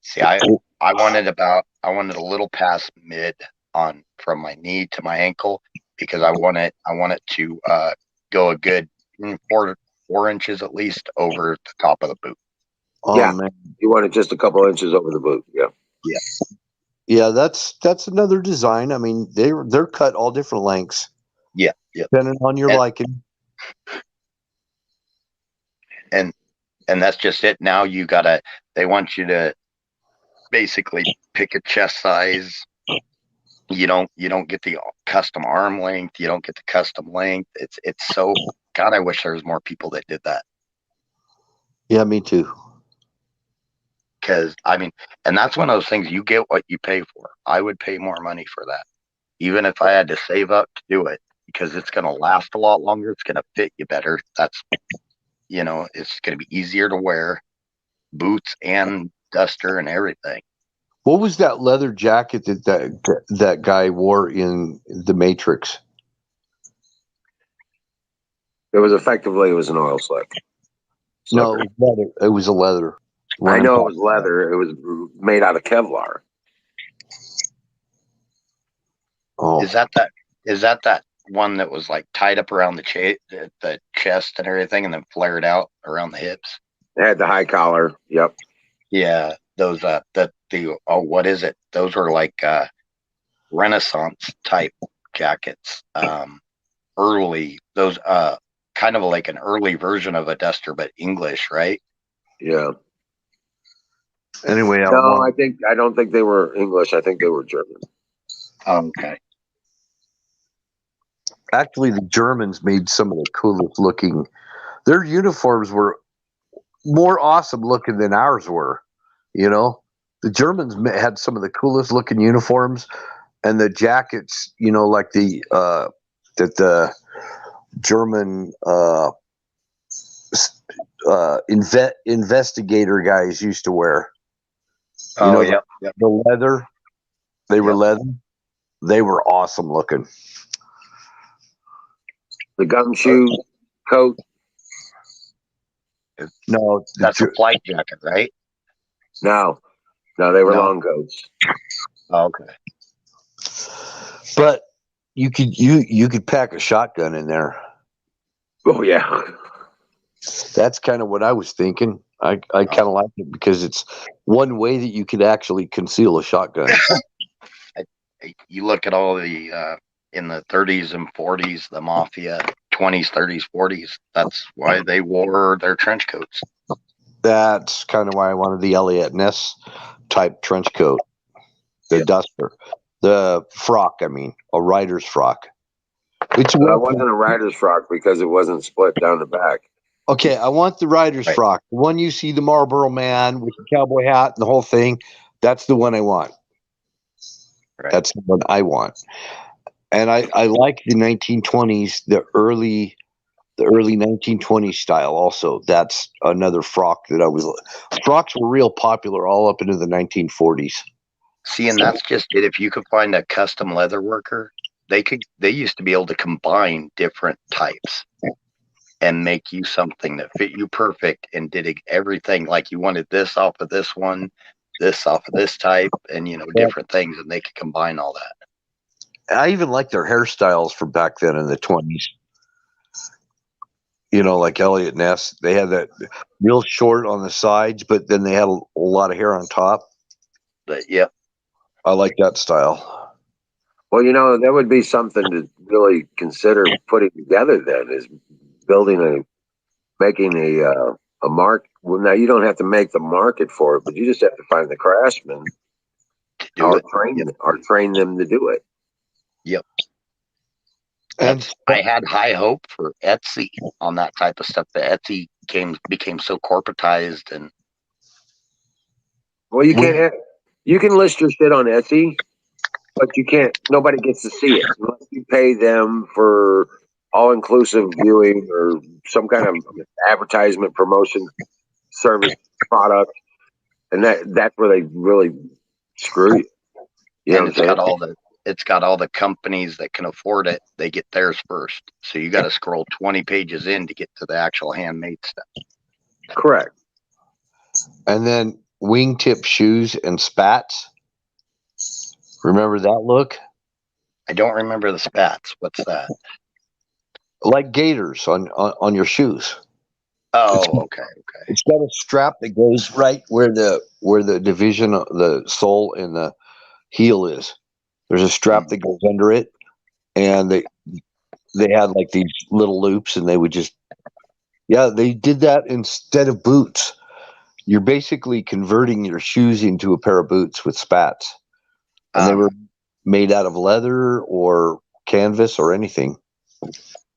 See, I wanted a little past mid on from my knee to my ankle, because I want it to go a good 4 inches at least over the top of the boot. Oh, yeah, man. You want it just a couple inches over the boot. Yeah. That's another design. I mean, they're cut all different lengths. Yeah. Depending on your liking. And that's just it. Now they want you to basically pick a chest size. You don't get the custom arm length. You don't get the custom length. It's so, God, I wish there was more people that did that. Yeah, me too. Because I mean, and that's one of those things, you get what you pay for. I would pay more money for that, even if I had to save up to do it, because it's going to last a lot longer. It's going to fit you better. That's, it's going to be easier to wear, boots and duster and everything. What was that leather jacket that guy wore in The Matrix? It was an oil slick. No, it was leather. It was a leather. I know it was leather. It was made out of Kevlar. Oh. Is that one that was like tied up around the chest and everything, and then flared out around the hips? It had the high collar. Yep. Yeah, those what is it? Those were like Renaissance type jackets. Early, those kind of like an early version of a duster, but English, right? Yeah. Anyway, I don't think they were English. I think they were German. Okay. Actually, the Germans made some of the coolest looking. Their uniforms were more awesome looking than ours were. The Germans had some of the coolest looking uniforms, and the jackets, like that the German investigator guys used to wear. The leather. They were leather. They were awesome looking. The gumshoe coat. No, that's a flight jacket, right? No, they were long coats. Oh, okay. But you could pack a shotgun in there. Oh yeah. That's kind of what I was thinking. I kind of like it because it's one way that you could actually conceal a shotgun. You look at all the in the 30s and 40s, the mafia, 20s, 30s, 40s. That's why they wore their trench coats. That's kind of why I wanted the Elliot Ness type trench coat, the duster, the frock. I mean, a rider's frock. It wasn't a rider's frock because it wasn't split down the back. Okay, I want the rider's frock. The one you see the Marlboro Man with the cowboy hat and the whole thing. That's the one I want. Right. That's the one I want. And I like the 1920s, the early 1920s style also. That's another frock that frocks were real popular all up into the 1940s. See, and that's just it. If you could find a custom leather worker, they used to be able to combine different types and make you something that fit you perfect and did everything. Like you wanted this off of this one, this off of this type, and different things, and they could combine all that. I even like their hairstyles from back then in the 20s. Like Elliot Ness, they had that real short on the sides, but then they had a lot of hair on top. But yeah, I like that style. Well, that would be something to really consider putting together. Then is making a mark. Well, now you don't have to make the market for it, but you just have to find the craftsmen or train them to do it. Yep. And I had high hope for Etsy on that type of stuff. The Etsy became so corporatized, and well, you can list your shit on Etsy, but you can't. Nobody gets to see it unless you pay them for all-inclusive viewing or some kind of advertisement, promotion, service, product, and that's where they really screw you. And it's got all the companies that can afford it. They get theirs first, so you got to scroll 20 pages in to get to the actual handmade stuff. Correct. And then wingtip shoes and spats. Remember that look? I don't remember the spats. What's that? Like gaiters on your shoes. Oh, okay. It's got a strap that goes right where the division of the sole and the heel is. There's a strap that goes under it, and they had like these little loops, and they would they did that instead of boots. You're basically converting your shoes into a pair of boots with spats, and they were made out of leather or canvas or anything.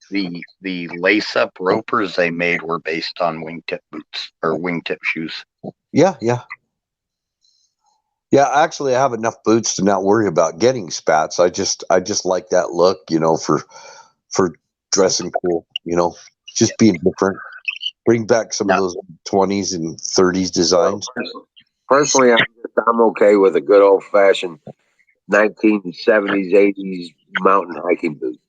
The lace-up ropers they made were based on wingtip boots or wingtip shoes. Yeah. Actually, I have enough boots to not worry about getting spats. I just like that look, for dressing cool. Just being different. Bring back some of those 20s and 30s designs. Personally, I'm okay with a good old-fashioned 1970s, 80s mountain hiking boot.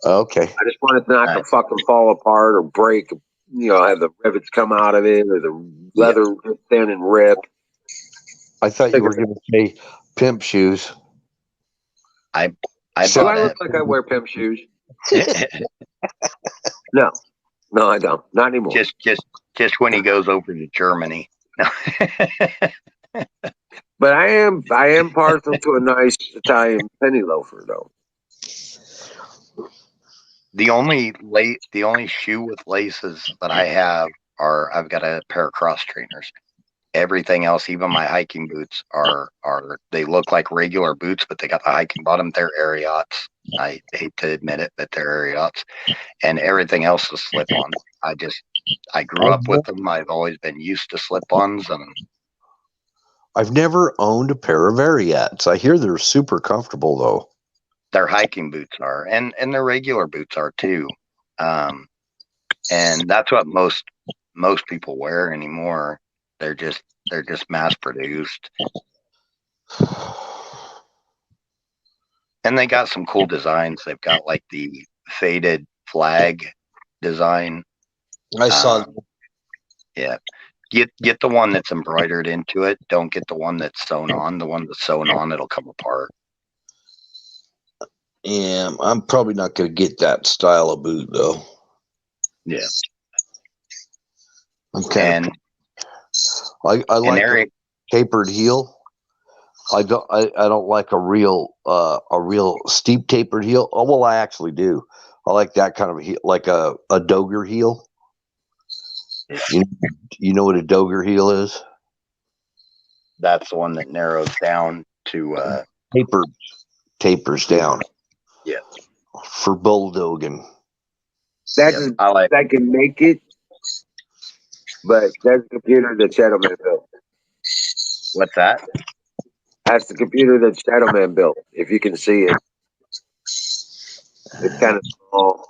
Okay. I just want it to not to fucking fall apart or break, have the rivets come out of it or the leather thin and rip. I thought you were going to say pimp shoes. I Do I look like I wear pimp shoes? No, I don't. Not anymore. Just when he goes over to Germany. But I am partial to a nice Italian penny loafer, though. The only shoe with laces that I have I've got a pair of cross trainers. Everything else, even my hiking boots, they look like regular boots, but they got the hiking bottom. They're Ariats. I hate to admit it, but they're Ariats, and everything else is slip-on. I grew up with them. I've always been used to slip-ons, and I've never owned a pair of Ariats. I hear they're super comfortable, though. Their hiking boots are, and their regular boots are too, and that's what most people wear anymore. They're just mass produced, and they got some cool designs. They've got like the faded flag design. I saw. Yeah, get the one that's embroidered into it. Don't get the one that's sewn on. The one that's sewn on, it'll come apart. Yeah, I'm probably not going to get that style of boot though. Yeah. I'm kind of I And like Eric, a tapered heel. I don't like a real steep tapered heel. Oh well, I actually do. I like that kind of a heel, like a Doger heel. You you know what a Doger heel is? that's the one that narrows down to Tapers down yeah. for bulldogging. Yes, I like. That can make it, but that's the computer that Shadowman built. What's that? That's the computer that Shadowman built. If you can see it, it's kind of small.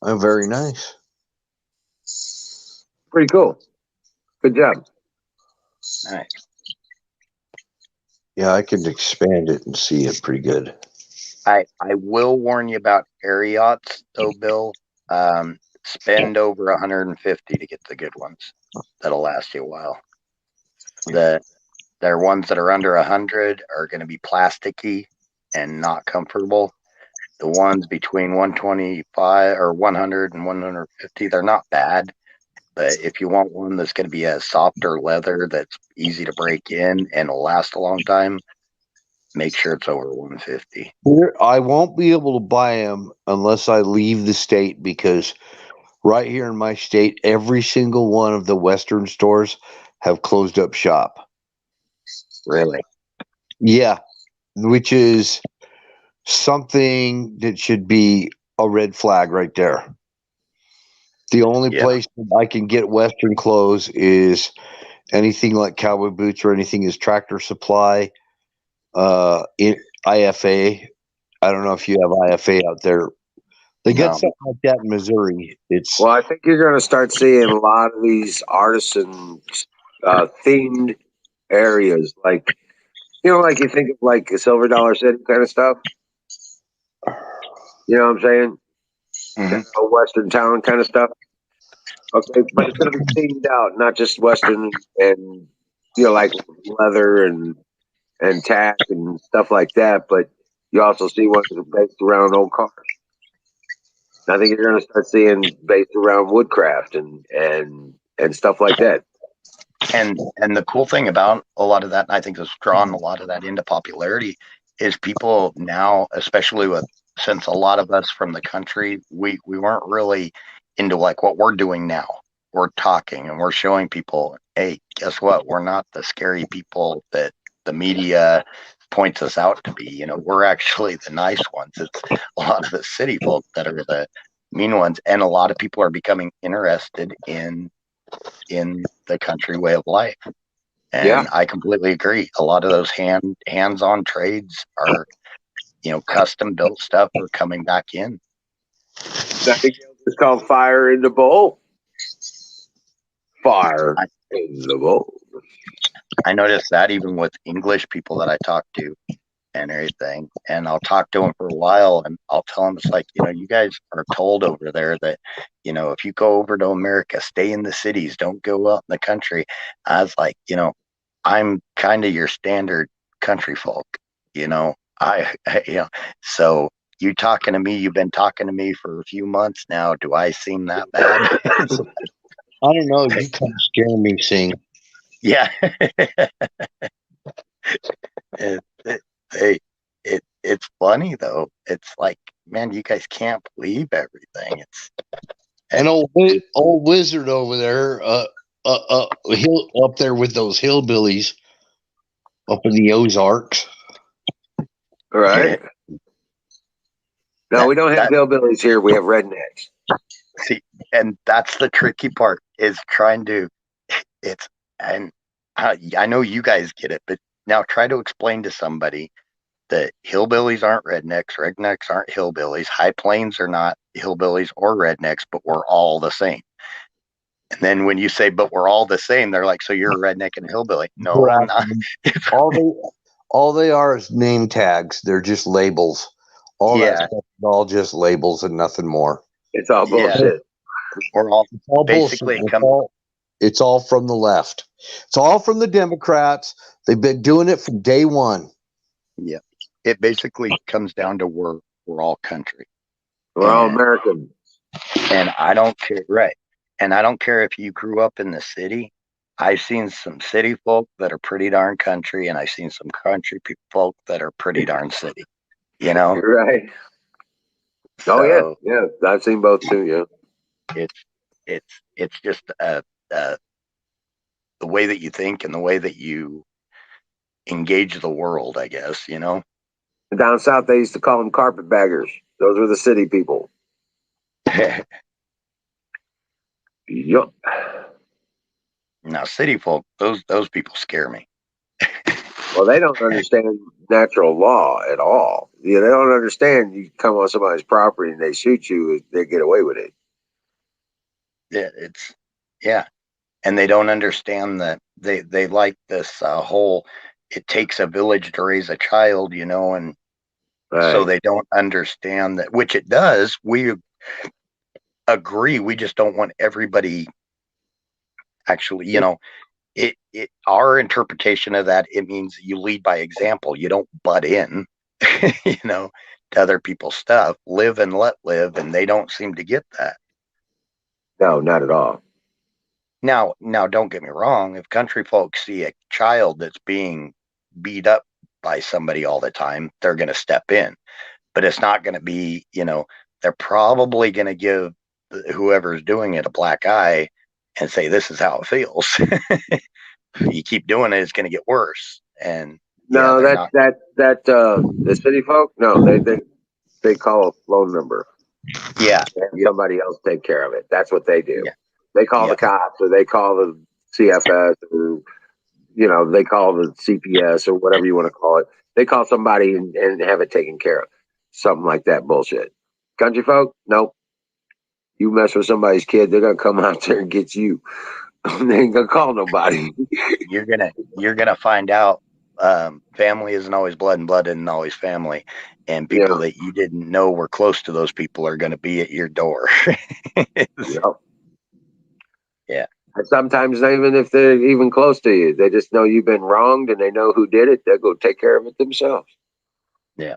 Oh, very nice. Pretty cool. Good job. Nice. Yeah, I can expand it and see it pretty good. I will warn you about air yachts, though, Bill. Spend over 150 to get the good ones. That'll last you a while. Their ones that are under 100 are going to be plasticky and not comfortable. The ones between 125 or 100 and 150, they're not bad. But if you want one that's going to be a softer leather that's easy to break in and will last a long time, make sure it's over 150. I won't be able to buy them unless I leave the state, because right here in my state, every single one of the Western stores have closed up shop. Really? Yeah, which is something that should be a red flag right there. The only place that I can get Western clothes is anything like cowboy boots or anything is Tractor Supply, IFA. I don't know if you have IFA out there. They got something like that in Missouri. Well, I think you're going to start seeing a lot of these artisan themed areas, like like you think of like a Silver Dollar City kind of stuff. You know what I'm saying? Mm-hmm. A Western town kind of stuff. Okay, but it's going to be themed out, not just Western and like leather and tack and stuff like that. But you also see ones that are based around old cars. I think you're going to start seeing based around woodcraft and stuff like that. And the cool thing about a lot of that, and I think has drawn a lot of that into popularity, is people now, especially since a lot of us from the country, we weren't really into like what we're doing now. We're talking and we're showing people, hey, guess what? We're not the scary people that the media points us out to be. We're actually the nice ones. It's a lot of the city folk that are the mean ones, and a lot of people are becoming interested in the country way of life. And I completely agree. A lot of those hands-on trades are, custom built stuff are coming back in. I think it's called Fire in the Bowl. Fire in the Bowl. I noticed that even with English people that I talk to and everything, and I'll talk to them for a while and I'll tell them, it's like, you guys are told over there that, if you go over to America, stay in the cities, don't go out in the country. I was like, I'm kind of your standard country folk, so you talking to me, you've been talking to me for a few months now. Do I seem that bad? I don't know. You kind of scare me, Sing. Yeah. It's funny though. It's like, man, you guys can't believe everything. An old wizard over there, up there with those hillbillies up in the Ozarks. All right. No, we don't have hillbillies here. We have rednecks. See, and that's the tricky part, is trying to. And I know you guys get it, but now try to explain to somebody that hillbillies aren't rednecks aren't hillbillies, high plains are not hillbillies or rednecks, but we're all the same. And then when you say, but we're all the same, they're like, so you're a redneck and a hillbilly. No, I'm not. all they are is name tags. They're just labels. That stuff is all just labels and nothing more. It's all bullshit. We're all basically it's all from the left. It's all from the Democrats. They've been doing it from day one. Yeah. It basically comes down to we're all country. We're all American. And I don't care, right? And I don't care if you grew up in the city. I've seen some city folk that are pretty darn country, and I've seen some country folk that are pretty darn city. You know, Right. Oh yeah, so yeah. I've seen both too. Yeah. it's just the way that you think and the way that you engage the world, I guess. You know. Down south, they used to call them carpetbaggers. Those were the city people. Yup. Now, city folk, those people scare me. Well, they don't understand natural law at all. They don't understand. You come on somebody's property and they shoot you, they get away with it. Yeah, yeah, and they don't understand that they like this whole. It takes a village to raise a child, you know, and so Right. they don't understand that, which it does. We agree. We just don't want everybody actually, you know, our interpretation of that, it means you lead by example. You don't butt in, you know, to other people's stuff. Live and let live, and they don't seem to get that. No, not at all. Now, don't get me wrong. If country folks see a child that's being beat up by somebody all the time, they're going to step in. But it's not going to be, you know, they're probably going to give whoever's doing it a black eye and say, this is how it feels. You keep doing it, it's going to get worse. And yeah, No, they're not. the city folk. No, they call a phone number Yeah. and Yep. somebody else take care of it. That's what they do. Yeah. They call the Yep. cops or they call the CFS or they call the CPS or whatever you want to call it. They call somebody and have it taken care of. Something like that bullshit. Country folk, nope. You mess with somebody's kid, they're gonna come out there and get you. They ain't gonna call nobody. You're gonna find out. Family isn't always blood, and blood isn't always family. And people Yeah. that you didn't know were close to those people are going to be at your door. Yep. Yeah. And sometimes even if they're even close to you, they just know you've been wronged and they know who did it. They'll go take care of it themselves. Yeah.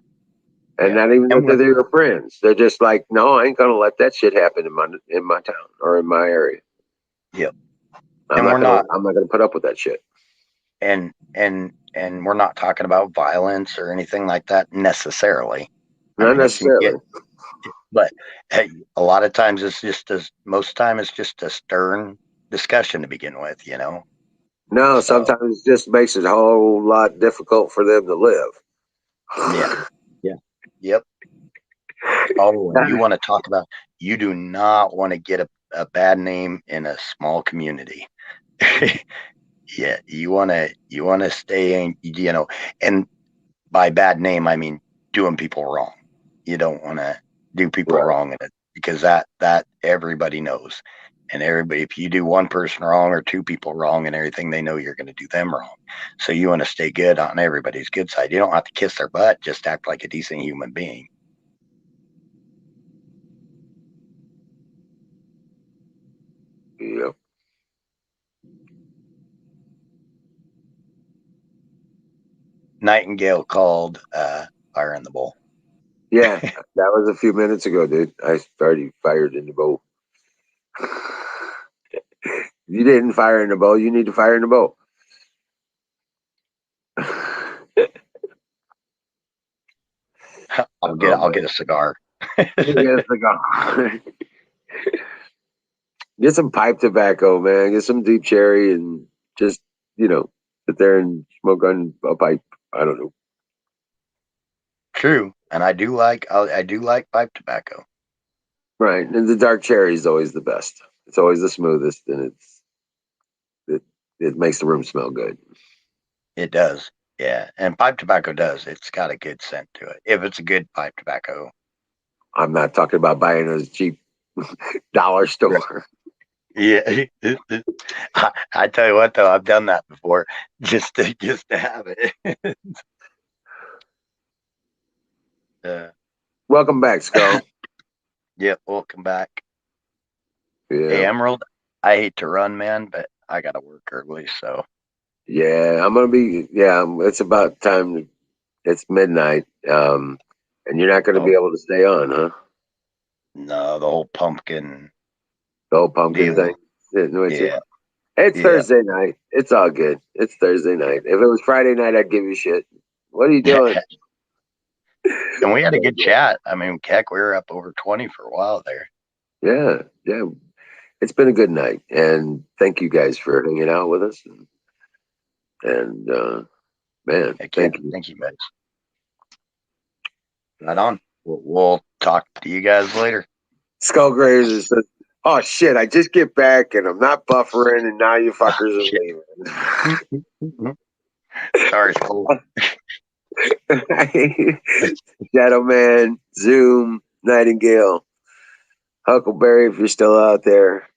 And Yeah. not even And if they're your friends. They're just like, no, I ain't gonna let that shit happen in my town or in my area. yep. I'm And not we're gonna not. I'm not gonna put up with that shit. And we're not talking about violence or anything like that necessarily. I Not mean, it can get, necessarily. but hey, a lot of times most of the time it's just a stern discussion to begin with, you know. No, So sometimes it just makes it a whole lot difficult for them to yeah, live. yeah, yep. Oh, and you want to talk about, you do not want to get a bad name in a small community. Yeah, you want to stay in, you know, and by bad name I mean doing people wrong. You don't want to do people Right. wrong in it, because that everybody knows. And everybody, if you do one person wrong or two people wrong and everything, they know you're going to do them wrong. So you want to stay good on everybody's good side. You don't have to kiss their butt, just act like a decent human being. Yep. Nightingale called fire in the bowl. Yeah, that was a few minutes ago, dude. I already fired in the bow. You didn't fire in the bow. You need to fire in the bow. I'll get a cigar. Get a cigar. Get some pipe tobacco, man. Get some deep cherry and just sit there and smoke on a pipe. I don't know. True, and I do like pipe tobacco. Right, and the dark cherry is always the best. It's always the smoothest, and it it makes the room smell good. It does. Yeah. And pipe tobacco does. It's got a good scent to it. If it's a good pipe tobacco. I'm not talking about buying a cheap dollar store. Yeah. I tell you what though, I've done that before just to have it. Welcome back, Skull. Yeah, welcome back. Hey Yeah, Emerald, I hate to run, man, but I gotta work early, so yeah. I'm gonna be. Yeah, it's about time. It's midnight. And you're not gonna be oh able to stay on, huh? No, the whole pumpkin. The whole pumpkin deal. thing. Didn't with you? Yeah. It's Yeah. Thursday night. It's all good. It's Thursday night. If it was Friday night, I'd give you shit. What are you doing? And we had a good chat. I mean, heck, we were up over 20 for a while there. Yeah, yeah. It's been a good night, and thank you guys for hanging out with us. And man, Heck yeah. thank you. Thank you, guys. Right on. We'll talk to you guys later. Skull Grazers says, "Oh shit! I just get back, and I'm not buffering, and now you fuckers are leaving." Sorry, Skull. Shadow Man, Zoom, Nightingale, Huckleberry, if you're still out there.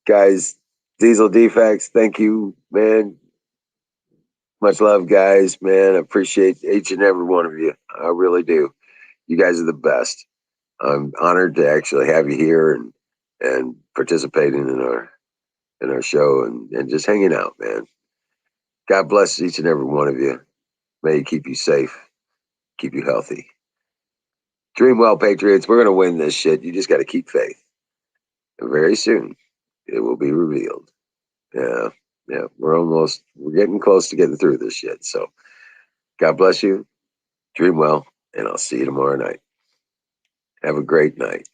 Guys, Diesel Defects, thank you, man. Much love, guys, man. I appreciate each and every one of you. I really do. You guys are the best. I'm honored to actually have you here and participating in our show and just hanging out, man. God bless each and every one of you. May he keep you safe, keep you healthy. Dream well, Patriots. We're gonna win this shit. You just got to keep faith. And very soon, it will be revealed. Yeah, yeah. We're getting close to getting through this shit. So, God bless you. Dream well, and I'll see you tomorrow night. Have a great night.